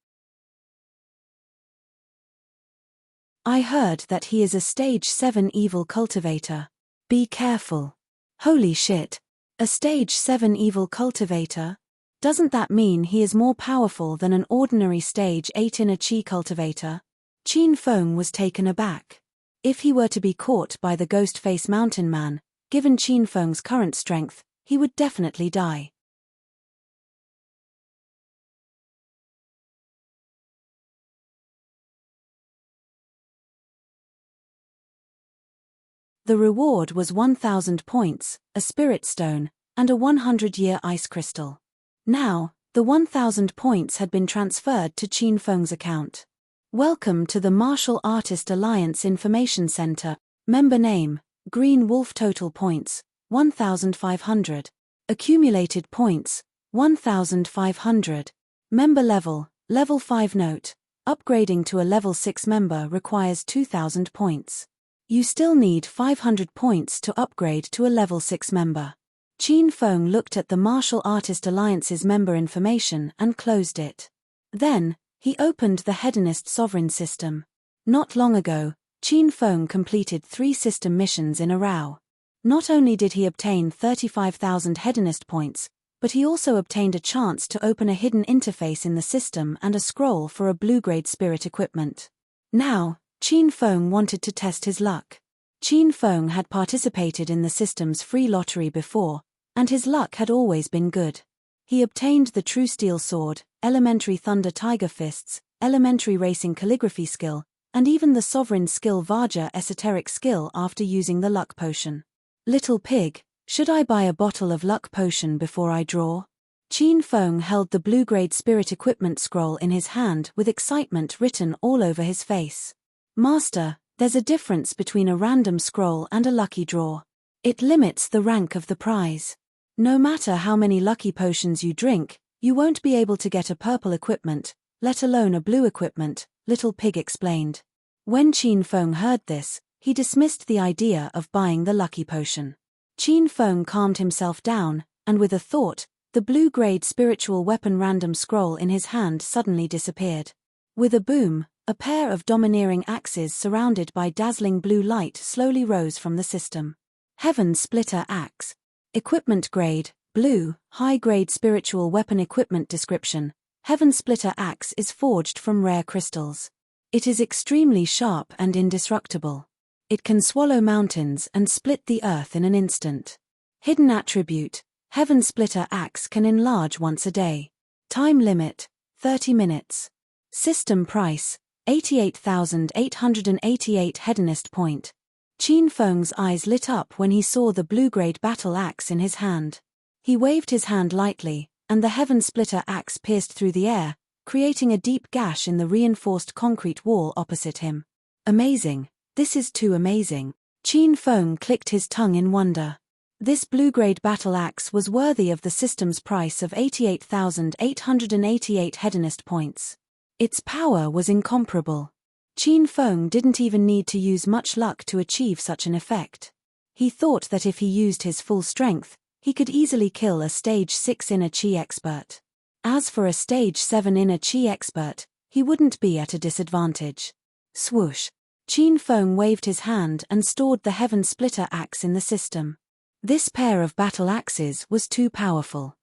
I heard that he is a stage 7 evil cultivator. Be careful. Holy shit. A stage 7 evil cultivator? Doesn't that mean he is more powerful than an ordinary stage 8 inner chi cultivator? Qin Feng was taken aback. If he were to be caught by the Ghostface Mountain Man, given Qin Feng's current strength, he would definitely die. The reward was 1,000 points, a spirit stone, and a 100-year ice crystal. Now, the 1,000 points had been transferred to Qin Feng's account. Welcome to the Martial Artist Alliance Information Center. Member name, Green Wolf. Total points, 1,500. Accumulated points, 1,500. Member level, level 5. Note, upgrading to a level 6 member requires 2,000 points. You still need 500 points to upgrade to a level 6 member. Qin Feng looked at the Martial Artist Alliance's member information and closed it. Then, he opened the Hedonist Sovereign System. Not long ago, Qin Feng completed 3 system missions in a row. Not only did he obtain 35,000 Hedonist points, but he also obtained a chance to open a hidden interface in the system and a scroll for a blue-grade spirit equipment. Now, Qin Feng wanted to test his luck. Qin Feng had participated in the system's free lottery before, and his luck had always been good. He obtained the True Steel Sword, Elementary Thunder Tiger Fists, Elementary Racing Calligraphy Skill, and even the Sovereign Skill Vajra Esoteric Skill after using the Luck Potion. Little pig, should I buy a bottle of Luck Potion before I draw? Qin Feng held the blue-grade spirit equipment scroll in his hand with excitement written all over his face. Master, there's a difference between a random scroll and a lucky draw. It limits the rank of the prize. No matter how many lucky potions you drink, you won't be able to get a purple equipment, let alone a blue equipment, Little Pig explained. When Qin Feng heard this, he dismissed the idea of buying the lucky potion. Qin Feng calmed himself down, and with a thought, the blue-grade spiritual weapon random scroll in his hand suddenly disappeared. With a boom, a pair of domineering axes surrounded by dazzling blue light slowly rose from the system. Heaven Splitter Axe. Equipment grade, blue, high-grade spiritual weapon equipment description. Heaven Splitter Axe is forged from rare crystals. It is extremely sharp and indestructible. It can swallow mountains and split the earth in an instant. Hidden attribute, Heaven Splitter Axe can enlarge once a day. Time limit, 30 minutes. System price, 88,888 Hedonist point. Qin Feng's eyes lit up when he saw the blue-grade battle axe in his hand. He waved his hand lightly, and the Heaven Splitter Axe pierced through the air, creating a deep gash in the reinforced concrete wall opposite him. Amazing. This is too amazing. Qin Feng clicked his tongue in wonder. This blue-grade battle axe was worthy of the system's price of 88,888 Hedonist points. Its power was incomparable. Qin Feng didn't even need to use much luck to achieve such an effect. He thought that if he used his full strength, he could easily kill a stage 6 inner chi expert. As for a stage 7 inner chi expert, he wouldn't be at a disadvantage. Swoosh. Qin Feng waved his hand and stored the Heaven Splitter Axe in the system. This pair of battle axes was too powerful.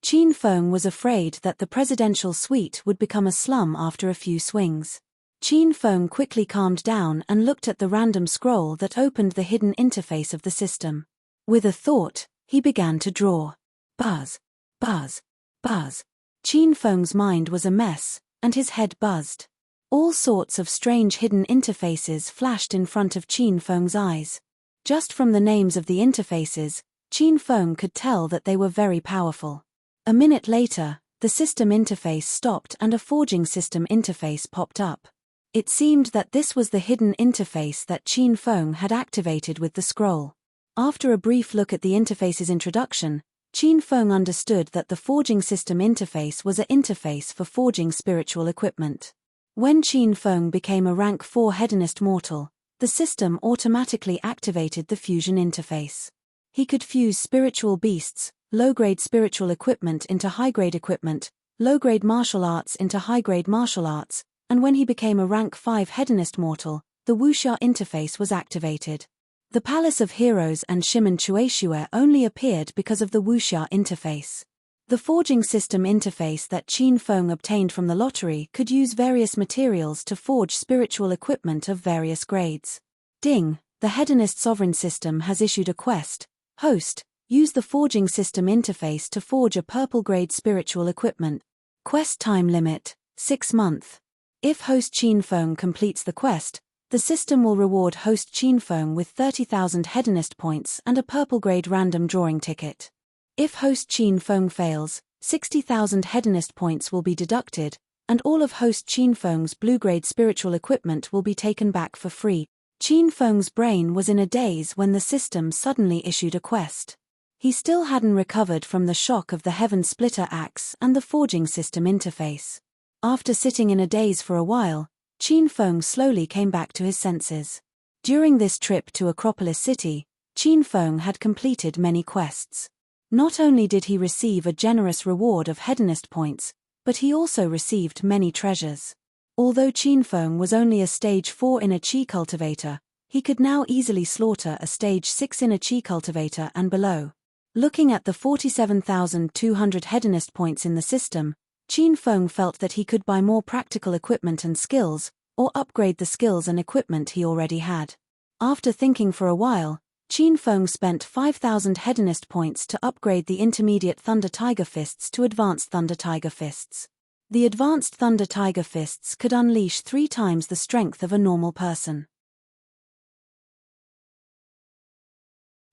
Qin Feng was afraid that the presidential suite would become a slum after a few swings. Qin Feng quickly calmed down and looked at the random scroll that opened the hidden interface of the system. With a thought, he began to draw. Buzz, buzz, buzz. Qin Feng's mind was a mess, and his head buzzed. All sorts of strange hidden interfaces flashed in front of Qin Feng's eyes. Just from the names of the interfaces, Qin Feng could tell that they were very powerful. A minute later, the system interface stopped and a forging system interface popped up. It seemed that this was the hidden interface that Qin Feng had activated with the scroll. After a brief look at the interface's introduction, Qin Feng understood that the forging system interface was an interface for forging spiritual equipment. When Qin Feng became a rank 4 hedonist mortal, the system automatically activated the fusion interface. He could fuse spiritual beasts, low-grade spiritual equipment into high-grade equipment, low-grade martial arts into high-grade martial arts, and when he became a rank 5 hedonist mortal, the wuxia interface was activated. The Palace of Heroes and Shimen Chueshue only appeared because of the wuxia interface. The forging system interface that Qin Feng obtained from the lottery could use various materials to forge spiritual equipment of various grades. Ding, the hedonist sovereign system has issued a quest. Host, use the forging system interface to forge a purple-grade spiritual equipment. Quest time limit, 6 months. If host Qin Feng completes the quest, the system will reward host Qin Feng with 30,000 hedonist points and a purple-grade random drawing ticket. If host Qin Feng fails, 60,000 hedonist points will be deducted, and all of host Qin Feng's blue-grade spiritual equipment will be taken back for free. Qin Feng's brain was in a daze when the system suddenly issued a quest. He still hadn't recovered from the shock of the Heaven Splitter axe and the forging system interface. After sitting in a daze for a while, Qin Feng slowly came back to his senses. During this trip to Acropolis City, Qin Feng had completed many quests. Not only did he receive a generous reward of hedonist points, but he also received many treasures. Although Qin Feng was only a stage 4 inner chi cultivator, he could now easily slaughter a stage 6 inner chi cultivator and below. Looking at the 47,200 hedonist points in the system, Qin Feng felt that he could buy more practical equipment and skills, or upgrade the skills and equipment he already had. After thinking for a while, Qin Feng spent 5,000 hedonist points to upgrade the intermediate Thunder Tiger Fists to advanced Thunder Tiger Fists. The advanced Thunder Tiger Fists could unleash 3 times the strength of a normal person.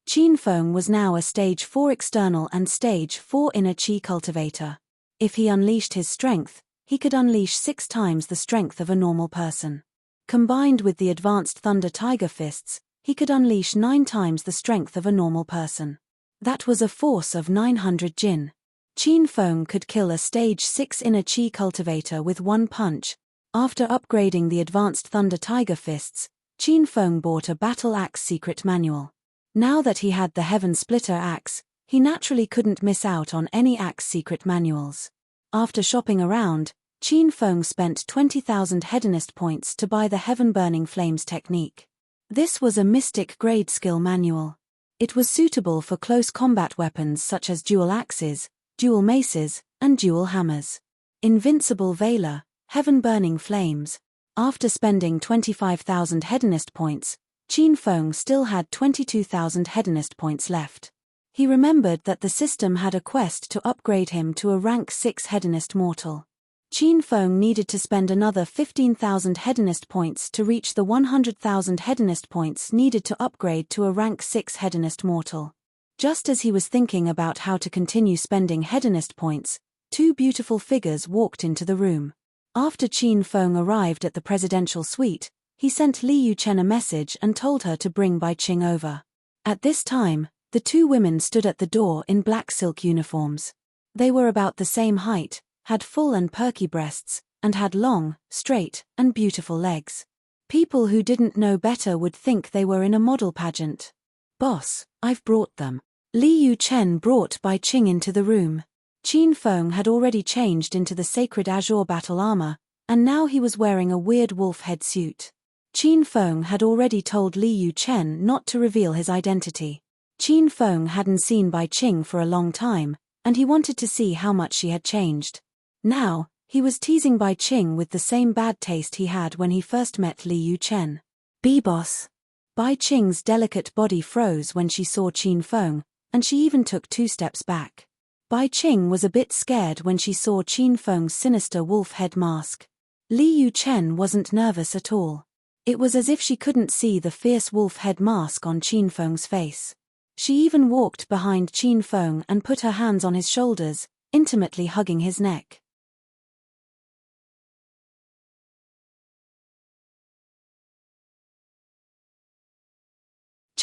Qin Feng was now a stage 4 external and stage 4 inner chi cultivator. If he unleashed his strength, he could unleash 6 times the strength of a normal person. Combined with the advanced Thunder Tiger Fists, he could unleash 9 times the strength of a normal person. That was a force of 900 jin. Qin Feng could kill a stage 6 inner chi cultivator with 1 punch. After upgrading the advanced Thunder Tiger Fists, Qin Feng bought a battle axe secret manual. Now that he had the Heaven Splitter axe, he naturally couldn't miss out on any axe secret manuals. After shopping around, Qin Feng spent 20,000 hedonist points to buy the Heaven Burning Flames technique. This was a mystic grade skill manual. It was suitable for close combat weapons such as dual axes, dual maces, and dual hammers. Invincible Valor, Heaven Burning Flames. After spending 25,000 hedonist points, Qin Feng still had 22,000 hedonist points left. He remembered that the system had a quest to upgrade him to a rank 6 hedonist mortal. Qin Feng needed to spend another 15,000 hedonist points to reach the 100,000 hedonist points needed to upgrade to a rank 6 hedonist mortal. Just as he was thinking about how to continue spending hedonist points, 2 beautiful figures walked into the room. After Qin Feng arrived at the presidential suite, he sent Li Yuchen a message and told her to bring Bai Qing over. At this time, the 2 women stood at the door in black silk uniforms. They were about the same height, had full and perky breasts, and had long, straight, and beautiful legs. People who didn't know better would think they were in a model pageant. "Boss, I've brought them." Li Yuchen brought Bai Qing into the room. Qin Feng had already changed into the sacred azure battle armor, and now he was wearing a weird wolf head suit. Qin Feng had already told Li Yuchen not to reveal his identity. Qin Feng hadn't seen Bai Qing for a long time, and he wanted to see how much she had changed. Now, he was teasing Bai Qing with the same bad taste he had when he first met Li Yuchen. "B-boss." Bai Qing's delicate body froze when she saw Qin Feng, and she even took 2 steps back. Bai Qing was a bit scared when she saw Qin Feng's sinister wolf head mask. Li Yuchen wasn't nervous at all. It was as if she couldn't see the fierce wolf head mask on Qin Feng's face. She even walked behind Qin Feng and put her hands on his shoulders, intimately hugging his neck.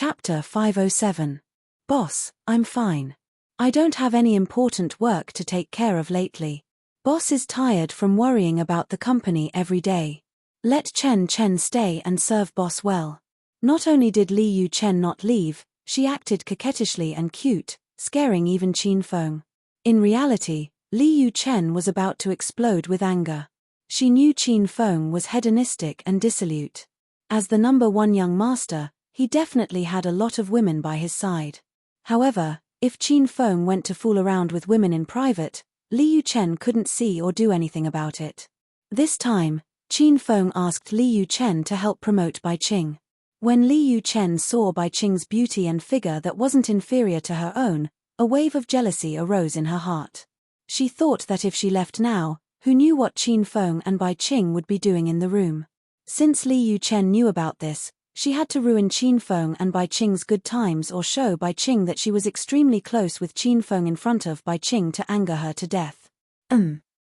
Chapter 507. Boss, I'm fine. I don't have any important work to take care of lately. Boss is tired from worrying about the company every day. Let Chen stay and serve boss well. Not only did Li Yu Chen not leave, she acted coquettishly and cute, scaring even Qin Feng. In reality, Li Yu Chen was about to explode with anger. She knew Qin Feng was hedonistic and dissolute. As the #1 young master, he definitely had a lot of women by his side. However, if Qin Feng went to fool around with women in private, Li Yu Chen couldn't see or do anything about it. This time, Qin Feng asked Li Yu Chen to help promote Bai Qing. When Li Yu Chen saw Bai Qing's beauty and figure that wasn't inferior to her own, a wave of jealousy arose in her heart. She thought that if she left now, who knew what Qin Feng and Bai Qing would be doing in the room. Since Li Yu Chen knew about this, she had to ruin Qin Feng and Bai Qing's good times or show Bai Qing that she was extremely close with Qin Feng in front of Bai Qing to anger her to death.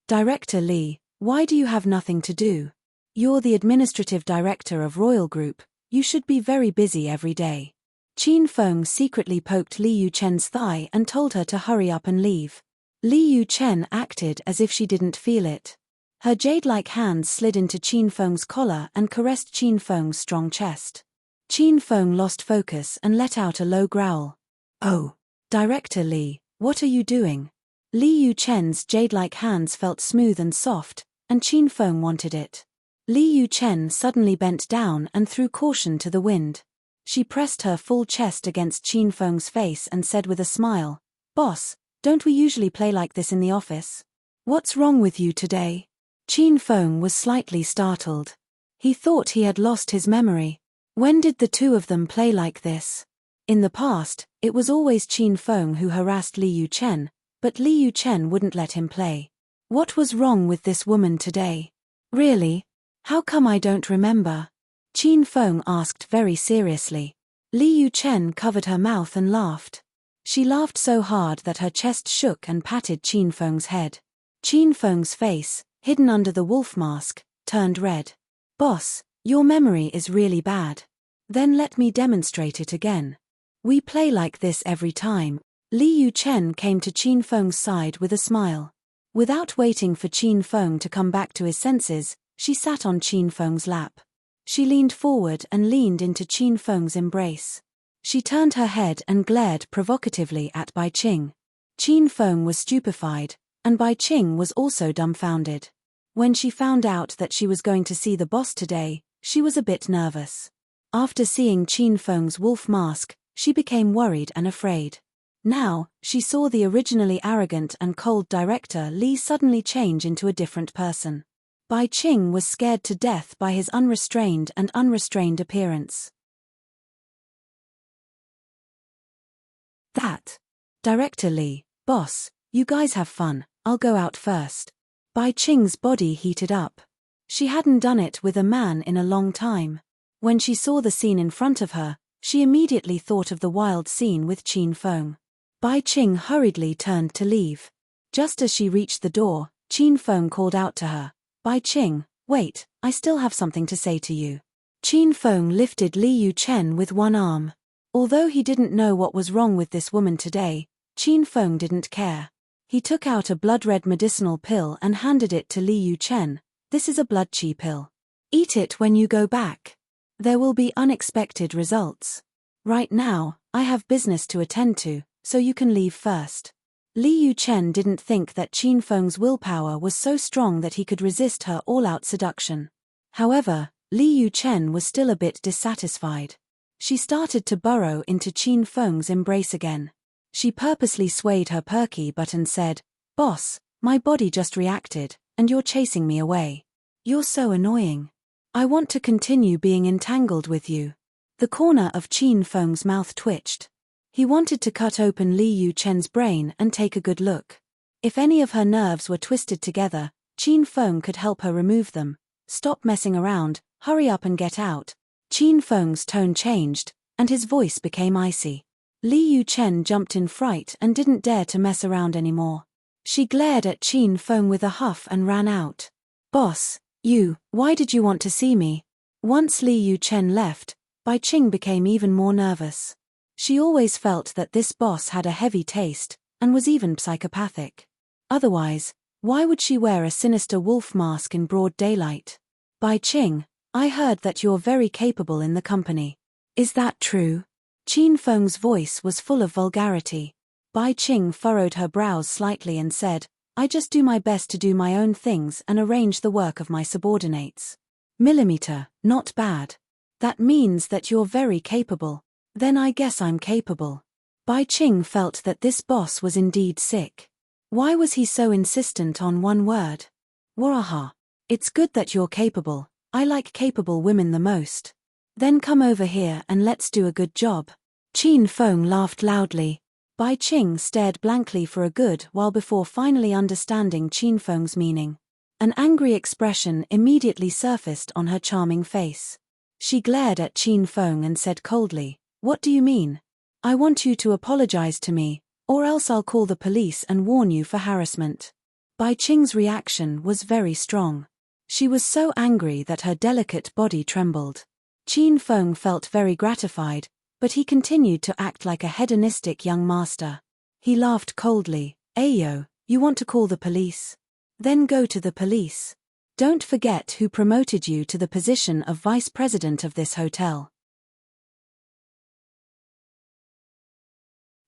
Director Li, why do you have nothing to do? You're the administrative director of Royal Group, you should be very busy every day. Qin Feng secretly poked Li Yu Chen's thigh and told her to hurry up and leave. Li Yu Chen acted as if she didn't feel it. Her jade-like hands slid into Qin Feng's collar and caressed Qin Feng's strong chest. Qin Feng lost focus and let out a low growl. Oh, Director Li, what are you doing? Li Yu Chen's jade-like hands felt smooth and soft, and Qin Feng wanted it. Li Yu Chen suddenly bent down and threw caution to the wind. She pressed her full chest against Qin Feng's face and said with a smile, "Boss, don't we usually play like this in the office? What's wrong with you today?" Qin Feng was slightly startled. He thought he had lost his memory. When did the two of them play like this? In the past, it was always Qin Feng who harassed Li Yu Chen, but Li Yu Chen wouldn't let him play. What was wrong with this woman today? Really? How come I don't remember? Qin Feng asked very seriously. Li Yu Chen covered her mouth and laughed. She laughed so hard that her chest shook and patted Qin Feng's head. Qin Feng's face, hidden under the wolf mask, turned red. Boss, your memory is really bad. Then let me demonstrate it again. We play like this every time. Li Yu Chen came to Qin Feng's side with a smile. Without waiting for Qin Feng to come back to his senses, she sat on Qin Feng's lap. She leaned forward and leaned into Qin Feng's embrace. She turned her head and glared provocatively at Bai Qing. Qin Feng was stupefied, and Bai Qing was also dumbfounded. When she found out that she was going to see the boss today, she was a bit nervous. After seeing Qin Feng's wolf mask, she became worried and afraid. Now, she saw the originally arrogant and cold director Li suddenly change into a different person. Bai Qing was scared to death by his unrestrained appearance. Director Li, boss, you guys have fun, I'll go out first. Bai Qing's body heated up. She hadn't done it with a man in a long time. When she saw the scene in front of her, she immediately thought of the wild scene with Qin Feng. Bai Qing hurriedly turned to leave. Just as she reached the door, Qin Feng called out to her, "Bai Qing, wait, I still have something to say to you." Qin Feng lifted Li Yu Chen with one arm. Although he didn't know what was wrong with this woman today, Qin Feng didn't care. He took out a blood-red medicinal pill and handed it to Li Yu Chen. "This is a blood qi pill. Eat it when you go back. There will be unexpected results. Right now, I have business to attend to, so you can leave first." Li Yu Chen didn't think that Qin Feng's willpower was so strong that he could resist her all-out seduction. However, Li Yu Chen was still a bit dissatisfied. She started to burrow into Qin Feng's embrace again. She purposely swayed her perky butt and said, "Boss, my body just reacted, and you're chasing me away. You're so annoying. I want to continue being entangled with you." The corner of Qin Feng's mouth twitched. He wanted to cut open Li Yu Chen's brain and take a good look. If any of her nerves were twisted together, Qin Feng could help her remove them. "Stop messing around, hurry up and get out." Qin Feng's tone changed, and his voice became icy. Li Yu Chen jumped in fright and didn't dare to mess around anymore. She glared at Qin Feng with a huff and ran out. "Boss, why did you want to see me?" Once Li Yu Chen left, Bai Qing became even more nervous. She always felt that this boss had a heavy taste, and was even psychopathic. Otherwise, why would she wear a sinister wolf mask in broad daylight? Bai Qing, I heard that you're very capable in the company. Is that true? Qin Feng's voice was full of vulgarity. Bai Qing furrowed her brows slightly and said, I just do my best to do my own things and arrange the work of my subordinates. Millimeter, not bad. That means that you're very capable. Then I guess I'm capable. Bai Qing felt that this boss was indeed sick. Why was he so insistent on one word? Waha. It's good that you're capable. I like capable women the most. Then come over here and let's do a good job. Qin Feng laughed loudly. Bai Qing stared blankly for a good while before finally understanding Qin Feng's meaning. An angry expression immediately surfaced on her charming face. She glared at Qin Feng and said coldly, What do you mean? I want you to apologize to me, or else I'll call the police and warn you for harassment. Bai Qing's reaction was very strong. She was so angry that her delicate body trembled. Qin Feng felt very gratified, but he continued to act like a hedonistic young master. He laughed coldly. Ayo, you want to call the police? Then go to the police. Don't forget who promoted you to the position of vice president of this hotel.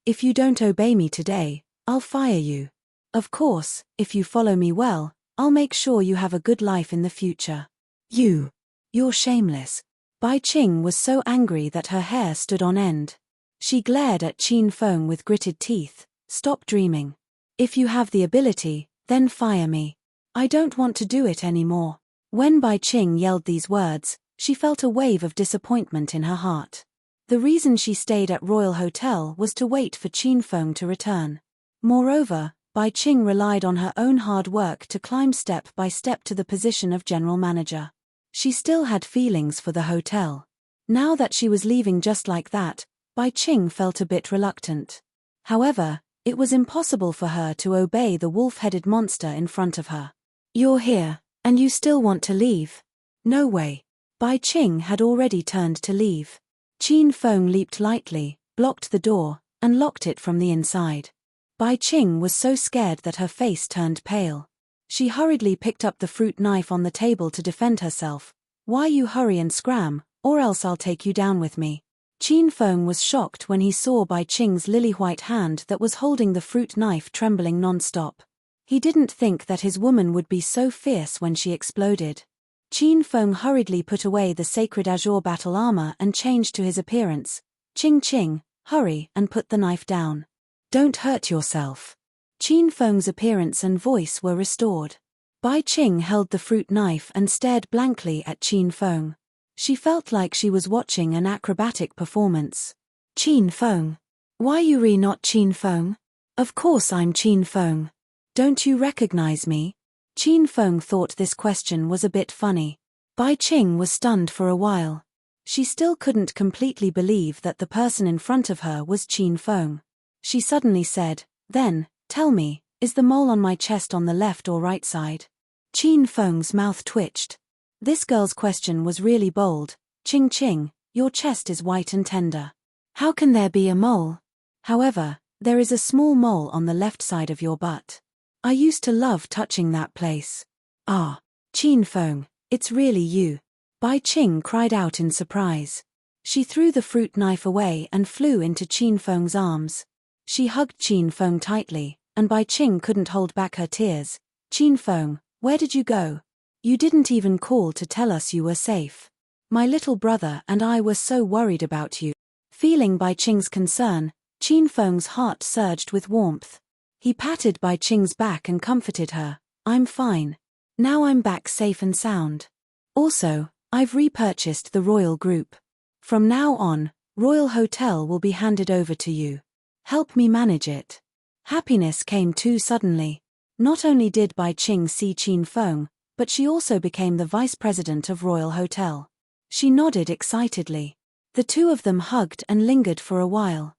If you don't obey me today, I'll fire you. Of course, if you follow me well, I'll make sure you have a good life in the future. You're shameless. Bai Qing was so angry that her hair stood on end. She glared at Qin Feng with gritted teeth. Stop dreaming. If you have the ability, then fire me. I don't want to do it anymore. When Bai Qing yelled these words, she felt a wave of disappointment in her heart. The reason she stayed at Royal Hotel was to wait for Qin Feng to return. Moreover, Bai Qing relied on her own hard work to climb step by step to the position of general manager. She still had feelings for the hotel. Now that she was leaving just like that, Bai Qing felt a bit reluctant. However, it was impossible for her to obey the wolf-headed monster in front of her. You're here, and you still want to leave? No way. Bai Qing had already turned to leave. Qin Feng leaped lightly, blocked the door, and locked it from the inside. Bai Qing was so scared that her face turned pale. She hurriedly picked up the fruit knife on the table to defend herself. Why you hurry and scram, or else I'll take you down with me. Qin Feng was shocked when he saw Bai Qing's lily-white hand that was holding the fruit knife trembling non-stop. He didn't think that his woman would be so fierce when she exploded. Qin Feng hurriedly put away the sacred azure battle armor and changed to his appearance. Qing, hurry and put the knife down. Don't hurt yourself. Qin Feng's appearance and voice were restored. Bai Qing held the fruit knife and stared blankly at Qin Feng. She felt like she was watching an acrobatic performance. Qin Feng. Why you not Qin Feng? Of course I'm Qin Feng. Don't you recognize me? Qin Feng thought this question was a bit funny. Bai Qing was stunned for a while. She still couldn't completely believe that the person in front of her was Qin Feng. She suddenly said, Then, tell me, is the mole on my chest on the left or right side? Qin Feng's mouth twitched. This girl's question was really bold. Qing, your chest is white and tender. How can there be a mole? However, there is a small mole on the left side of your butt. I used to love touching that place. Ah, Qin Feng, it's really you. Bai Qing cried out in surprise. She threw the fruit knife away and flew into Qin Feng's arms. She hugged Qin Feng tightly, and Bai Qing couldn't hold back her tears. Qin Feng, where did you go? You didn't even call to tell us you were safe. My little brother and I were so worried about you. Feeling Bai Qing's concern, Qin Feng's heart surged with warmth. He patted Bai Qing's back and comforted her. I'm fine. Now I'm back safe and sound. Also, I've repurchased the Royal Group. From now on, Royal Hotel will be handed over to you. Help me manage it. Happiness came too suddenly. Not only did Bai Qing see Qin Feng, but she also became the vice president of Royal Hotel. She nodded excitedly. The two of them hugged and lingered for a while.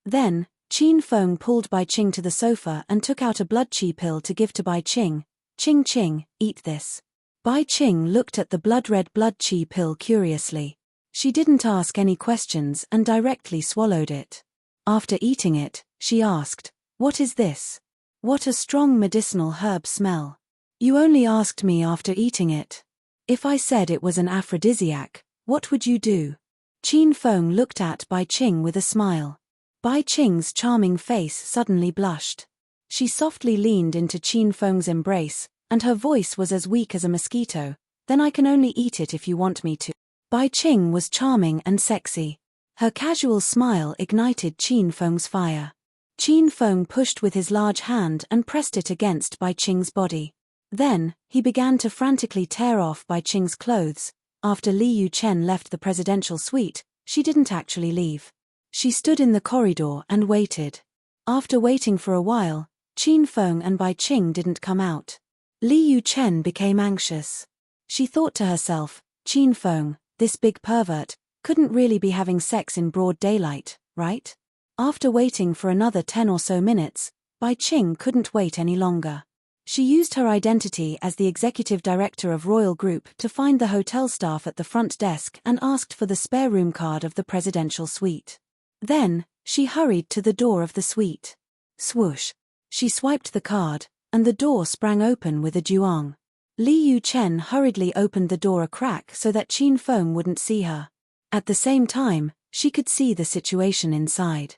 Then, Qin Feng pulled Bai Qing to the sofa and took out a blood qi pill to give to Bai Qing. Qing, eat this. Bai Qing looked at the blood-red blood chi pill curiously. She didn't ask any questions and directly swallowed it. After eating it, she asked, "What is this? What a strong medicinal herb smell. You only asked me after eating it. If I said it was an aphrodisiac, what would you do?" Qin Feng looked at Bai Qing with a smile. Bai Qing's charming face suddenly blushed. She softly leaned into Qin Feng's embrace, and her voice was as weak as a mosquito. "Then I can only eat it if you want me to." Bai Qing was charming and sexy. Her casual smile ignited Qin Feng's fire. Qin Feng pushed with his large hand and pressed it against Bai Qing's body. Then, he began to frantically tear off Bai Qing's clothes. After Li Yuchen left the presidential suite, she didn't actually leave. She stood in the corridor and waited. After waiting for a while, Qin Feng and Bai Qing didn't come out. Li Yuchen became anxious. She thought to herself, "Qin Feng, this big pervert, couldn't really be having sex in broad daylight, right?" After waiting for another 10 or so minutes, Bai Qing couldn't wait any longer. She used her identity as the executive director of Royal Group to find the hotel staff at the front desk and asked for the spare room card of the presidential suite. Then, she hurried to the door of the suite. Swoosh! She swiped the card, and the door sprang open with a duong. Li Yuchen hurriedly opened the door a crack so that Qin Feng wouldn't see her. At the same time, she could see the situation inside.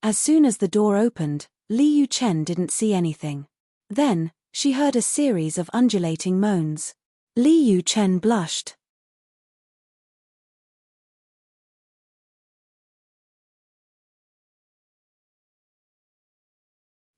As soon as the door opened, Li Yuchen didn't see anything. Then, she heard a series of undulating moans. Li Yuchen blushed.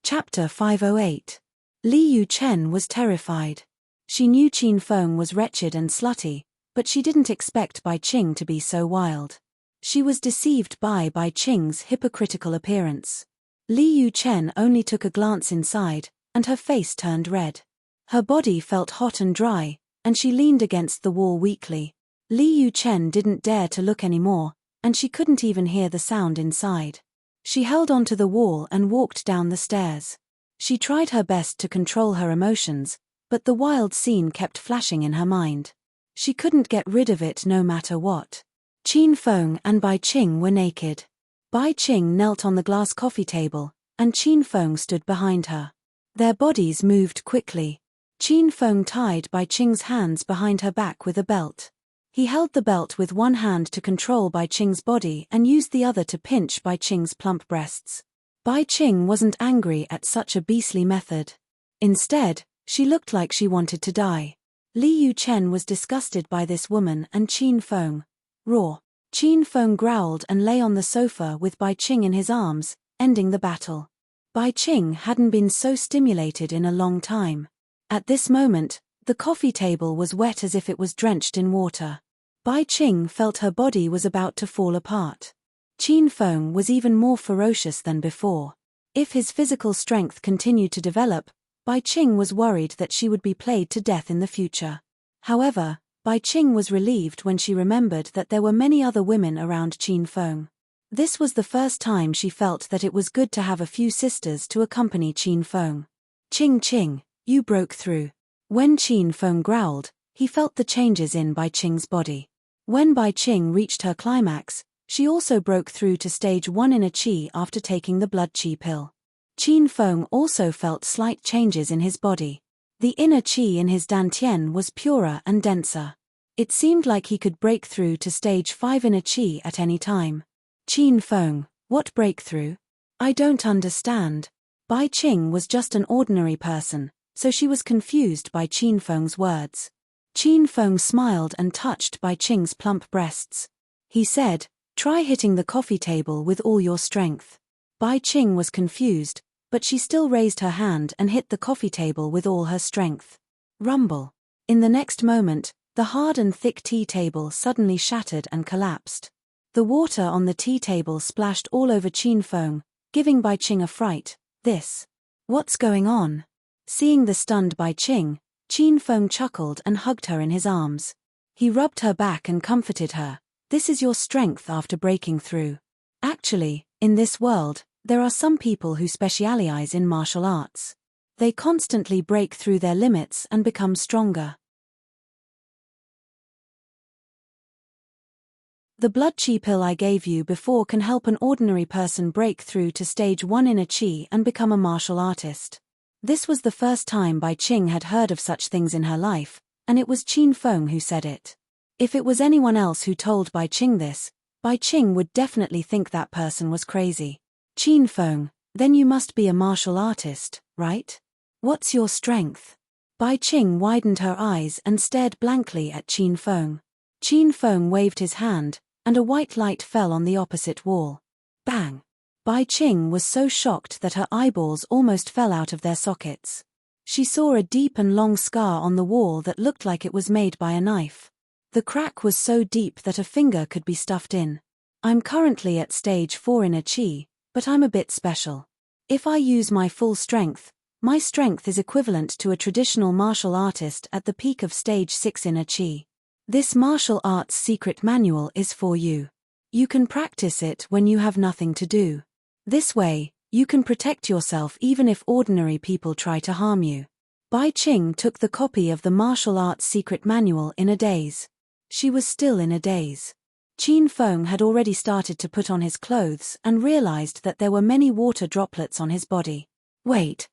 Chapter 508. Li Yuchen was terrified. She knew Qin Feng was wretched and slutty, but she didn't expect Bai Qing to be so wild. She was deceived by Bai Qing's hypocritical appearance. Li Yuchen only took a glance inside, and her face turned red. Her body felt hot and dry, and she leaned against the wall weakly. Li Yuchen didn't dare to look anymore, and she couldn't even hear the sound inside. She held onto the wall and walked down the stairs. She tried her best to control her emotions, but the wild scene kept flashing in her mind. She couldn't get rid of it no matter what. Qin Feng and Bai Qing were naked. Bai Qing knelt on the glass coffee table, and Qin Feng stood behind her. Their bodies moved quickly. Qin Feng tied Bai Qing's hands behind her back with a belt. He held the belt with one hand to control Bai Qing's body and used the other to pinch Bai Qing's plump breasts. Bai Qing wasn't angry at such a beastly method. Instead, she looked like she wanted to die. Li Yuchen was disgusted by this woman and Qin Feng. Raw. Qin Feng growled and lay on the sofa with Bai Qing in his arms, ending the battle. Bai Qing hadn't been so stimulated in a long time. At this moment, the coffee table was wet as if it was drenched in water. Bai Qing felt her body was about to fall apart. Qin Feng was even more ferocious than before. If his physical strength continued to develop, Bai Qing was worried that she would be played to death in the future. However, Bai Qing was relieved when she remembered that there were many other women around Qin Feng. This was the first time she felt that it was good to have a few sisters to accompany Qin Feng. "Qing, you broke through." When Qin Feng growled, he felt the changes in Bai Qing's body. When Bai Qing reached her climax, she also broke through to stage 1 inner qi after taking the blood qi pill. Qin Feng also felt slight changes in his body. The inner qi in his dantian was purer and denser. It seemed like he could break through to stage 5 inner qi at any time. "Qin Feng, what breakthrough? I don't understand." Bai Qing was just an ordinary person, so she was confused by Qin Feng's words. Qin Feng smiled and touched Bai Qing's plump breasts. He said, "Try hitting the coffee table with all your strength." Bai Qing was confused, but she still raised her hand and hit the coffee table with all her strength. Rumble. In the next moment, the hard and thick tea table suddenly shattered and collapsed. The water on the tea table splashed all over Qin Feng, giving Bai Qing a fright. What's going on?" Seeing the stunned Bai Qing, Qin Feng chuckled and hugged her in his arms. He rubbed her back and comforted her. "This is your strength after breaking through. Actually, in this world, there are some people who specialize in martial arts. They constantly break through their limits and become stronger. The blood chi pill I gave you before can help an ordinary person break through to stage 1 inner chi and become a martial artist. This was the first time Bai Qing had heard of such things in her life, and it was Qin Feng who said it. If it was anyone else who told Bai Qing this, Bai Qing would definitely think that person was crazy. Qin Feng, then you must be a martial artist, right? What's your strength? Bai Qing widened her eyes and stared blankly at Qin Feng. Qin Feng waved his hand, and a white light fell on the opposite wall. Bang! Bai Qing was so shocked that her eyeballs almost fell out of their sockets. She saw a deep and long scar on the wall that looked like it was made by a knife. The crack was so deep that a finger could be stuffed in. I'm currently at stage 4 inner chi, but I'm a bit special. If I use my full strength, my strength is equivalent to a traditional martial artist at the peak of stage 6 inner chi. This martial arts secret manual is for you. You can practice it when you have nothing to do. This way, you can protect yourself even if ordinary people try to harm you. Bai Qing took the copy of the martial arts secret manual in a daze. She was still in a daze. Qin Feng had already started to put on his clothes and realized that there were many water droplets on his body. Wait.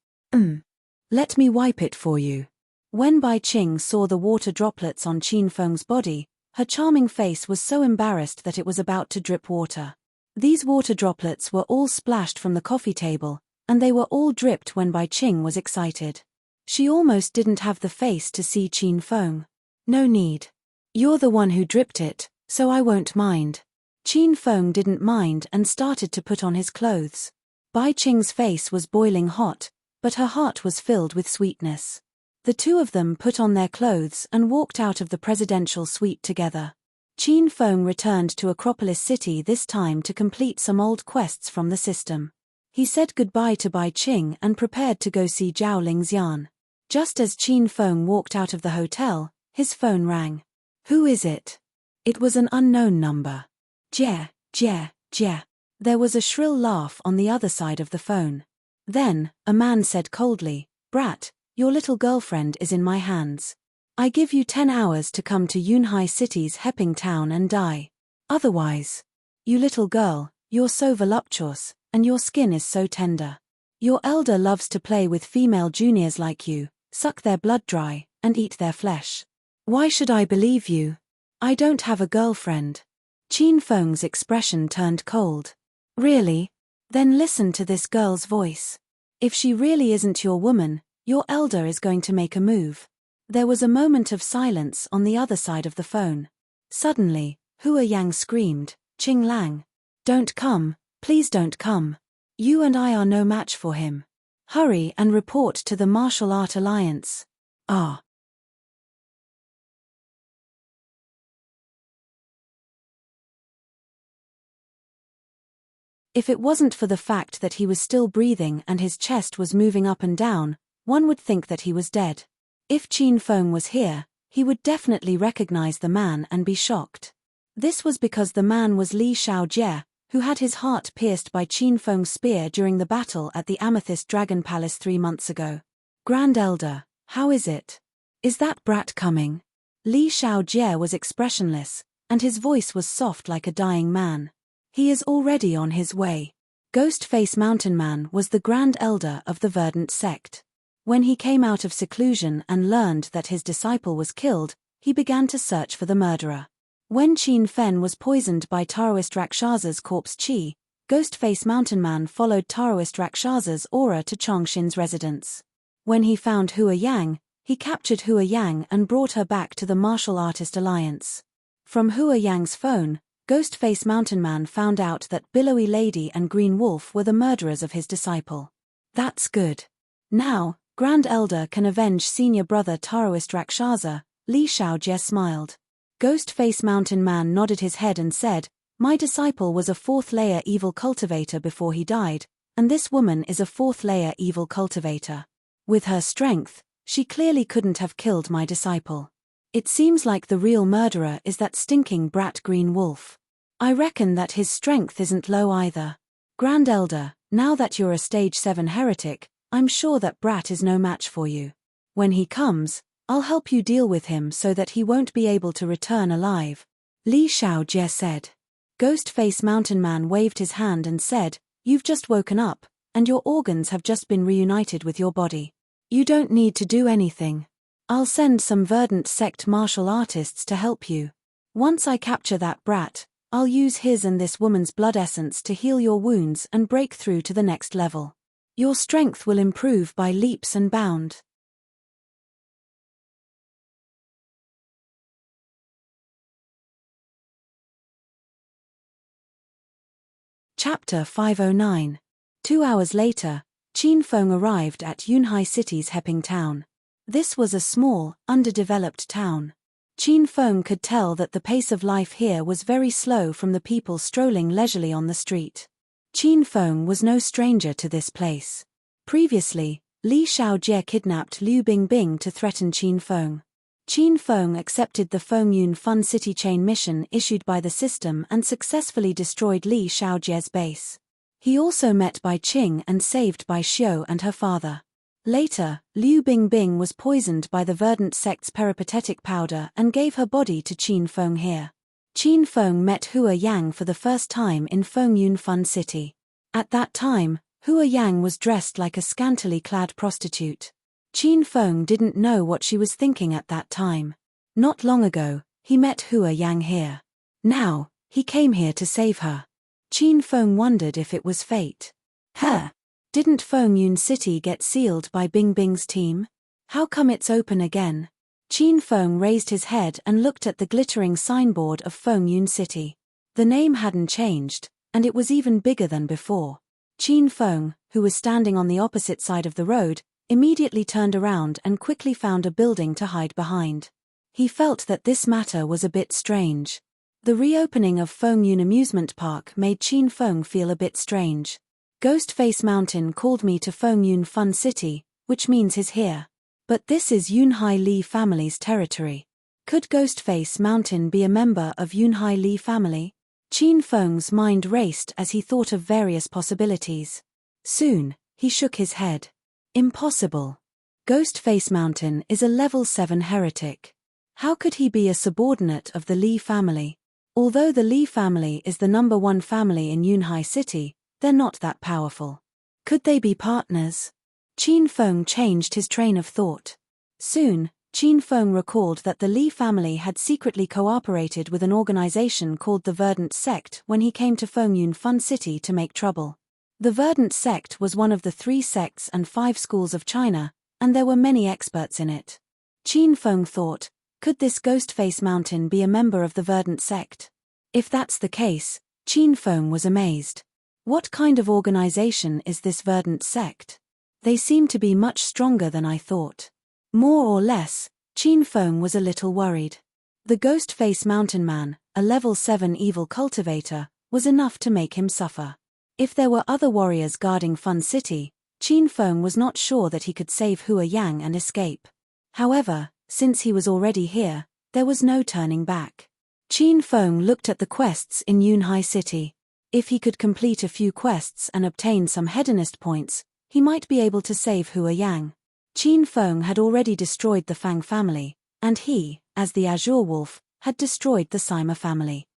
Let me wipe it for you. When Bai Qing saw the water droplets on Qin Feng's body, her charming face was so embarrassed that it was about to drip water. These water droplets were all splashed from the coffee table, and they were all dripped when Bai Qing was excited. She almost didn't have the face to see Qin Feng. No need. You're the one who dripped it, so I won't mind. Qin Feng didn't mind and started to put on his clothes. Bai Qing's face was boiling hot, but her heart was filled with sweetness. The two of them put on their clothes and walked out of the presidential suite together. Qin Feng returned to Acropolis City this time to complete some old quests from the system. He said goodbye to Bai Qing and prepared to go see Zhao Lingxian. Just as Qin Feng walked out of the hotel, his phone rang. Who is it? It was an unknown number. Jie, Jie, Jie. There was a shrill laugh on the other side of the phone. Then, a man said coldly, Brat, your little girlfriend is in my hands. I give you 10 hours to come to Yunhai City's Hepping Town and die. Otherwise. You little girl, you're so voluptuous, and your skin is so tender. Your elder loves to play with female juniors like you, suck their blood dry, and eat their flesh. Why should I believe you? I don't have a girlfriend. Qin Feng's expression turned cold. Really? Then listen to this girl's voice. If she really isn't your woman, your elder is going to make a move. There was a moment of silence on the other side of the phone. Suddenly, Hua Yang screamed, Qing Lang. Don't come, please don't come. You and I are no match for him. Hurry and report to the Martial Art Alliance. Ah. If it wasn't for the fact that he was still breathing and his chest was moving up and down, one would think that he was dead. If Qin Feng was here, he would definitely recognize the man and be shocked. This was because the man was Li Xiaojie, who had his heart pierced by Qin Feng's spear during the battle at the Amethyst Dragon Palace 3 months ago. Grand Elder, how is it? Is that brat coming? Li Xiaojie was expressionless, and his voice was soft like a dying man. He is already on his way. Ghostface Mountain Man was the Grand Elder of the Verdant sect. When he came out of seclusion and learned that his disciple was killed, he began to search for the murderer. When Qin Fen was poisoned by Taoist Rakshasa's corpse chi, Ghostface Mountain Man followed Taoist Rakshasa's aura to Chongshin's residence. When he found Hua Yang, he captured Hua Yang and brought her back to the Martial Artist Alliance. From Hua Yang's phone, Ghostface Mountain Man found out that Billowy Lady and Green Wolf were the murderers of his disciple. That's good. Now, Grand Elder can avenge senior brother Taoist Rakshasa. Li Xiaojie smiled. Ghostface Mountain Man nodded his head and said, My disciple was a 4th-layer evil cultivator before he died, and this woman is a 4th-layer evil cultivator. With her strength, she clearly couldn't have killed my disciple. It seems like the real murderer is that stinking brat Green Wolf. I reckon that his strength isn't low either. Grand Elder, now that you're a stage 7 heretic, I'm sure that brat is no match for you. When he comes, I'll help you deal with him so that he won't be able to return alive, Li Xiaojie said. Ghostface Mountain Man waved his hand and said, You've just woken up, and your organs have just been reunited with your body. You don't need to do anything. I'll send some verdant sect martial artists to help you. Once I capture that brat, I'll use his and this woman's blood essence to heal your wounds and break through to the next level. Your strength will improve by leaps and bounds. Chapter 509. 2 hours later, Qin Feng arrived at Yunhai City's Heping town. This was a small, underdeveloped town. Qin Feng could tell that the pace of life here was very slow from the people strolling leisurely on the street. Qin Feng was no stranger to this place. Previously, Li Xiaojie kidnapped Liu Bingbing to threaten Qin Feng. Qin Feng accepted the Fengyun Fun City chain mission issued by the system and successfully destroyed Li Xiaojie's base. He also met Bai Qing and saved Bai Xiu and her father. Later, Liu Bingbing was poisoned by the Verdant sect's peripatetic powder and gave her body to Qin Feng here. Qin Feng met Hua Yang for the first time in Fengyun Fun City. At that time, Hua Yang was dressed like a scantily clad prostitute. Qin Feng didn't know what she was thinking at that time. Not long ago, he met Hua Yang here. Now, he came here to save her. Qin Feng wondered if it was fate. Didn't Fengyun City get sealed by Bingbing's team? How come it's open again? Qin Feng raised his head and looked at the glittering signboard of Fengyun City. The name hadn't changed, and it was even bigger than before. Qin Feng, who was standing on the opposite side of the road, immediately turned around and quickly found a building to hide behind. He felt that this matter was a bit strange. The reopening of Fengyun Amusement Park made Qin Feng feel a bit strange. Ghostface Mountain called me to Fengyun Fun City, which means he's here. But this is Yunhai Li family's territory. Could Ghostface Mountain be a member of Yunhai Li family? Qin Feng's mind raced as he thought of various possibilities. Soon, he shook his head. Impossible. Ghostface Mountain is a level 7 heretic. How could he be a subordinate of the Li family? Although the Li family is the number 1 family in Yunhai City, they're not that powerful. Could they be partners? Qin Feng changed his train of thought. Soon, Qin Feng recalled that the Li family had secretly cooperated with an organization called the Verdant Sect when he came to Fengyun Fun City to make trouble. The Verdant Sect was one of the 3 sects and 5 schools of China, and there were many experts in it. Qin Feng thought, could this Ghostface Mountain be a member of the Verdant Sect? If that's the case, Qin Feng was amazed. What kind of organization is this Verdant Sect? They seem to be much stronger than I thought. More or less, Qin Feng was a little worried. The Ghostface Mountain Man, a level 7 evil cultivator, was enough to make him suffer. If there were other warriors guarding Fun City, Qin Feng was not sure that he could save Hua Yang and escape. However, since he was already here, there was no turning back. Qin Feng looked at the quests in Yunhai City. If he could complete a few quests and obtain some Hedonist points, he might be able to save Hua Yang. Qin Feng had already destroyed the Fang family, and he, as the Azure Wolf, had destroyed the Sima family.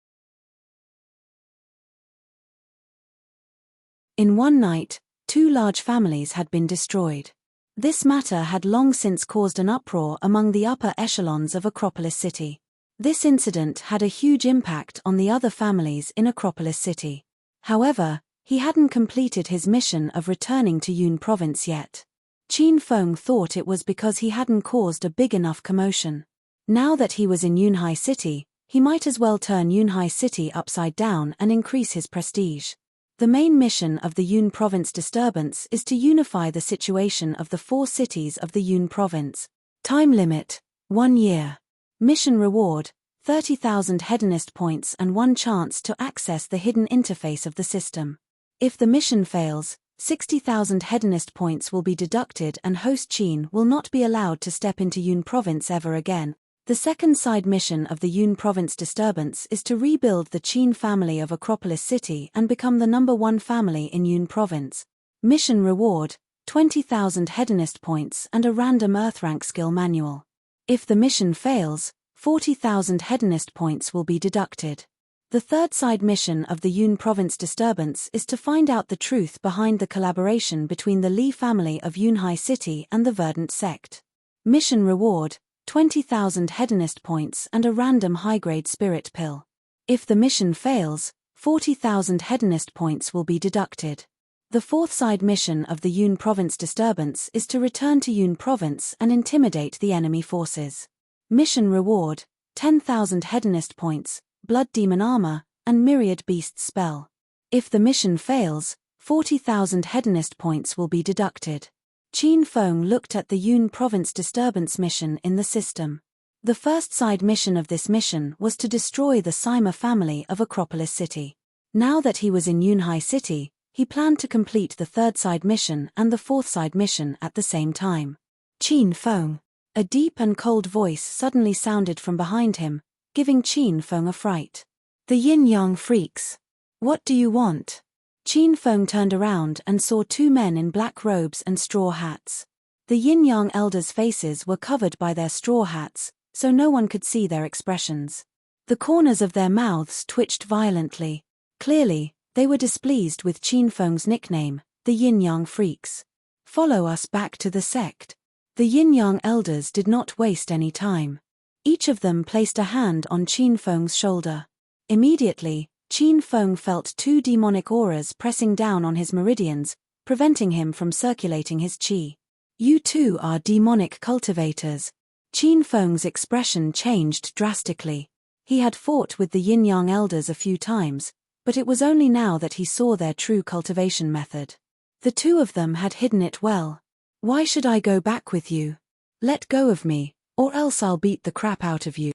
In one night, 2 large families had been destroyed. This matter had long since caused an uproar among the upper echelons of Acropolis City. This incident had a huge impact on the other families in Acropolis City. However, he hadn't completed his mission of returning to Yun Province yet. Qin Feng thought it was because he hadn't caused a big enough commotion. Now that he was in Yunhai City, he might as well turn Yunhai City upside down and increase his prestige. The main mission of the Yun Province disturbance is to unify the situation of the 4 cities of the Yun Province. Time limit, 1 year. Mission reward, 30,000 Hedonist points and 1 chance to access the hidden interface of the system. If the mission fails, 60,000 Hedonist points will be deducted and host Qin will not be allowed to step into Yun Province ever again. The second side mission of the Yun Province disturbance is to rebuild the Qin family of Acropolis City and become the number 1 family in Yun Province. Mission reward, 20,000 Hedonist points and a random Earthrank skill manual. If the mission fails, 40,000 Hedonist points will be deducted. The third side mission of the Yun Province disturbance is to find out the truth behind the collaboration between the Li family of Yunhai City and the Verdant sect. Mission reward, 20,000 Hedonist points and a random high-grade spirit pill. If the mission fails, 40,000 Hedonist points will be deducted. The fourth side mission of the Yun Province disturbance is to return to Yun Province and intimidate the enemy forces. Mission reward, 10,000 Hedonist points, Blood Demon Armor, and Myriad Beast spell. If the mission fails, 40,000 Hedonist points will be deducted. Qin Feng looked at the Yun Province disturbance mission in the system. The first side mission of this mission was to destroy the Sima family of Acropolis City. Now that he was in Yunhai City, he planned to complete the third side mission and the fourth side mission at the same time. Qin Feng. A deep and cold voice suddenly sounded from behind him, giving Qin Feng a fright. The Yin-Yang freaks. What do you want? Qin Feng turned around and saw two men in black robes and straw hats. The Yin-Yang elders' faces were covered by their straw hats, so no one could see their expressions. The corners of their mouths twitched violently. Clearly, they were displeased with Qin Feng's nickname, the Yin-Yang freaks. Follow us back to the sect. The Yin-Yang elders did not waste any time. Each of them placed a hand on Qin Feng's shoulder. Immediately, Qin Feng felt two demonic auras pressing down on his meridians, preventing him from circulating his qi. You two are demonic cultivators. Qin Feng's expression changed drastically. He had fought with the Yin-Yang elders a few times, but it was only now that he saw their true cultivation method. The two of them had hidden it well. Why should I go back with you? Let go of me, or else I'll beat the crap out of you.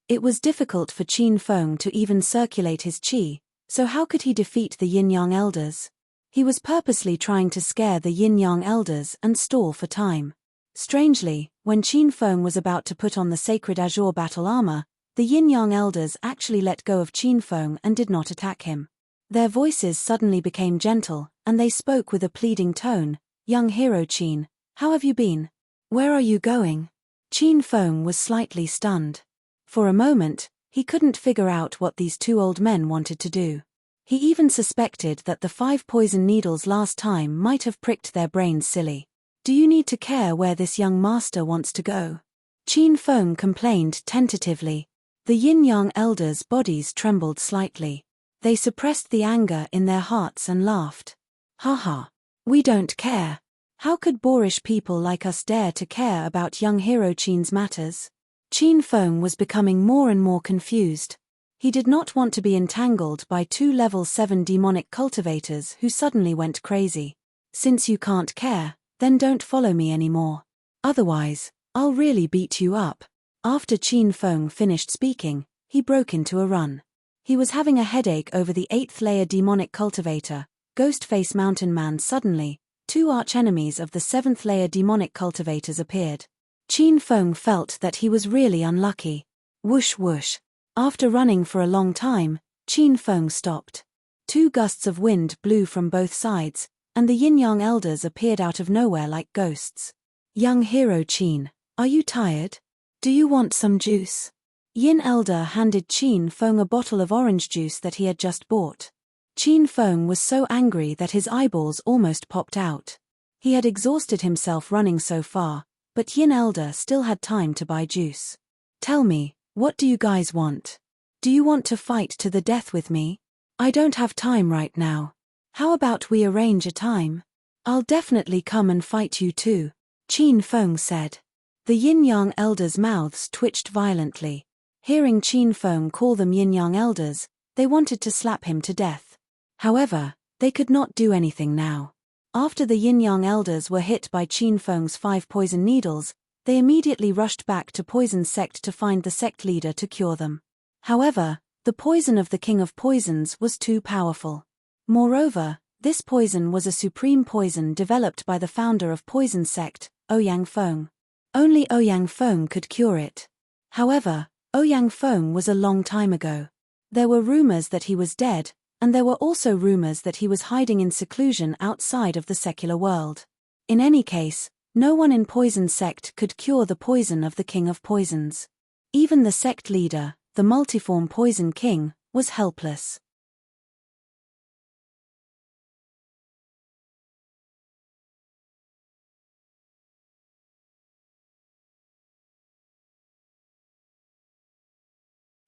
It was difficult for Qin Feng to even circulate his qi, so how could he defeat the Yin-Yang elders? He was purposely trying to scare the Yin-Yang elders and stall for time. Strangely, when Qin Feng was about to put on the sacred azure battle armor, the Yin-Yang elders actually let go of Qin Feng and did not attack him. Their voices suddenly became gentle, and they spoke with a pleading tone. Young hero Qin, how have you been? Where are you going? Qin Feng was slightly stunned. For a moment, he couldn't figure out what these two old men wanted to do. He even suspected that the 5 poison needles last time might have pricked their brains silly. Do you need to care where this young master wants to go? Qin Feng complained tentatively. The Yin-Yang elders' bodies trembled slightly. They suppressed the anger in their hearts and laughed. Haha. We don't care. How could boorish people like us dare to care about young hero Qin's matters? Qin Feng was becoming more and more confused. He did not want to be entangled by 2 level 7 demonic cultivators who suddenly went crazy. Since you can't care, then don't follow me anymore. Otherwise, I'll really beat you up. After Qin Feng finished speaking, he broke into a run. He was having a headache over the 8th layer demonic cultivator, Ghostface Mountain Man. Suddenly, 2 archenemies of the 7th layer demonic cultivators appeared. Qin Feng felt that he was really unlucky. Whoosh whoosh. After running for a long time, Qin Feng stopped. 2 gusts of wind blew from both sides, and the Yin-Yang elders appeared out of nowhere like ghosts. Young hero Qin, are you tired? Do you want some juice? Yin elder handed Qin Feng a bottle of orange juice that he had just bought. Qin Feng was so angry that his eyeballs almost popped out. He had exhausted himself running so far, but Yin elder still had time to buy juice. Tell me, what do you guys want? Do you want to fight to the death with me? I don't have time right now. How about we arrange a time? I'll definitely come and fight you too, Qin Feng said. The Yin-Yang elders' mouths twitched violently. Hearing Qin Feng call them Yin-Yang elders, they wanted to slap him to death. However, they could not do anything now. After the Yin-Yang elders were hit by Qin Feng's 5 poison needles, they immediately rushed back to Poison Sect to find the sect leader to cure them. However, the poison of the King of Poisons was too powerful. Moreover, this poison was a supreme poison developed by the founder of Poison Sect, Ouyang Feng. Only Ouyang Feng could cure it. However, Ouyang Feng was a long time ago. There were rumors that he was dead, and there were also rumors that he was hiding in seclusion outside of the secular world. In any case, no one in Poison Sect could cure the poison of the King of Poisons. Even the sect leader, the multiform Poison King, was helpless.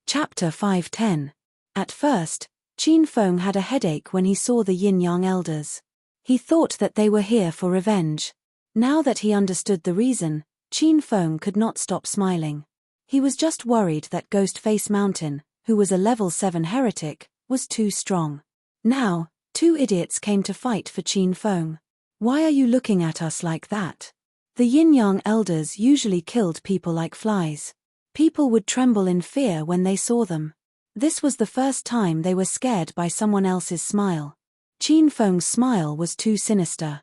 Chapter 510. At first, Qin Feng had a headache when he saw the Yin-Yang elders. He thought that they were here for revenge. Now that he understood the reason, Qin Feng could not stop smiling. He was just worried that Ghostface Mountain, who was a level 7 heretic, was too strong. Now, two idiots came to fight for Qin Feng. Why are you looking at us like that? The Yin-Yang elders usually killed people like flies. People would tremble in fear when they saw them. This was the first time they were scared by someone else's smile. Qin Feng's smile was too sinister.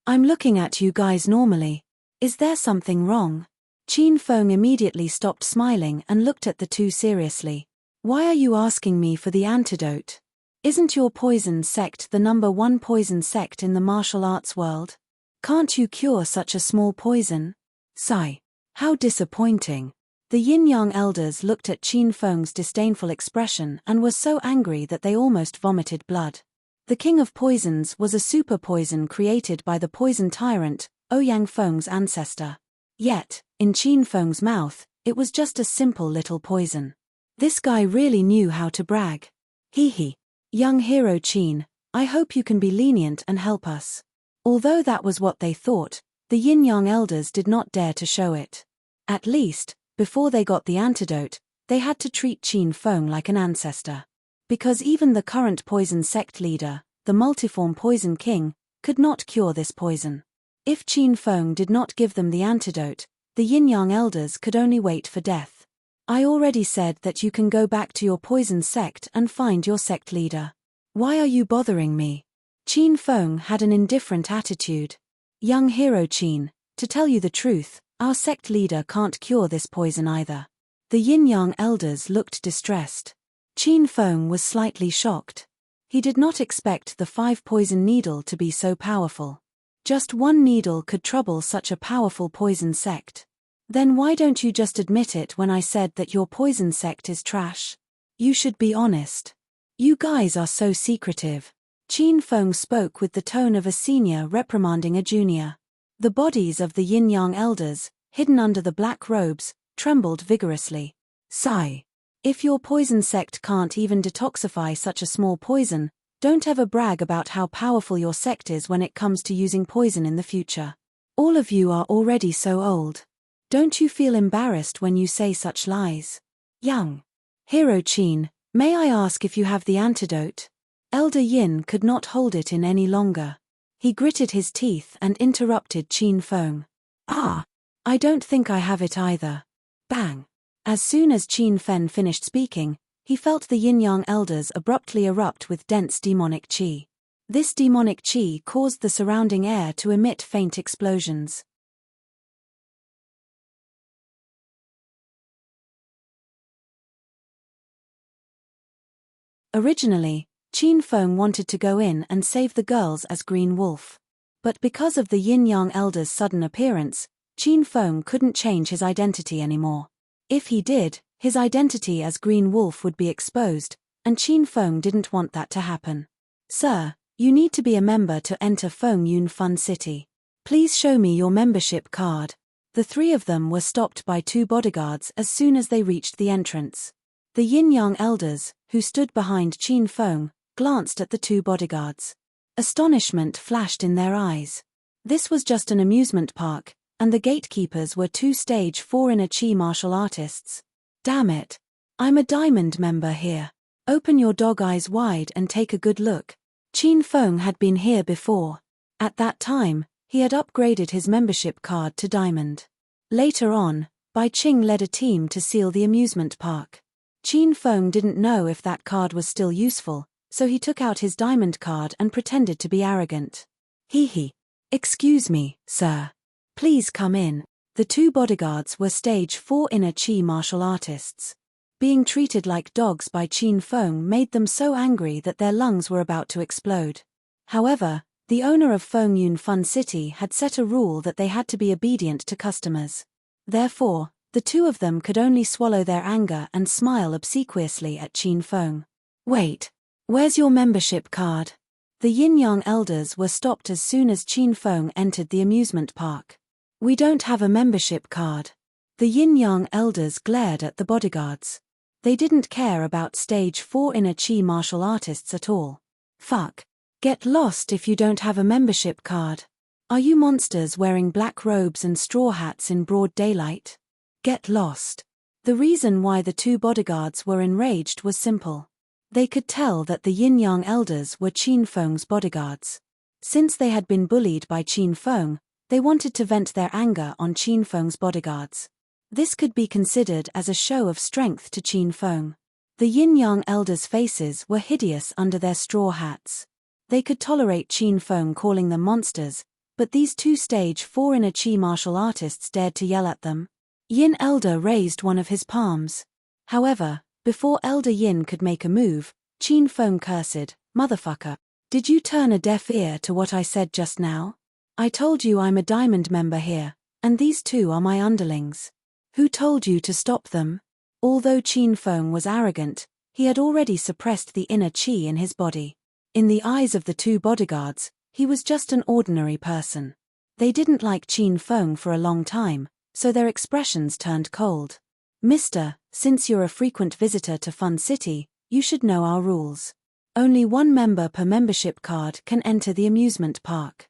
I'm looking at you guys normally. Is there something wrong? Qin Feng immediately stopped smiling and looked at the two seriously. Why are you asking me for the antidote? Isn't your poison sect the #1 poison sect in the martial arts world? Can't you cure such a small poison? Sigh. How disappointing. The Yin-Yang elders looked at Qin Feng's disdainful expression and were so angry that they almost vomited blood. The King of Poisons was a super poison created by the poison tyrant, Ouyang Feng's ancestor. Yet, in Qin Feng's mouth, it was just a simple little poison. This guy really knew how to brag. Hee. Young hero Qin, I hope you can be lenient and help us. Although that was what they thought, the Yin-Yang elders did not dare to show it. At least, before they got the antidote, they had to treat Qin Feng like an ancestor. Because even the current poison sect leader, the multiform Poison King, could not cure this poison. If Qin Feng did not give them the antidote, the Yin-Yang elders could only wait for death. I already said that you can go back to your poison sect and find your sect leader. Why are you bothering me? Qin Feng had an indifferent attitude. Young hero Qin, to tell you the truth, our sect leader can't cure this poison either. The Yin-Yang elders looked distressed. Qin Feng was slightly shocked. He did not expect the 5-poison needle to be so powerful. Just one needle could trouble such a powerful poison sect. Then why don't you just admit it when I said that your poison sect is trash? You should be honest. You guys are so secretive. Qin Feng spoke with the tone of a senior reprimanding a junior. The bodies of the Yin-Yang elders, hidden under the black robes, trembled vigorously. Sigh. If your poison sect can't even detoxify such a small poison, don't ever brag about how powerful your sect is when it comes to using poison in the future. All of you are already so old. Don't you feel embarrassed when you say such lies? Young hero Qin, may I ask if you have the antidote? Elder Yin could not hold it in any longer. He gritted his teeth and interrupted Qin Feng. I don't think I have it either. Bang. As soon as Qin Feng finished speaking, he felt the Yin-Yang elders abruptly erupt with dense demonic qi. This demonic qi caused the surrounding air to emit faint explosions. Originally, Qin Feng wanted to go in and save the girls as Green Wolf. But because of the Yin-Yang elders' sudden appearance, Qin Feng couldn't change his identity anymore. If he did, his identity as Green Wolf would be exposed, and Qin Feng didn't want that to happen. Sir, you need to be a member to enter Feng Yun Fun City. Please show me your membership card. The three of them were stopped by two bodyguards as soon as they reached the entrance. The Yin-Yang elders, who stood behind Qin Feng, glanced at the two bodyguards. Astonishment flashed in their eyes. This was just an amusement park, and the gatekeepers were two Stage 4 inner chi martial artists. Damn it. I'm a diamond member here. Open your dog eyes wide and take a good look. Qin Feng had been here before. At that time, he had upgraded his membership card to diamond. Later on, Bai Qing led a team to seal the amusement park. Qin Feng didn't know if that card was still useful, so he took out his diamond card and pretended to be arrogant. Hee. Excuse me, sir. Please come in. The two bodyguards were Stage 4 inner chi martial artists. Being treated like dogs by Qin Feng made them so angry that their lungs were about to explode. However, the owner of Fengyun Fun City had set a rule that they had to be obedient to customers. Therefore, the two of them could only swallow their anger and smile obsequiously at Qin Feng. "Wait. Where's your membership card?" The Yin-Yang elders were stopped as soon as Qin Feng entered the amusement park. "We don't have a membership card." The Yin-Yang elders glared at the bodyguards. They didn't care about stage 4 inner chi martial artists at all. "Fuck. Get lost if you don't have a membership card. Are you monsters wearing black robes and straw hats in broad daylight? Get lost." The reason why the two bodyguards were enraged was simple. They could tell that the Yin-Yang elders were Qin Feng's bodyguards. Since they had been bullied by Qin Feng, they wanted to vent their anger on Qin Feng's bodyguards. This could be considered as a show of strength to Qin Feng. The Yin-Yang elders' faces were hideous under their straw hats. They could tolerate Qin Feng calling them monsters, but these two stage 4 inner chi martial artists dared to yell at them. Yin Elder raised one of his palms. However, before Elder Yin could make a move, Qin Feng cursed, "Motherfucker. Did you turn a deaf ear to what I said just now? I told you I'm a diamond member here, and these two are my underlings. Who told you to stop them?" Although Qin Feng was arrogant, he had already suppressed the inner chi in his body. In the eyes of the two bodyguards, he was just an ordinary person. They didn't like Qin Feng for a long time, so their expressions turned cold. "Mister, since you're a frequent visitor to Fun City, you should know our rules. Only one member per membership card can enter the amusement park.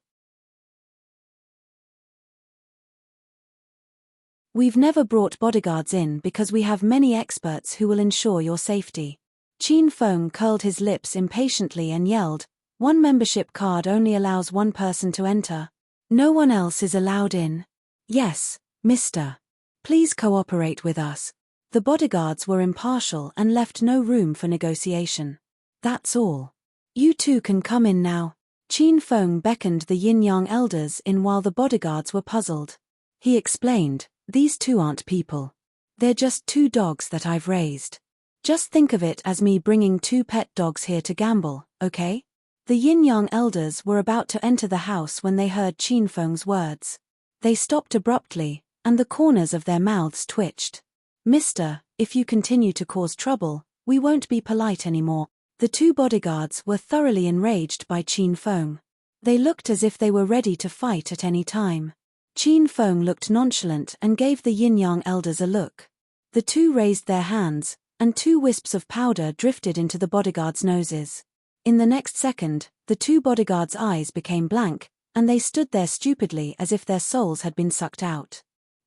We've never brought bodyguards in because we have many experts who will ensure your safety." Qin Feng curled his lips impatiently and yelled, "One membership card only allows one person to enter. No one else is allowed in." "Yes, mister. Please cooperate with us." The bodyguards were impartial and left no room for negotiation. "That's all. You two can come in now." Qin Feng beckoned the Yin-Yang elders in while the bodyguards were puzzled. He explained, "These two aren't people. They're just two dogs that I've raised. Just think of it as me bringing two pet dogs here to gamble, okay?" The Yin-Yang elders were about to enter the house when they heard Qin Feng's words. They stopped abruptly, and the corners of their mouths twitched. "Mister, if you continue to cause trouble, we won't be polite anymore." The two bodyguards were thoroughly enraged by Qin Feng. They looked as if they were ready to fight at any time. Qin Feng looked nonchalant and gave the Yin-Yang elders a look. The two raised their hands, and two wisps of powder drifted into the bodyguards' noses. In the next second, the two bodyguards' eyes became blank, and they stood there stupidly as if their souls had been sucked out.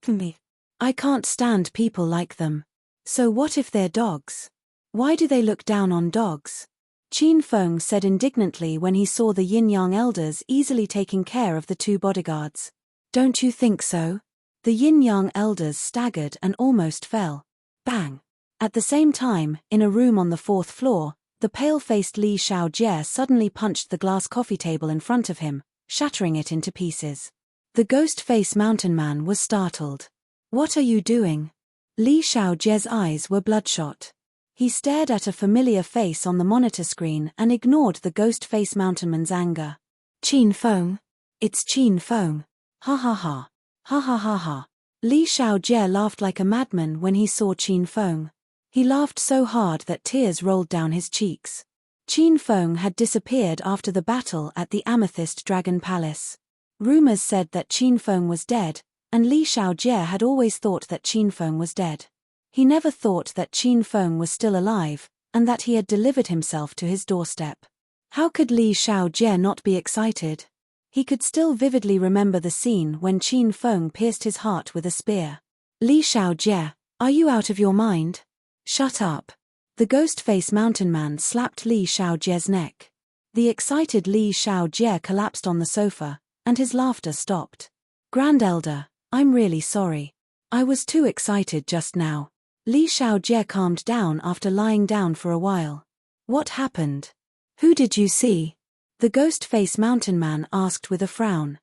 "Me. I can't stand people like them. So what if they're dogs? Why do they look down on dogs?" Qin Feng said indignantly when he saw the Yin-Yang elders easily taking care of the two bodyguards. "Don't you think so?" The Yin-Yang elders staggered and almost fell. Bang! At the same time, in a room on the 4th floor, the pale-faced Li Xiaojie suddenly punched the glass coffee table in front of him, shattering it into pieces. The ghost-face mountain man was startled. "What are you doing?" Li Xiaojie's eyes were bloodshot. He stared at a familiar face on the monitor screen and ignored the ghost-face mountain man's anger. "Qin Feng? It's Qin Feng. Ha ha ha. Ha ha ha ha." Li Xiaojie laughed like a madman when he saw Qin Feng. He laughed so hard that tears rolled down his cheeks. Qin Feng had disappeared after the battle at the Amethyst Dragon Palace. Rumors said that Qin Feng was dead, and Li Xiaojie had always thought that Qin Feng was dead. He never thought that Qin Feng was still alive, and that he had delivered himself to his doorstep. How could Li Xiaojie not be excited? He could still vividly remember the scene when Qin Feng pierced his heart with a spear. "Li Xiaojie, are you out of your mind? Shut up." The ghost-face mountain man slapped Li Xiaojie's neck. The excited Li Xiaojie collapsed on the sofa, and his laughter stopped. "Grand Elder, I'm really sorry. I was too excited just now." Li Xiaojie calmed down after lying down for a while. "What happened? Who did you see?" The ghost-face mountain man asked with a frown.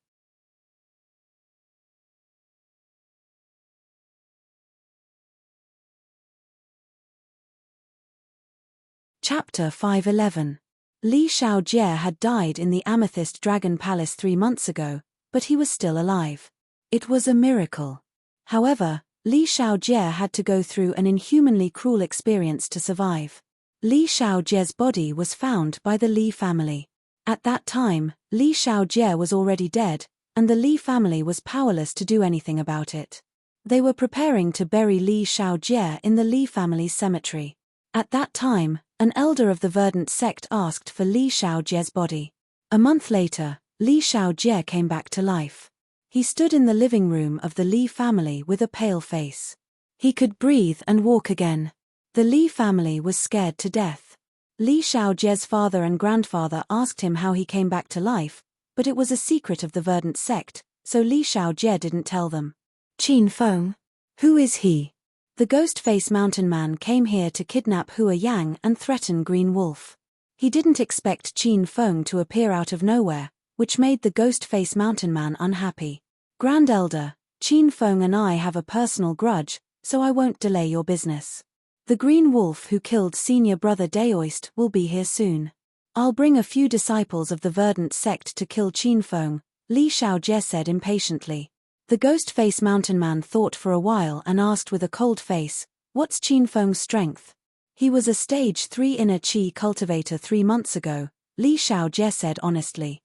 Chapter 511. Li Xiaojie had died in the Amethyst Dragon Palace 3 months ago, but he was still alive. It was a miracle. However, Li Xiaojie had to go through an inhumanly cruel experience to survive. Li Xiaojie's body was found by the Li family. At that time, Li Xiaojie was already dead, and the Li family was powerless to do anything about it. They were preparing to bury Li Xiaojie in the Li family's cemetery. At that time, an elder of the Verdant sect asked for Li Xiaojie's body. A month later, Li Xiaojie came back to life. He stood in the living room of the Li family with a pale face. He could breathe and walk again. The Li family was scared to death. Li Xiaojie's father and grandfather asked him how he came back to life, but it was a secret of the Verdant sect, so Li Xiaojie didn't tell them. Qin Feng? Who is he? The Ghost-Face Mountain Man came here to kidnap Hua Yang and threaten Green Wolf. He didn't expect Qin Feng to appear out of nowhere, which made the Ghost-Face Mountain Man unhappy. Grand Elder, Qin Feng and I have a personal grudge, so I won't delay your business. The Green Wolf who killed senior brother Daoist will be here soon. I'll bring a few disciples of the Verdant sect to kill Qin Feng, Li Xiaojie said impatiently. The Ghost-Face Mountain Man thought for a while and asked with a cold face, "What's Qin Feng's strength?" "He was a stage 3 inner chi cultivator 3 months ago," Li Xiaojie said honestly.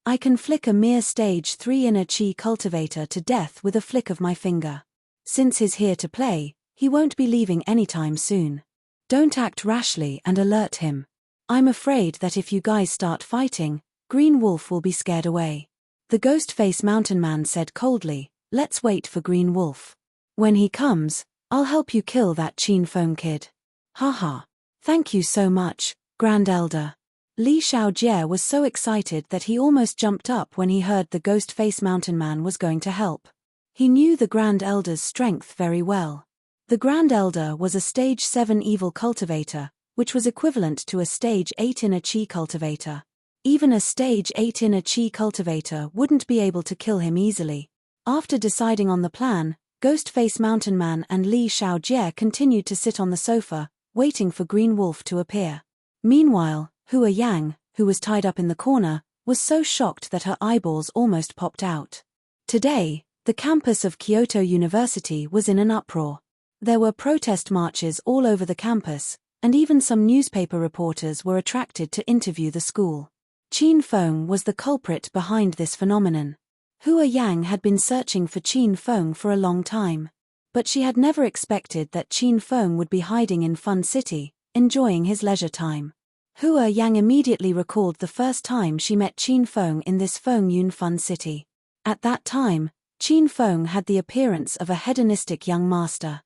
"I can flick a mere stage 3 inner chi cultivator to death with a flick of my finger. Since he's here to play, he won't be leaving anytime soon. Don't act rashly and alert him. I'm afraid that if you guys start fighting, Green Wolf will be scared away." The Ghost-Face Mountain Man said coldly, "Let's wait for Green Wolf. When he comes, I'll help you kill that Qin Feng kid." "Haha. Thank you so much, Grand Elder." Li Xiaojie was so excited that he almost jumped up when he heard the Ghost-Face Mountain Man was going to help. He knew the Grand Elder's strength very well. The Grand Elder was a stage 7 evil cultivator, which was equivalent to a stage 8 inner chi cultivator. Even a stage 8 inner chi cultivator wouldn't be able to kill him easily. After deciding on the plan, Ghost-Face Mountain Man and Li Xiaojie continued to sit on the sofa, waiting for Green Wolf to appear. Meanwhile, Hua Yang, who was tied up in the corner, was so shocked that her eyeballs almost popped out. Today, the campus of Kyoto University was in an uproar. There were protest marches all over the campus, and even some newspaper reporters were attracted to interview the school. Qin Feng was the culprit behind this phenomenon. Hua Yang had been searching for Qin Feng for a long time. But she had never expected that Qin Feng would be hiding in Fun City, enjoying his leisure time. Hua Yang immediately recalled the first time she met Qin Feng in this Feng Yun Fun City. At that time, Qin Feng had the appearance of a hedonistic young master.